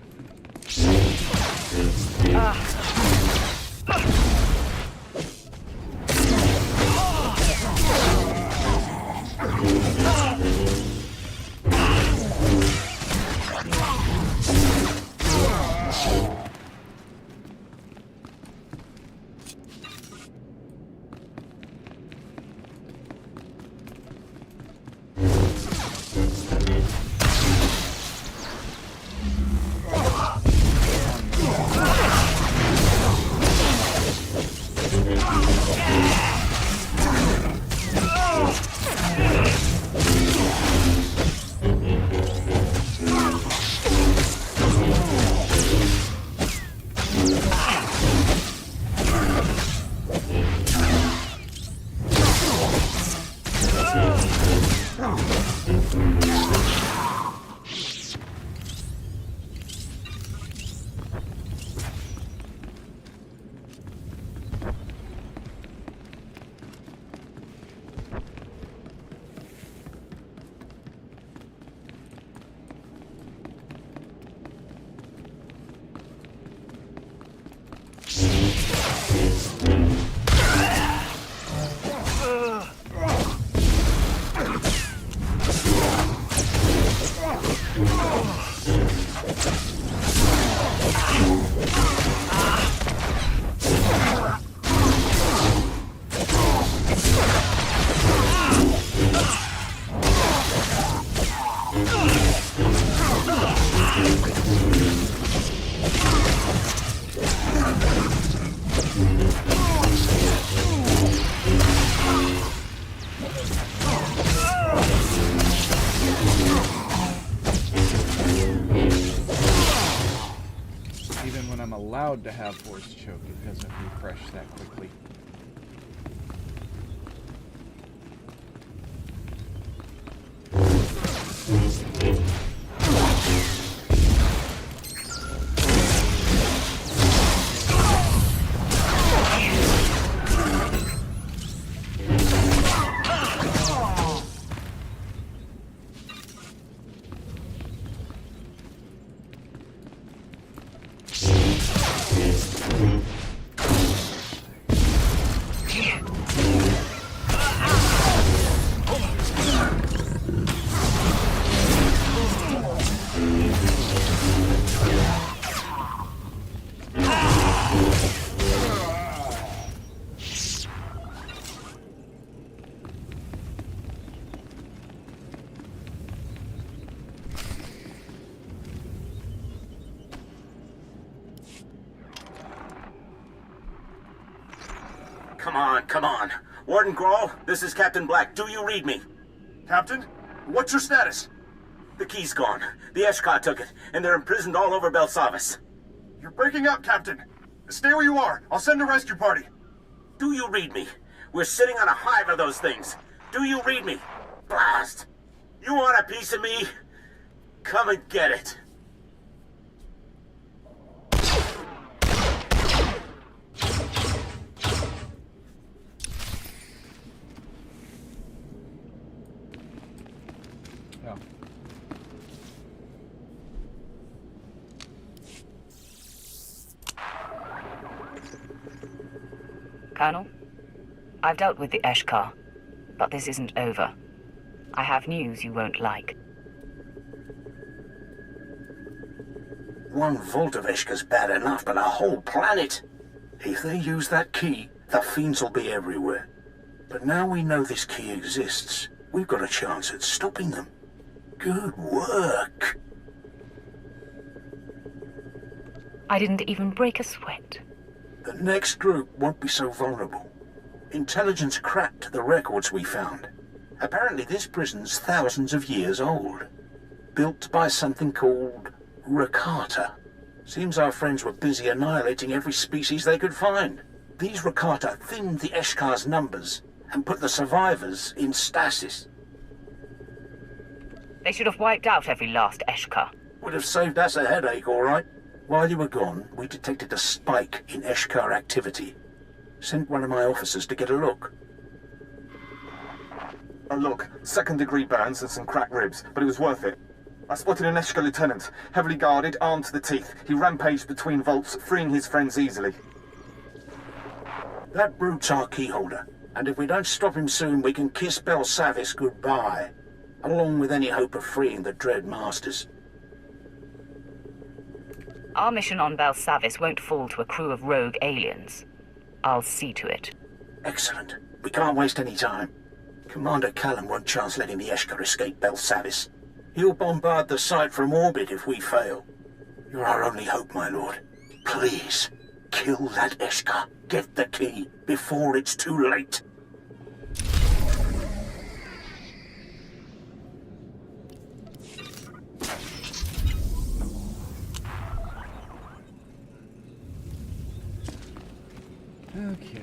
Even when I'm allowed to have force choke, it doesn't refresh that quickly. Come on. Warden Grawl, this is Captain Black. Do you read me? Captain, what's your status? The key's gone. The Eshkar took it, and they're imprisoned all over Belsavis. You're breaking up, Captain. Stay where you are. I'll send a rescue party. Do you read me? We're sitting on a hive of those things. Do you read me? Blast! You want a piece of me? Come and get it. Colonel, I've dealt with the Eshkar, but this isn't over. I have news you won't like. One volt of Eshkar's bad enough, but a whole planet. If they use that key, the fiends will be everywhere. But now we know this key exists, we've got a chance at stopping them. Good work. I didn't even break a sweat. The next group won't be so vulnerable. Intelligence cracked the records we found. Apparently this prison's thousands of years old. Built by something called Rakata. Seems our friends were busy annihilating every species they could find. These Rakata thinned the Eshkar's numbers and put the survivors in stasis. They should have wiped out every last Eshkar. Would have saved us a headache, all right. While you were gone, we detected a spike in Eshkar activity. Sent one of my officers to get a look. Look, second-degree burns and some cracked ribs, but it was worth it. I spotted an Eshka lieutenant, heavily guarded, armed to the teeth. He rampaged between vaults, freeing his friends easily. That brute's our keyholder, and if we don't stop him soon, we can kiss Belsavis goodbye, along with any hope of freeing the Dread Masters. Our mission on Belsavis won't fall to a crew of rogue aliens. I'll see to it. Excellent. We can't waste any time. Commander Callum won't chance letting the Eshka escape Belsavis. He'll bombard the site from orbit if we fail. You're our only hope, my lord. Please, kill that Eshka. Get the key before it's too late. Okay.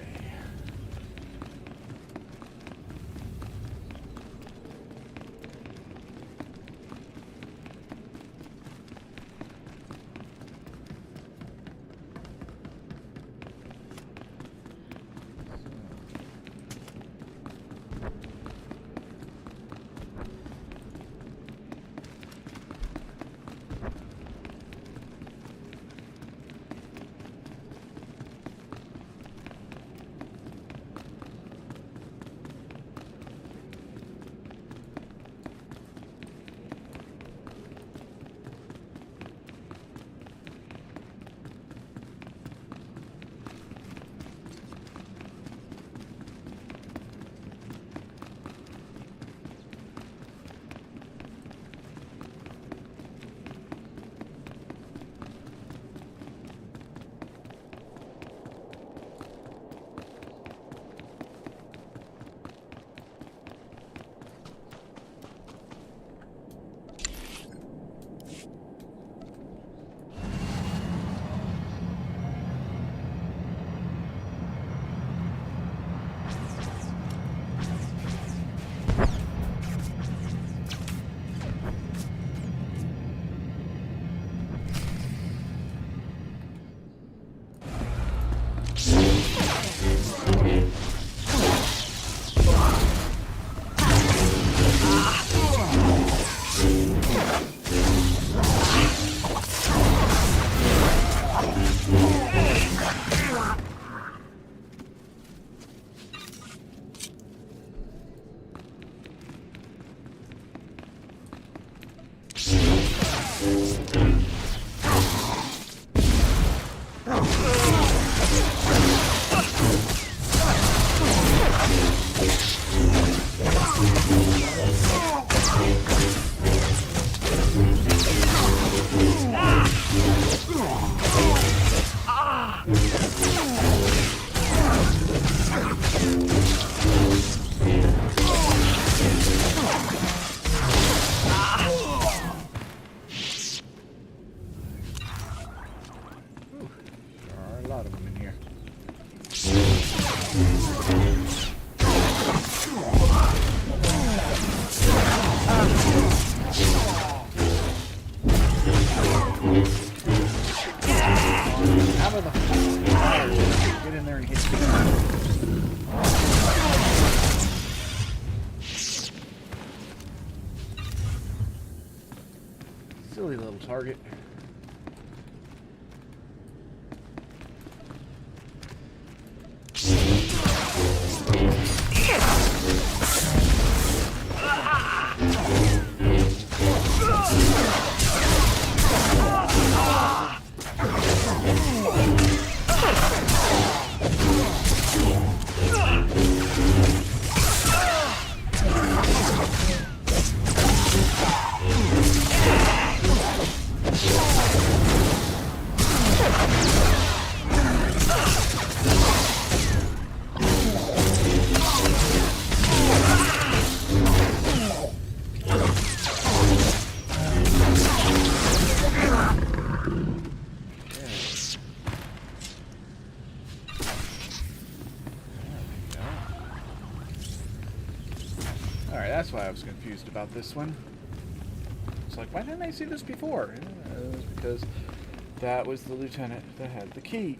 Silly little target. That's why I was confused about this one. It's like, why didn't I see this before? It was because that was the lieutenant that had the key.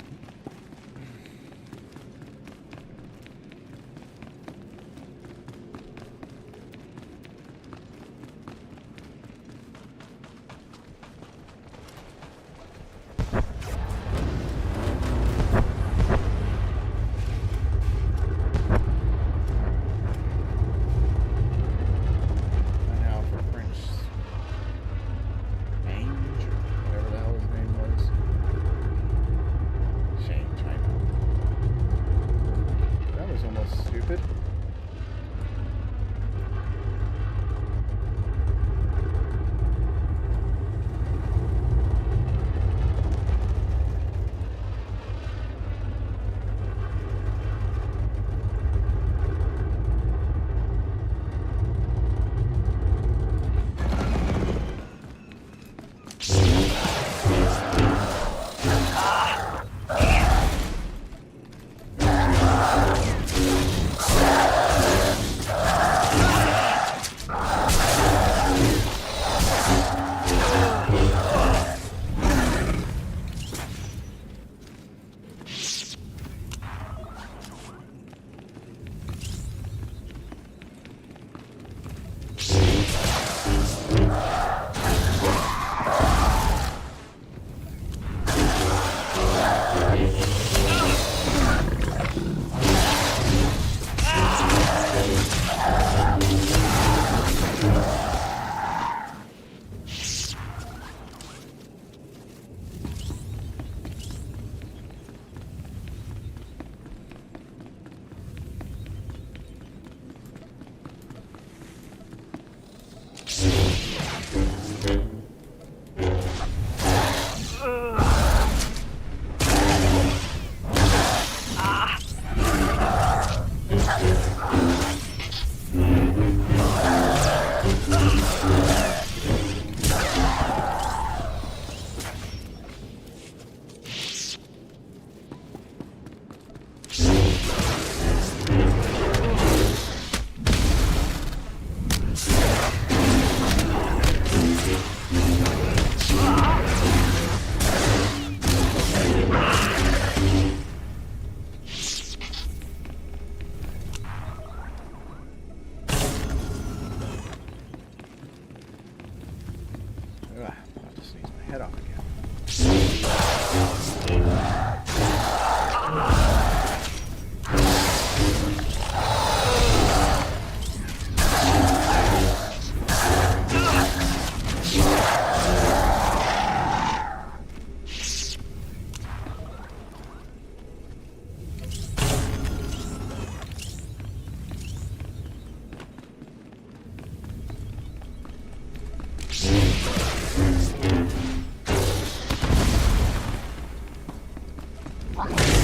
Box.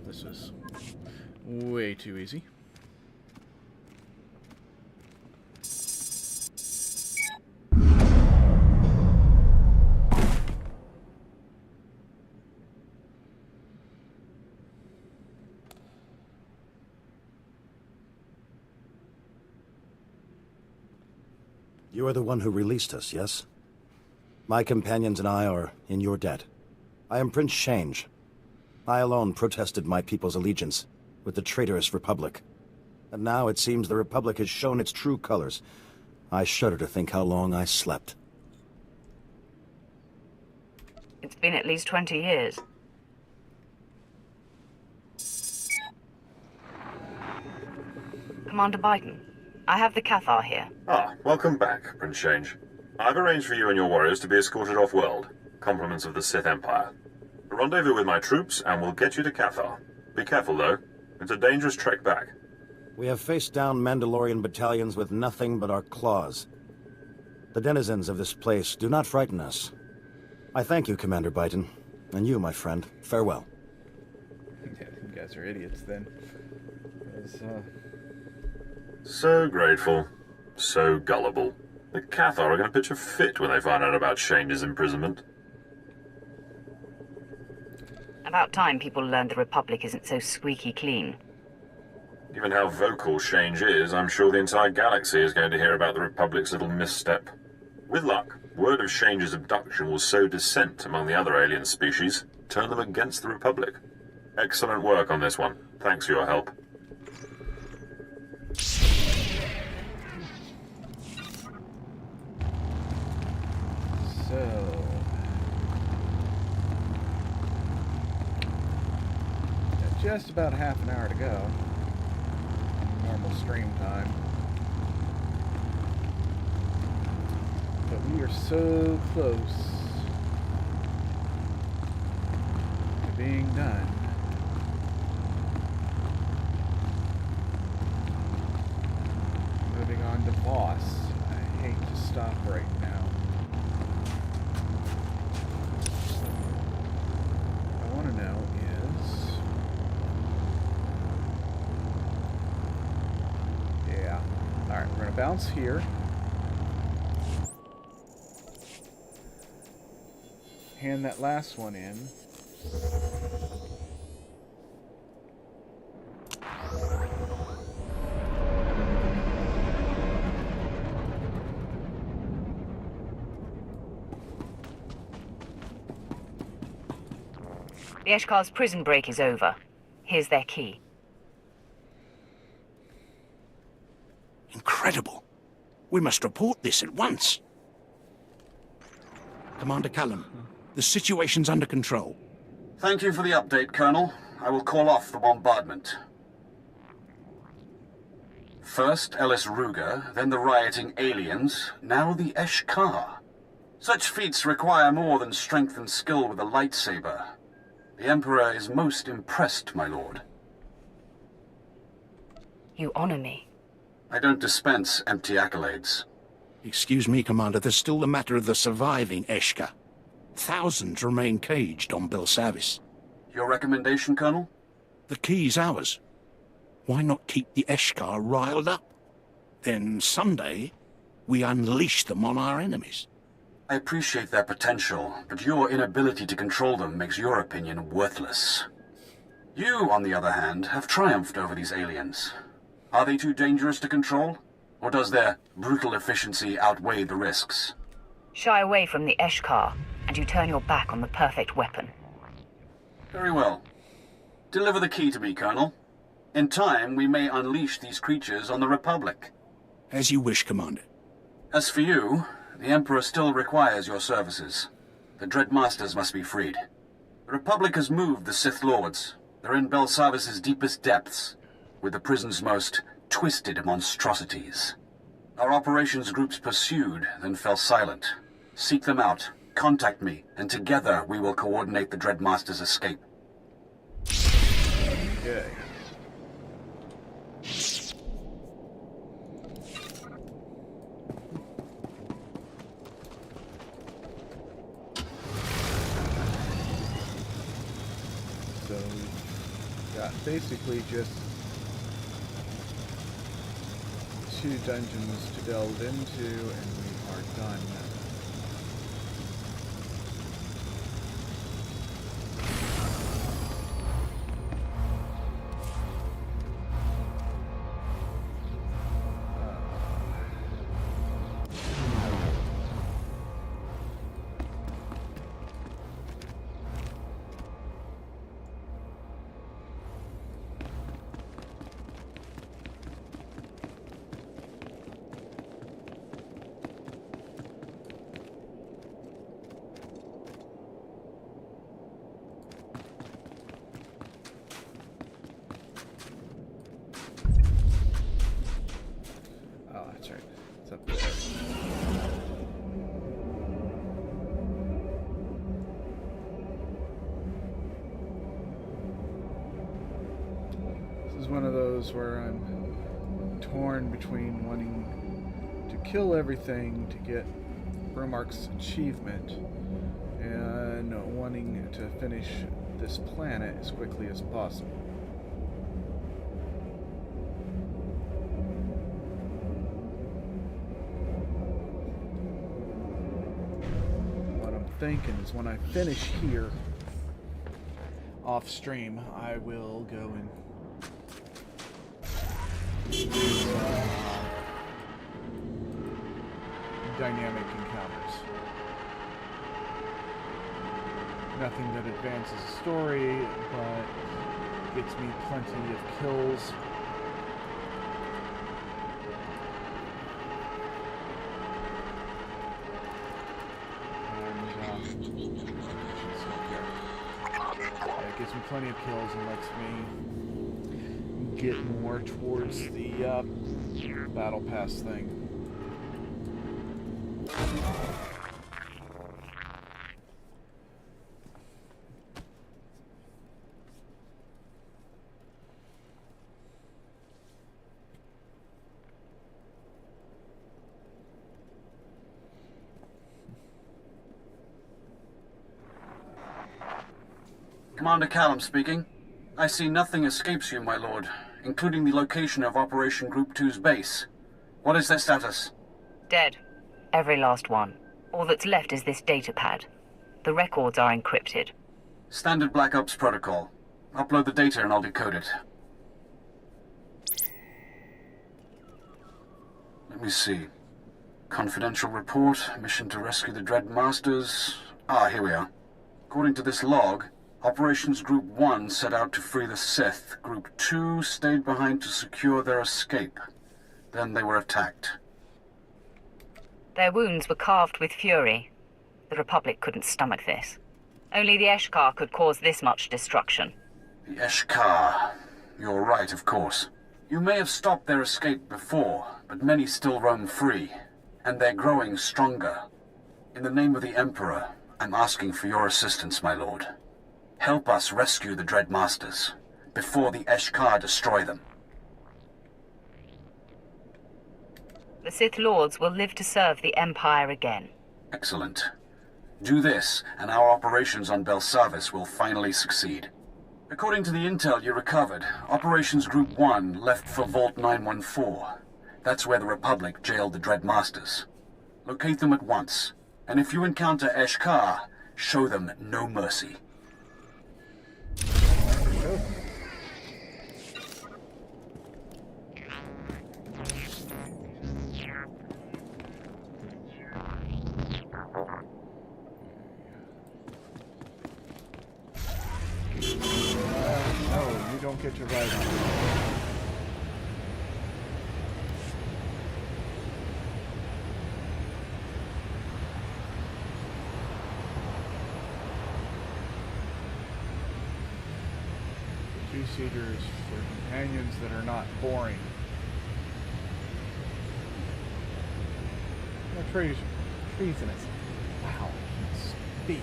This is way too easy. You are the one who released us, yes? My companions and I are in your debt. I am Prince Change. I alone protested my people's allegiance with the traitorous Republic. And now it seems the Republic has shown its true colors. I shudder to think how long I slept. It's been at least 20 years. Commander Biden, I have the Cathar here. Ah, welcome back, Prince Change. I've arranged for you and your warriors to be escorted off-world. Compliments of the Sith Empire. Rendezvous with my troops, and we'll get you to Cathar. Be careful, though. It's a dangerous trek back. We have faced down Mandalorian battalions with nothing but our claws. The denizens of this place do not frighten us. I thank you, Commander Biden. And you, my friend. Farewell. Yeah, you guys are idiots, then. So grateful. So gullible. The Cathar are going to pitch a fit when they find out about Change's imprisonment. About time people learned the Republic isn't so squeaky clean. Given how vocal Change is, I'm sure the entire galaxy is going to hear about the Republic's little misstep. With luck, word of Change's abduction will sow dissent among the other alien species, turn them against the Republic. Excellent work on this one. Thanks for your help. So... just about half an hour to go. Normal stream time. But we are so close to being done. Moving on to boss. I hate to stop right now. What I want to know is... yeah. Alright, we're going to bounce here. Hand that last one in. The Eshkar's prison break is over. Here's their key. Incredible. We must report this at once. Commander Callum, the situation's under control. Thank you for the update, Colonel. I will call off the bombardment. First Ellis Ruger, then the rioting aliens, now the Eshkar. Such feats require more than strength and skill with a lightsaber. The Emperor is most impressed, my lord. You honor me. I don't dispense empty accolades. Excuse me, Commander, there's still the matter of the surviving Eshka. Thousands remain caged on Belsavis. Your recommendation, Colonel? The key's ours. Why not keep the Eshkar riled up? Then someday, we unleash them on our enemies. I appreciate their potential, but your inability to control them makes your opinion worthless. You, on the other hand, have triumphed over these aliens. Are they too dangerous to control? Or does their brutal efficiency outweigh the risks? Shy away from the Eshkar, and you turn your back on the perfect weapon. Very well. Deliver the key to me, Colonel. In time, we may unleash these creatures on the Republic. As you wish, Commander. As for you, the Emperor still requires your services. The Dread Masters must be freed. The Republic has moved the Sith Lords. They're in Belsavis' deepest depths, with the prison's most twisted monstrosities. Our operations groups pursued, then fell silent. Seek them out, contact me, and together we will coordinate the Dread Masters' escape. Okay. So we've got basically just 2 dungeons to delve into, and we are done. One of those where I'm torn between wanting to kill everything to get Bromark's achievement and wanting to finish this planet as quickly as possible. What I'm thinking is when I finish here off stream, I will go and dynamic encounters. Nothing that advances the story, but gets me plenty of kills. It gives me plenty of kills and lets me get more towards the battle pass thing. Commander Callum speaking. I see nothing escapes you, my lord, including the location of Operation Group 2's base. What is their status? Dead. Every last one. All that's left is this datapad. The records are encrypted. Standard Black Ops protocol. Upload the data and I'll decode it. Let me see. Confidential report, mission to rescue the Dread Masters. Ah, here we are. According to this log, Operations Group 1 set out to free the Sith. Group 2 stayed behind to secure their escape. Then they were attacked. Their wounds were carved with fury. The Republic couldn't stomach this. Only the Eshkar could cause this much destruction. The Eshkar. You're right, of course. You may have stopped their escape before, but many still roam free. And they're growing stronger. In the name of the Emperor, I'm asking for your assistance, my lord. Help us rescue the Dread Masters, before the Eshkar destroy them. The Sith Lords will live to serve the Empire again. Excellent. Do this, and our operations on Belsavis will finally succeed. According to the intel you recovered, Operations Group 1 left for Vault 914. That's where the Republic jailed the Dread Masters. Locate them at once, and if you encounter Eshkar, show them no mercy. No, you don't get to ride on it. Two-seaters for companions that are not boring. No trees in it. Wow, I can speak.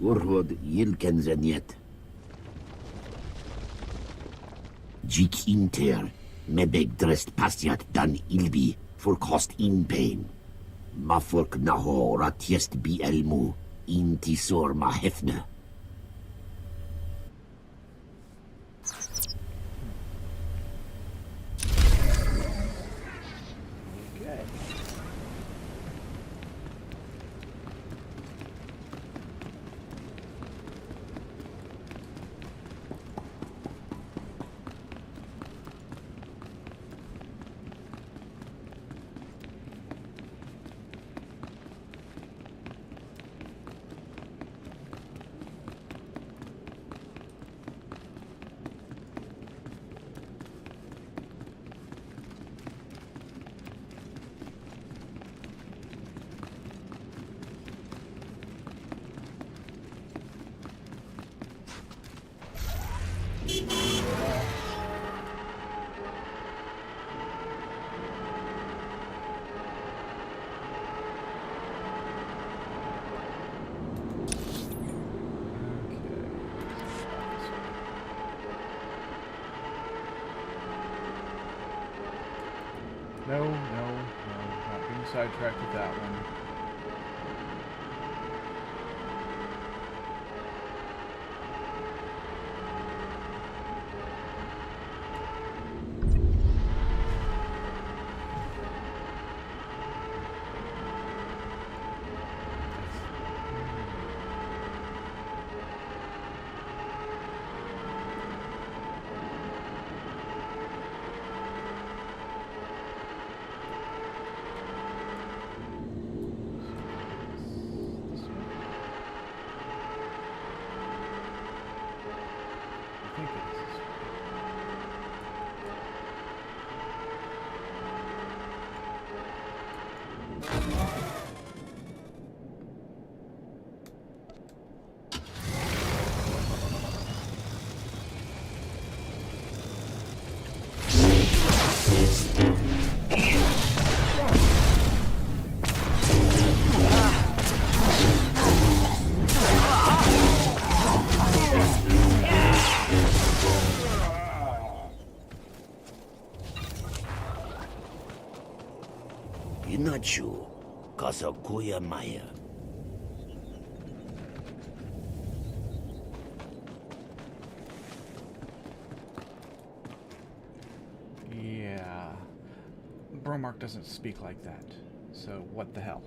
Urhod Yilken Zeniet. Jik Inter, Mebeg dressed Pasiat Dan Ilbi, for cost in pain. Mafork Naho Ratiest Bi Elmu, Intisor Mahefne. No, not being sidetracked with that one. Inachu, Kasakuya Maya. Yeah. Bromark doesn't speak like that, so what the hell?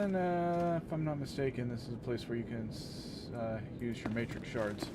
And if I'm not mistaken, this is a place where you can use your matrix shards.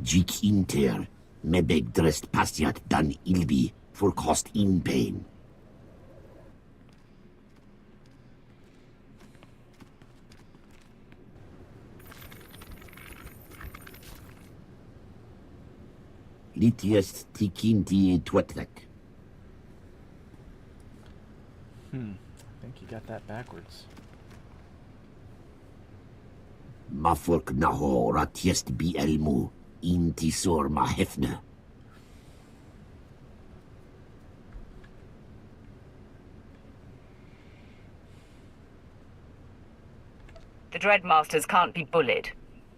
Jik inter, mebeg drest pasiat dan ilbi, for cost in pain. Litiest tikinti twetek. I think you got that backwards. Mafork naho ratiest bi elmu, intisor ma hefne. The Dreadmasters can't be bullied.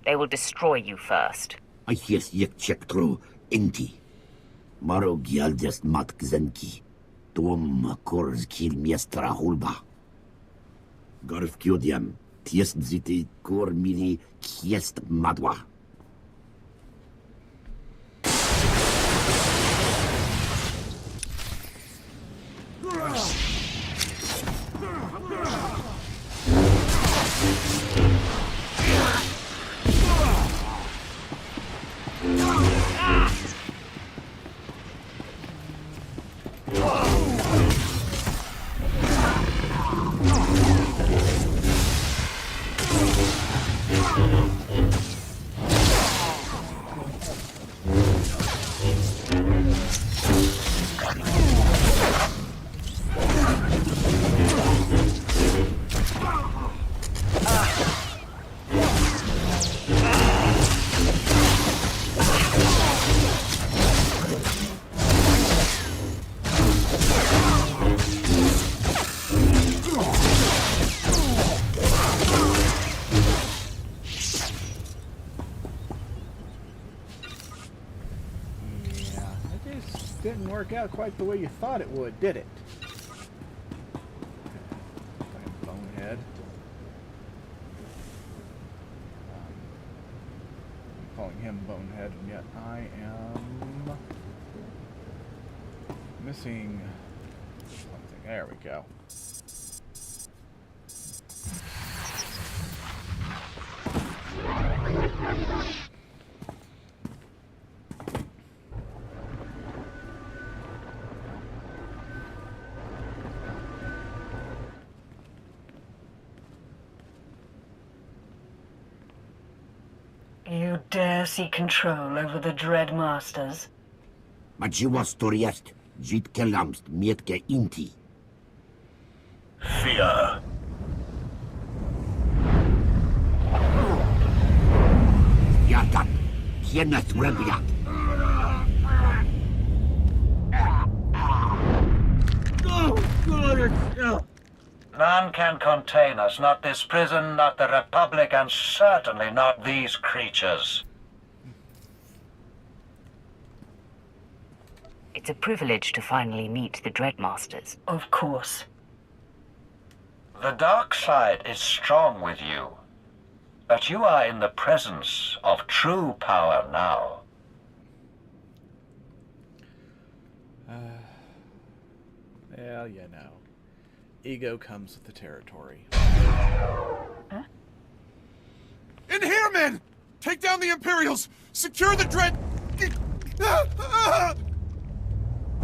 They will destroy you first. I hies yek check through enti. Maro gialdest mat gzenki. Tom kors kil miestra hulba. Garf kiodiam, tiest ziti kor mini kiest madwa. Didn't work out quite the way you thought it would, did it? Bonehead. I'm calling him Bonehead, and yet I am missing something. There we go. You dare seek control over the Dreadmasters? Majiwa storiest, jit kelamst mietke inti. Fear. Yatat, kienet rebiat. None can contain us, not this prison, not the Republic, and certainly not these creatures. It's a privilege to finally meet the Dreadmasters. Of course. The dark side is strong with you, but you are in the presence of true power now. Well, you know. Ego comes with the territory. Huh? In here, men! Take down the Imperials! Secure the Dread...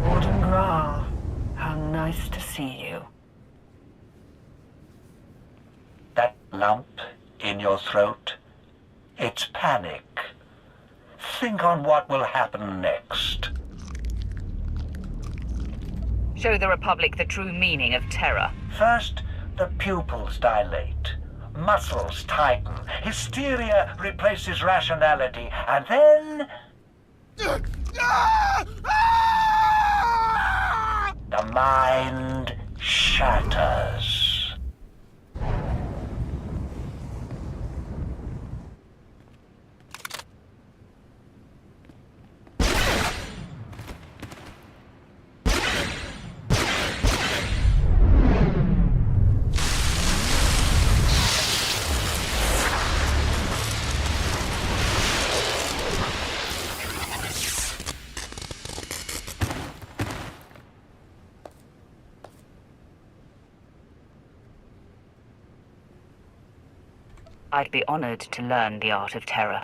Warden Graal, how nice to see you. That lump in your throat, it's panic. Think on what will happen next. Show the Republic the true meaning of terror. First, the pupils dilate, muscles tighten, hysteria replaces rationality, and then... the mind shatters. I'd be honored to learn the art of terror.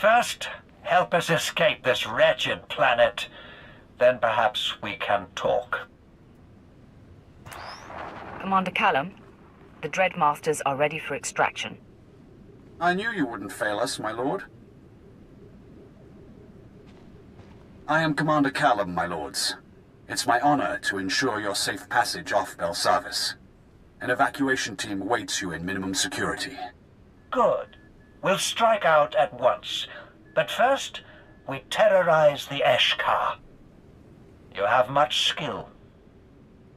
First, help us escape this wretched planet. Then perhaps we can talk. Commander Callum, the Dreadmasters are ready for extraction. I knew you wouldn't fail us, my lord. I am Commander Callum, my lords. It's my honor to ensure your safe passage off Belsavis. An evacuation team awaits you in minimum security. Good. We'll strike out at once. But first, we terrorize the Eshkar. You have much skill.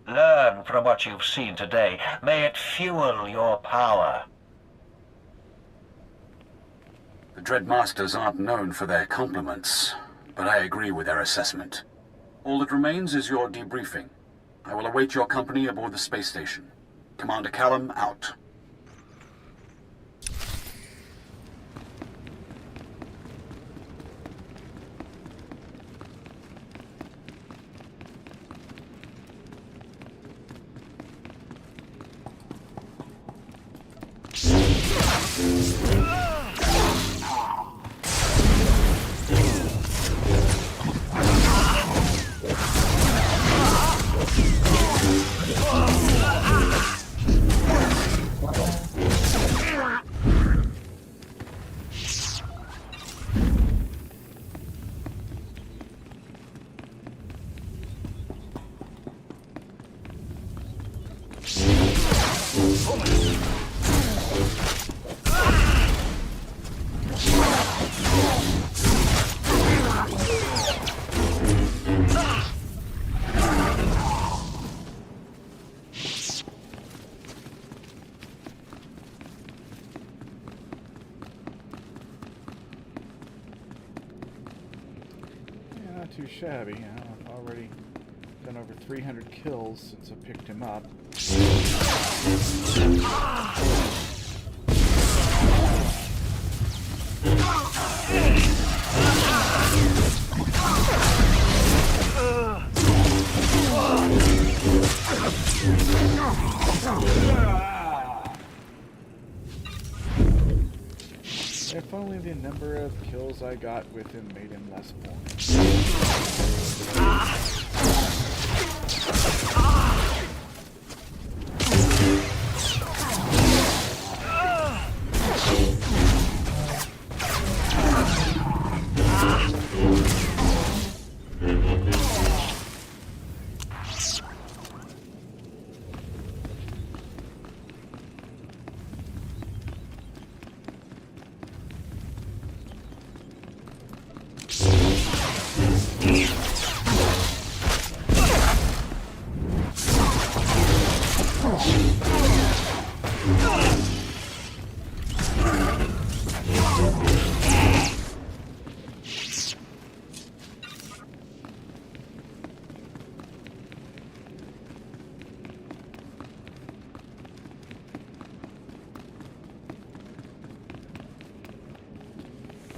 Learn from what you've seen today. May it fuel your power. The Dreadmasters aren't known for their compliments, but I agree with their assessment. All that remains is your debriefing. I will await your company aboard the space station. Commander Callum, out. Too shabby. I've already done over 300 kills since I picked him up. If only the number of kills I got with him made him less boring.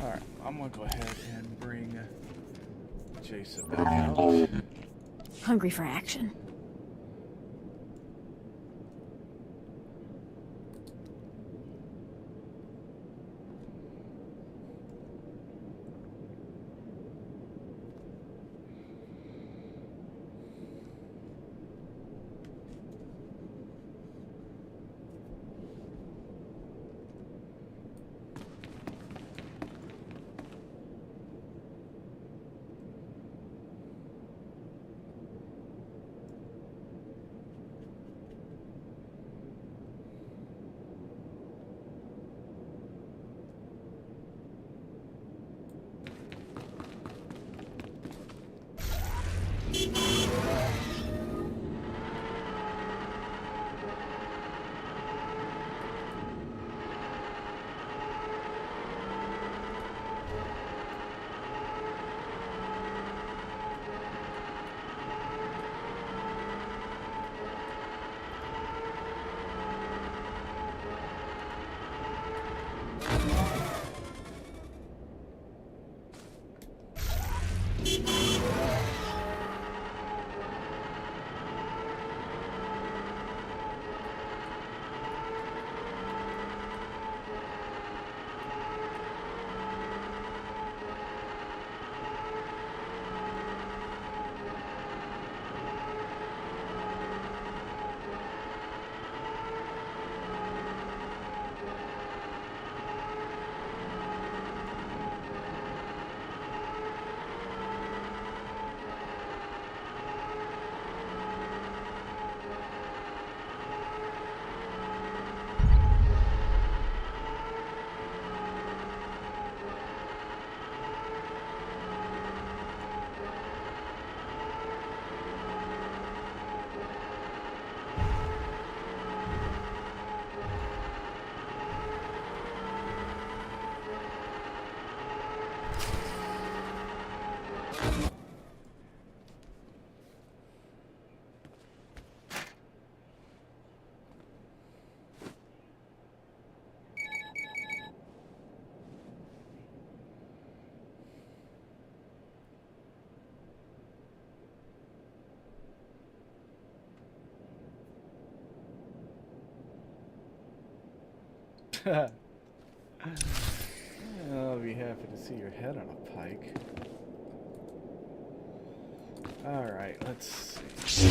Alright, I'm gonna go ahead and bring Jason back out. Hungry for action. I'll be happy to see your head on a pike. Alright, let's see.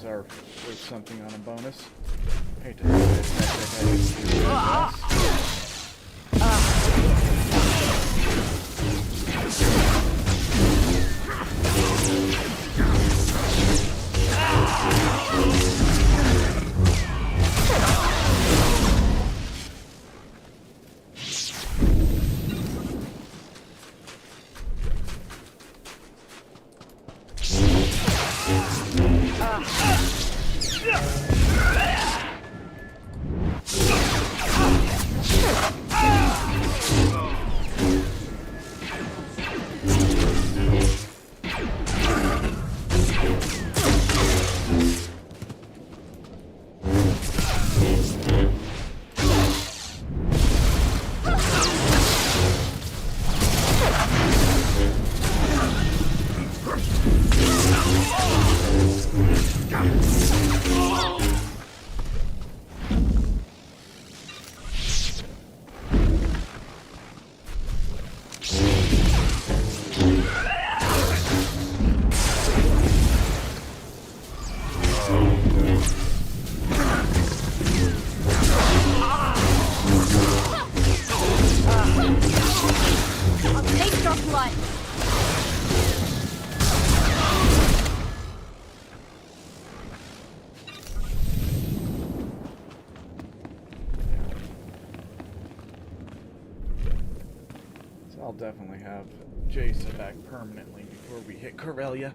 Are worth something on a bonus. Hate to I'll definitely have Jason back permanently before we hit Corellia.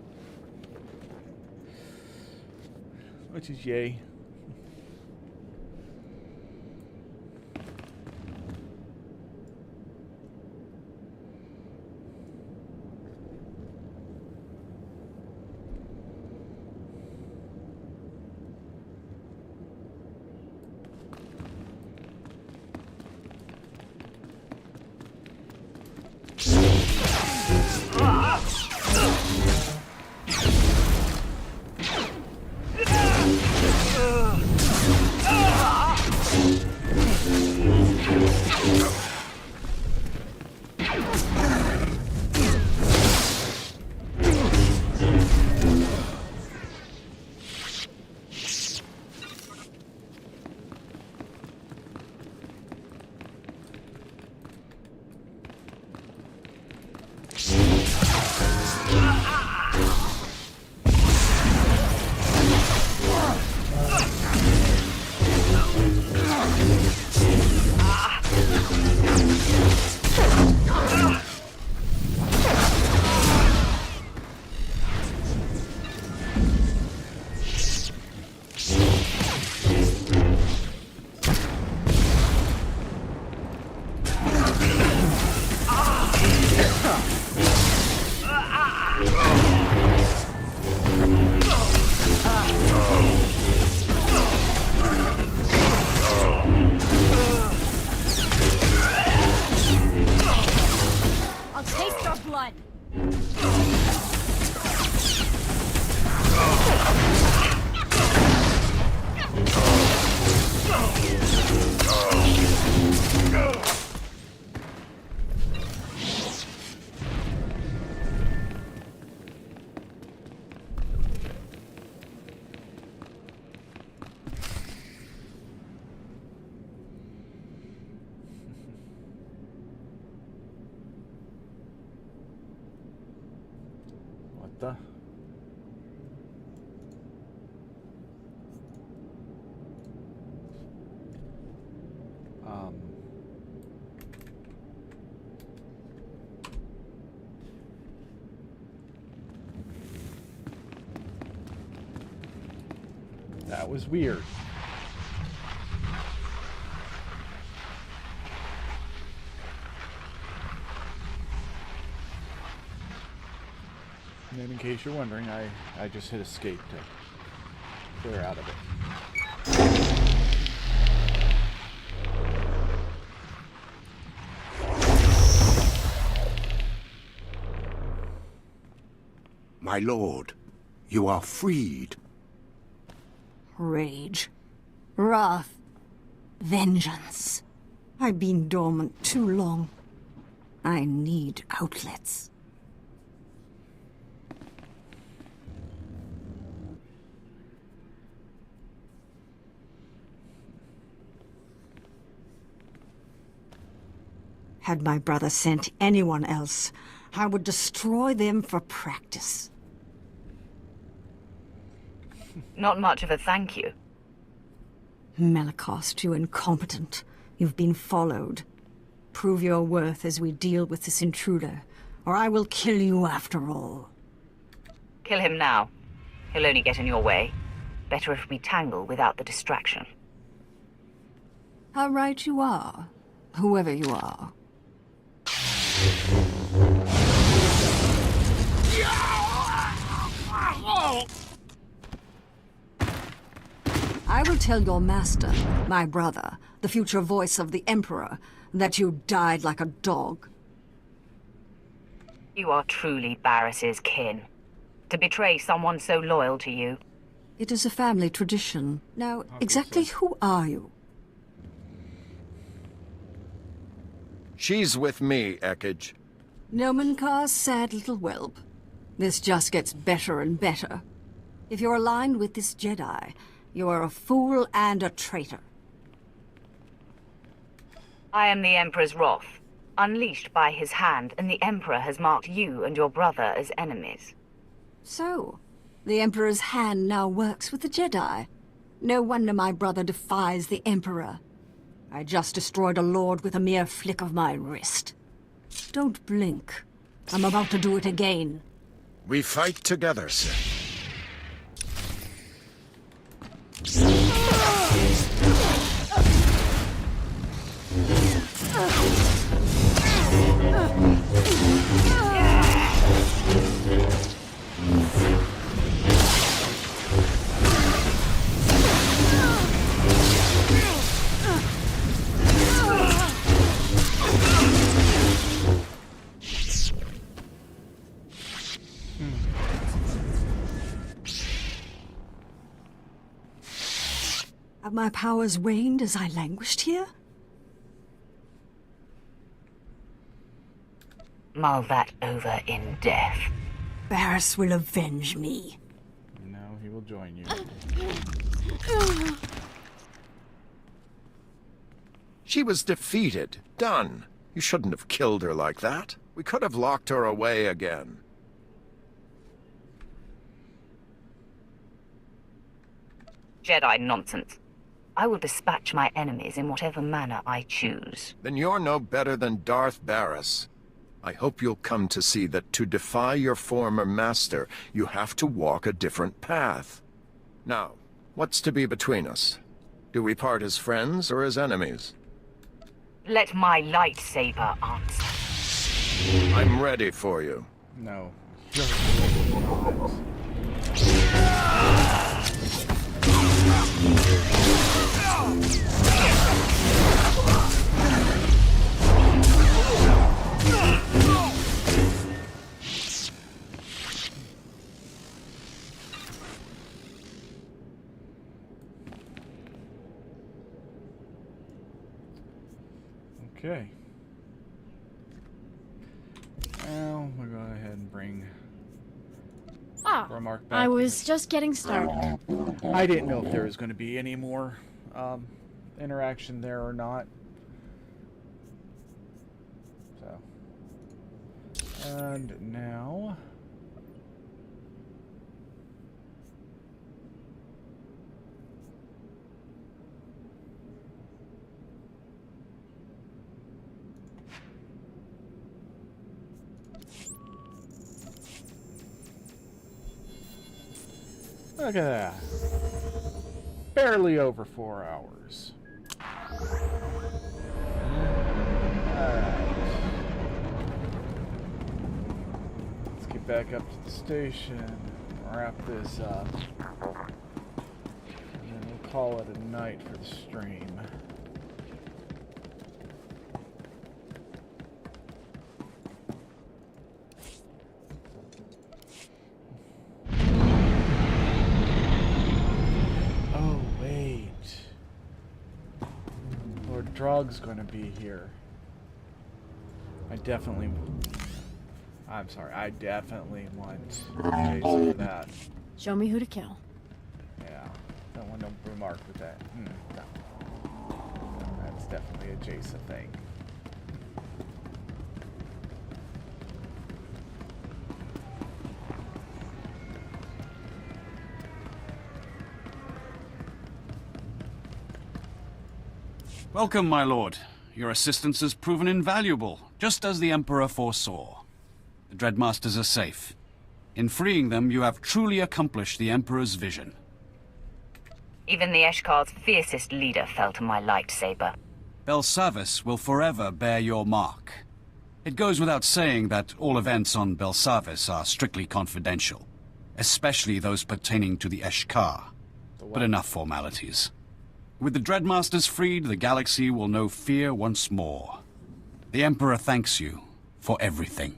Which is yay. the... That was weird. And then in case you're wondering, I just hit escape to clear out of it. My lord, you are freed. Rage. Wrath. Vengeance. I've been dormant too long. I need outlets. Had my brother sent anyone else, I would destroy them for practice. Not much of a thank you. Malakost, you incompetent. You've been followed. Prove your worth as we deal with this intruder, or I will kill you after all. Kill him now. He'll only get in your way. Better if we tangle without the distraction. How right you are, whoever you are. I will tell your master, my brother, the future voice of the Emperor, that you died like a dog. You are truly Barris's kin. To betray someone so loyal to you. It is a family tradition. Now, exactly who are you? She's with me, Ekage. Nomenkar's sad little whelp. This just gets better and better. If you're aligned with this Jedi, you are a fool and a traitor. I am the Emperor's wrath, unleashed by his hand, and the Emperor has marked you and your brother as enemies. So, the Emperor's hand now works with the Jedi. No wonder my brother defies the Emperor. I just destroyed a lord with a mere flick of my wrist. Don't blink. I'm about to do it again. We fight together, Sith. Have my powers waned as I languished here? Mull that over in death. Barris will avenge me. No, he will join you. She was defeated. Done. You shouldn't have killed her like that. We could have locked her away again. Jedi nonsense. I will dispatch my enemies in whatever manner I choose. Then you're no better than Darth Barris. I hope you'll come to see that to defy your former master, you have to walk a different path. Now, what's to be between us? Do we part as friends or as enemies? Let my lightsaber answer. I'm ready for you. No. Okay. Now we'll go ahead and bring Remark back. I was just getting started. I didn't know if there was going to be any more interaction there or not. So. And now Look at that. Barely over 4 hours. Alright. Let's get back up to the station, wrap this up, and then we'll call it a night for the stream. Drug's gonna be here. I definitely want Jason for that. Show me who to kill. Yeah, don't want no remark with that. No. That's definitely a Jason thing. Welcome, my lord. Your assistance has proven invaluable, just as the Emperor foresaw. The Dreadmasters are safe. In freeing them, you have truly accomplished the Emperor's vision. Even the Eshkar's fiercest leader fell to my lightsaber. Belsavis will forever bear your mark. It goes without saying that all events on Belsavis are strictly confidential, especially those pertaining to the Eshkar. But enough formalities. With the Dreadmasters freed, the galaxy will know fear once more. The Emperor thanks you for everything.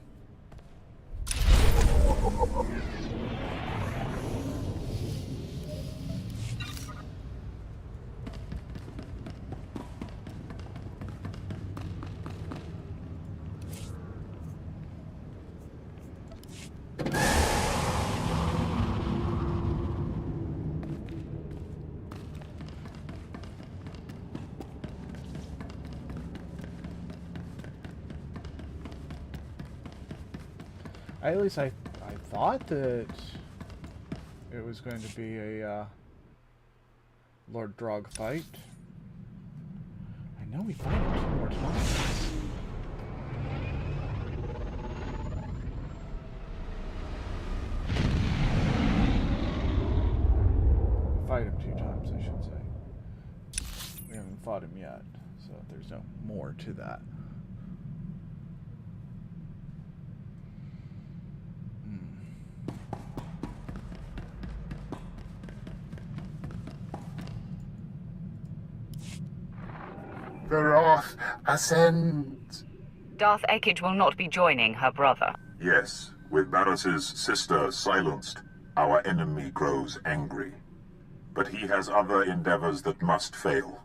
At least I thought that it was going to be a Lord Drog fight. I know we fought him 2 more times. Fight him 2 times, I should say. We haven't fought him yet, so there's no more to that. The wrath ascends. Darth Ekage will not be joining her brother. Yes, with Barris's sister silenced, our enemy grows angry. But he has other endeavors that must fail.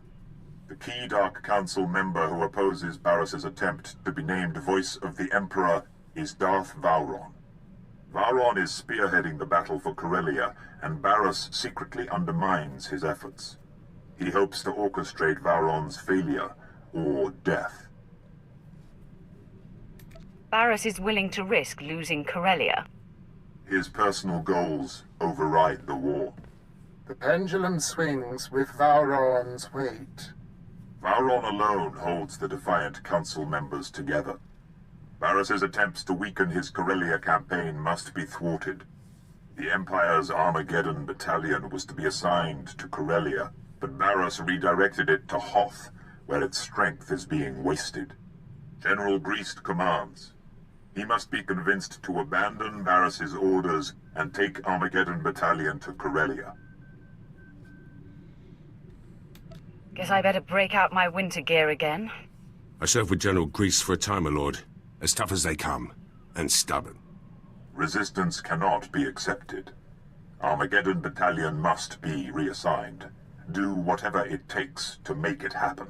The key Dark Council member who opposes Barris's attempt to be named Voice of the Emperor is Darth Vowron. Vowron is spearheading the battle for Corellia, and Barris secretly undermines his efforts. He hopes to orchestrate Vowron's failure or death. Barris is willing to risk losing Corellia. His personal goals override the war. The pendulum swings with Vowron's weight. Vowron alone holds the defiant council members together. Barris's attempts to weaken his Corellia campaign must be thwarted. The Empire's Armageddon battalion was to be assigned to Corellia, but Barris redirected it to Hoth, where its strength is being wasted. General Greast commands. He must be convinced to abandon Barris's orders and take Armageddon battalion to Corellia. Guess I better break out my winter gear again. I served with General Grease for a time, my lord. As tough as they come, and stubborn. Resistance cannot be accepted. Armageddon battalion must be reassigned. Do whatever it takes to make it happen.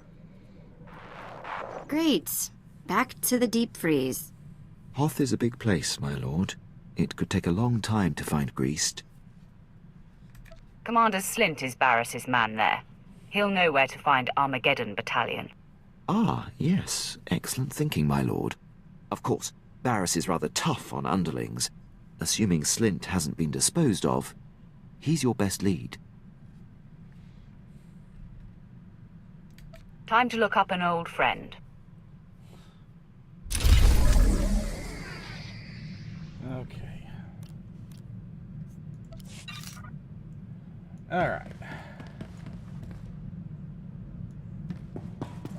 Great. Back to the deep freeze. Hoth is a big place, my lord. It could take a long time to find Greased. Commander Slint is Barris's man there. He'll know where to find Armageddon battalion. Ah, yes. Excellent thinking, my lord. Of course, Barris is rather tough on underlings. Assuming Slint hasn't been disposed of, he's your best lead. Time to look up an old friend. Okay. Alright.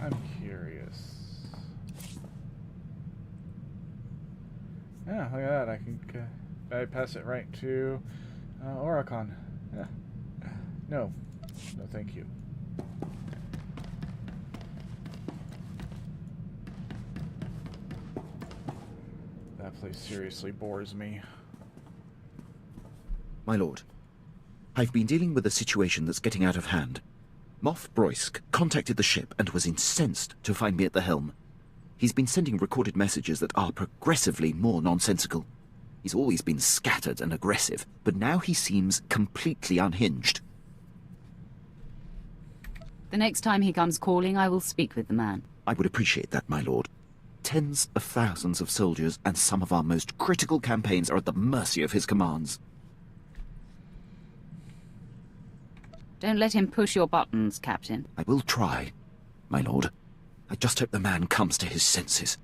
I'm curious. Yeah, look at that. I can bypass it right to Oricon. Yeah. No. No, thank you. That place seriously bores me. My lord, I've been dealing with a situation that's getting out of hand. Moff Broysk contacted the ship and was incensed to find me at the helm. He's been sending recorded messages that are progressively more nonsensical. He's always been scattered and aggressive, but now he seems completely unhinged. The next time he comes calling, I will speak with the man. I would appreciate that, my lord. Tens of thousands of soldiers and some of our most critical campaigns are at the mercy of his commands. Don't let him push your buttons, Captain. I will try, my lord. I just hope the man comes to his senses.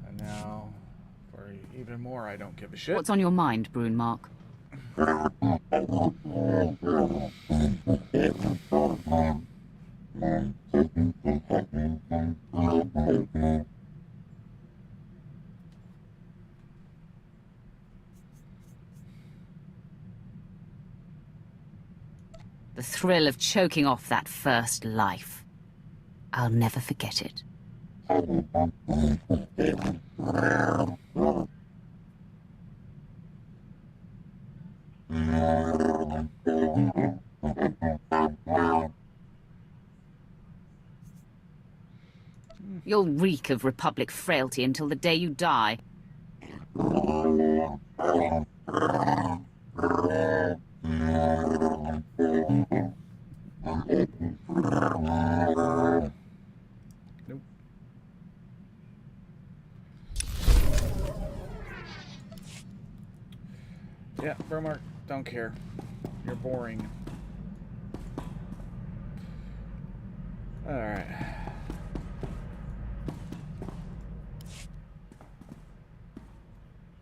And now, for even more, I don't give a shit. What's on your mind, Brunmark? The thrill of choking off that first life. I'll never forget it. You'll reek of Republic frailty until the day you die. Nope. Yeah, Brunmark, don't care. You're boring. Alright.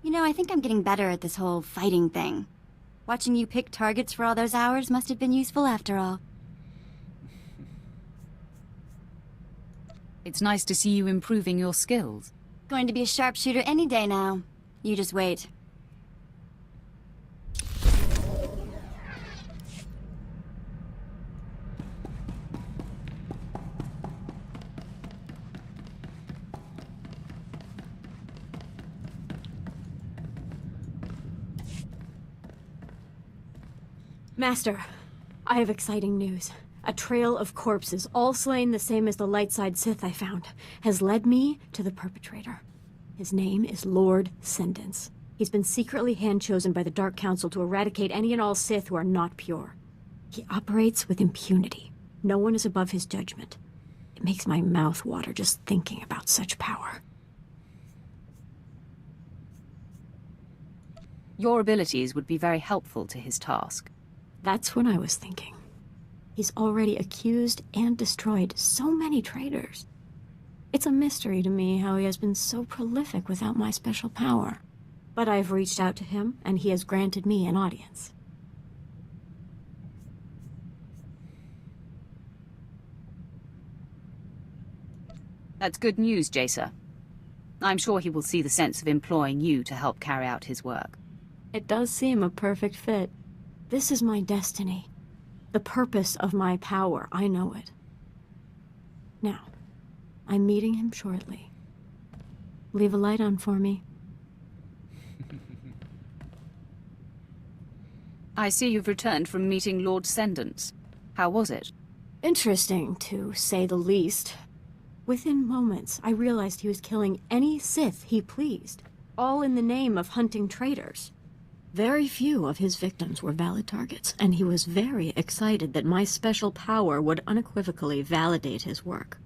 You know, I think I'm getting better at this whole fighting thing. Watching you pick targets for all those hours must have been useful after all. It's nice to see you improving your skills. Going to be a sharpshooter any day now. You just wait. Master, I have exciting news. A trail of corpses, all slain the same as the Lightside Sith I found, has led me to the perpetrator. His name is Lord Sendence. He's been secretly hand-chosen by the Dark Council to eradicate any and all Sith who are not pure. He operates with impunity. No one is above his judgment. It makes my mouth water just thinking about such power. Your abilities would be very helpful to his task. That's what I was thinking. He's already accused and destroyed so many traitors. It's a mystery to me how he has been so prolific without my special power. But I've reached out to him, and he has granted me an audience. That's good news, Jacer. I'm sure he will see the sense of employing you to help carry out his work. It does seem a perfect fit. This is my destiny. The purpose of my power, I know it. Now, I'm meeting him shortly. Leave a light on for me. I see you've returned from meeting Lord Sendence. How was it? Interesting, to say the least. Within moments, I realized he was killing any Sith he pleased, all in the name of hunting traitors. Very few of his victims were valid targets, and he was very excited that my special power would unequivocally validate his work.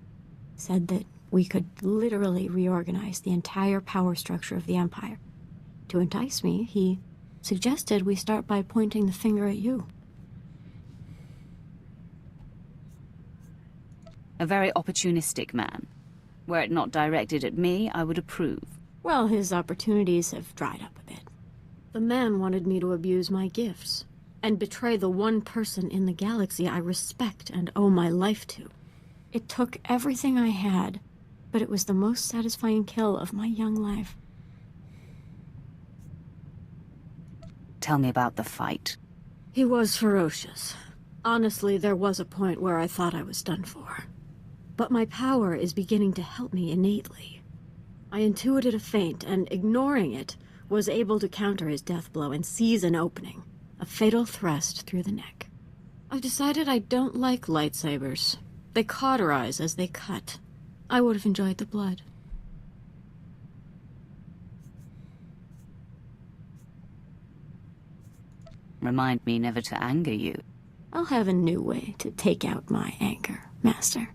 Said that we could literally reorganize the entire power structure of the Empire. To entice me, he suggested we start by pointing the finger at you. A very opportunistic man. Were it not directed at me, I would approve. Well, his opportunities have dried up a bit. The man wanted me to abuse my gifts, and betray the one person in the galaxy I respect and owe my life to. It took everything I had, but it was the most satisfying kill of my young life. Tell me about the fight. He was ferocious. Honestly, there was a point where I thought I was done for. But my power is beginning to help me innately. I intuited a feint, and ignoring it, was able to counter his death blow and seize an opening. A fatal thrust through the neck. I've decided I don't like lightsabers. They cauterize as they cut. I would have enjoyed the blood. Remind me never to anger you. I'll have a new way to take out my anger, Master.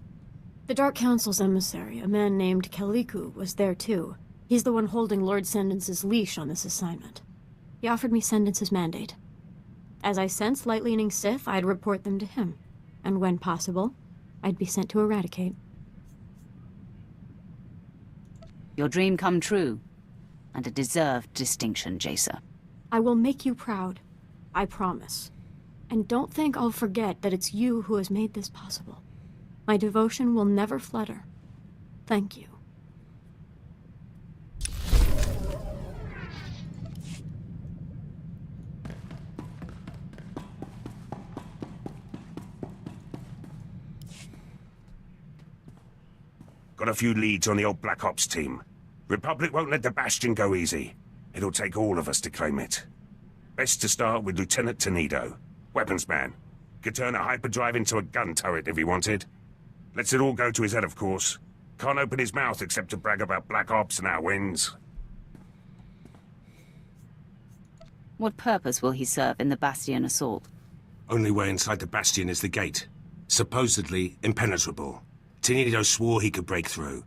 The Dark Council's emissary, a man named Kaliku, was there too. He's the one holding Lord Sendence's leash on this assignment. He offered me Sendence's mandate. As I sensed light-leaning Sith, I'd report them to him. And when possible, I'd be sent to eradicate. Your dream come true. And a deserved distinction, Jacer. I will make you proud. I promise. And don't think I'll forget that it's you who has made this possible. My devotion will never flutter. Thank you. Got a few leads on the old Black Ops team. Republic won't let the Bastion go easy. It'll take all of us to claim it. Best to start with Lieutenant Tenido. Weapons man. Could turn a hyperdrive into a gun turret if he wanted. Lets it all go to his head, of course. Can't open his mouth except to brag about Black Ops and our wins. What purpose will he serve in the Bastion assault? Only way inside the Bastion is the gate. Supposedly impenetrable. Tenido swore he could break through.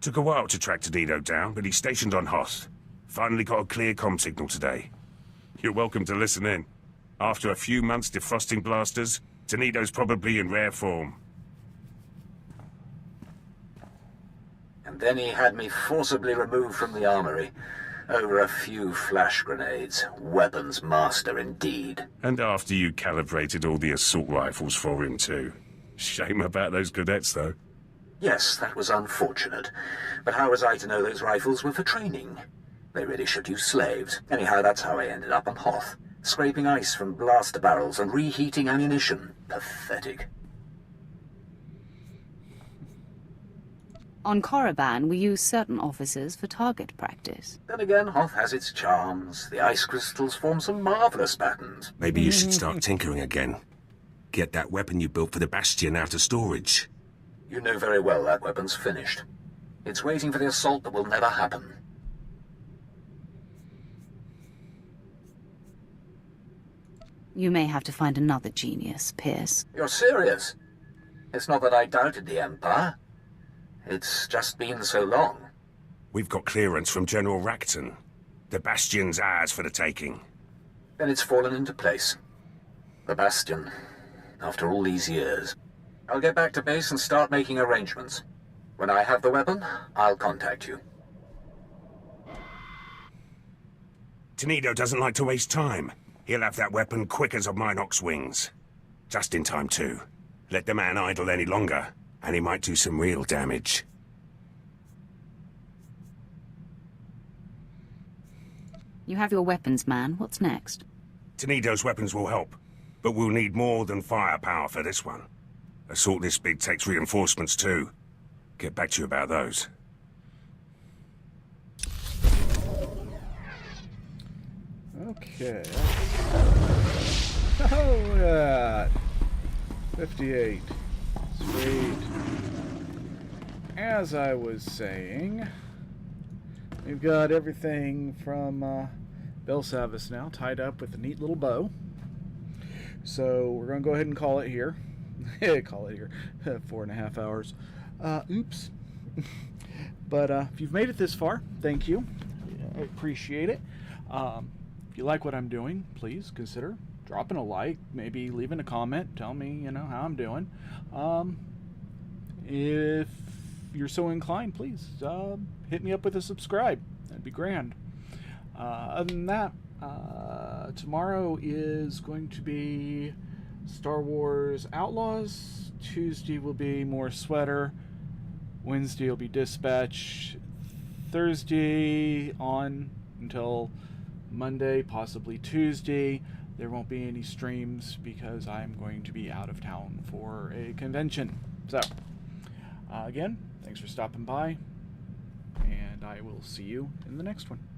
Took a while to track Tenido down, but he's stationed on Hoth. Finally got a clear comm signal today. You're welcome to listen in. After a few months defrosting blasters, Tenido's probably in rare form. And then he had me forcibly removed from the armory. Over a few flash grenades. Weapons master indeed. And after you calibrated all the assault rifles for him too. Shame about those cadets though. Yes, that was unfortunate. But how was I to know those rifles were for training? They really should use slaves. Anyhow, that's how I ended up on Hoth. Scraping ice from blaster barrels and reheating ammunition. Pathetic. On Korriban, we use certain officers for target practice. Then again, Hoth has its charms. The ice crystals form some marvelous patterns. Maybe you should start tinkering again. Get that weapon you built for the Bastion out of storage. You know very well that weapon's finished. It's waiting for the assault that will never happen. You may have to find another genius, Pierce. You're serious? It's not that I doubted the Empire. It's just been so long. We've got clearance from General Racton. The Bastion's ours for the taking. Then it's fallen into place. The Bastion. After all these years. I'll get back to base and start making arrangements. When I have the weapon, I'll contact you. Tenido doesn't like to waste time. He'll have that weapon quick as a Minox wings. Just in time, too. Let the man idle any longer, and he might do some real damage. You have your weapons, man. What's next? Tenido's weapons will help, but we'll need more than firepower for this one. Assault this big takes reinforcements, too. Get back to you about those. Okay. Oh, look at that. 58. Sweet. As I was saying, we've got everything from Belsavis now tied up with a neat little bow. So we're going to go ahead and call it here. Call it here. 4.5 hours. Oops. But if you've made it this far, thank you. I appreciate it. If you like what I'm doing, please consider dropping a like, maybe leaving a comment, tell me, how I'm doing. if you're so inclined, please hit me up with a subscribe. That'd be grand. Other than that, tomorrow is going to be Star Wars Outlaws. Tuesday will be more Sweater. Wednesday will be Dispatch. Thursday on until Monday, possibly Tuesday, there won't be any streams because I'm going to be out of town for a convention. So, again, thanks for stopping by, and I will see you in the next one.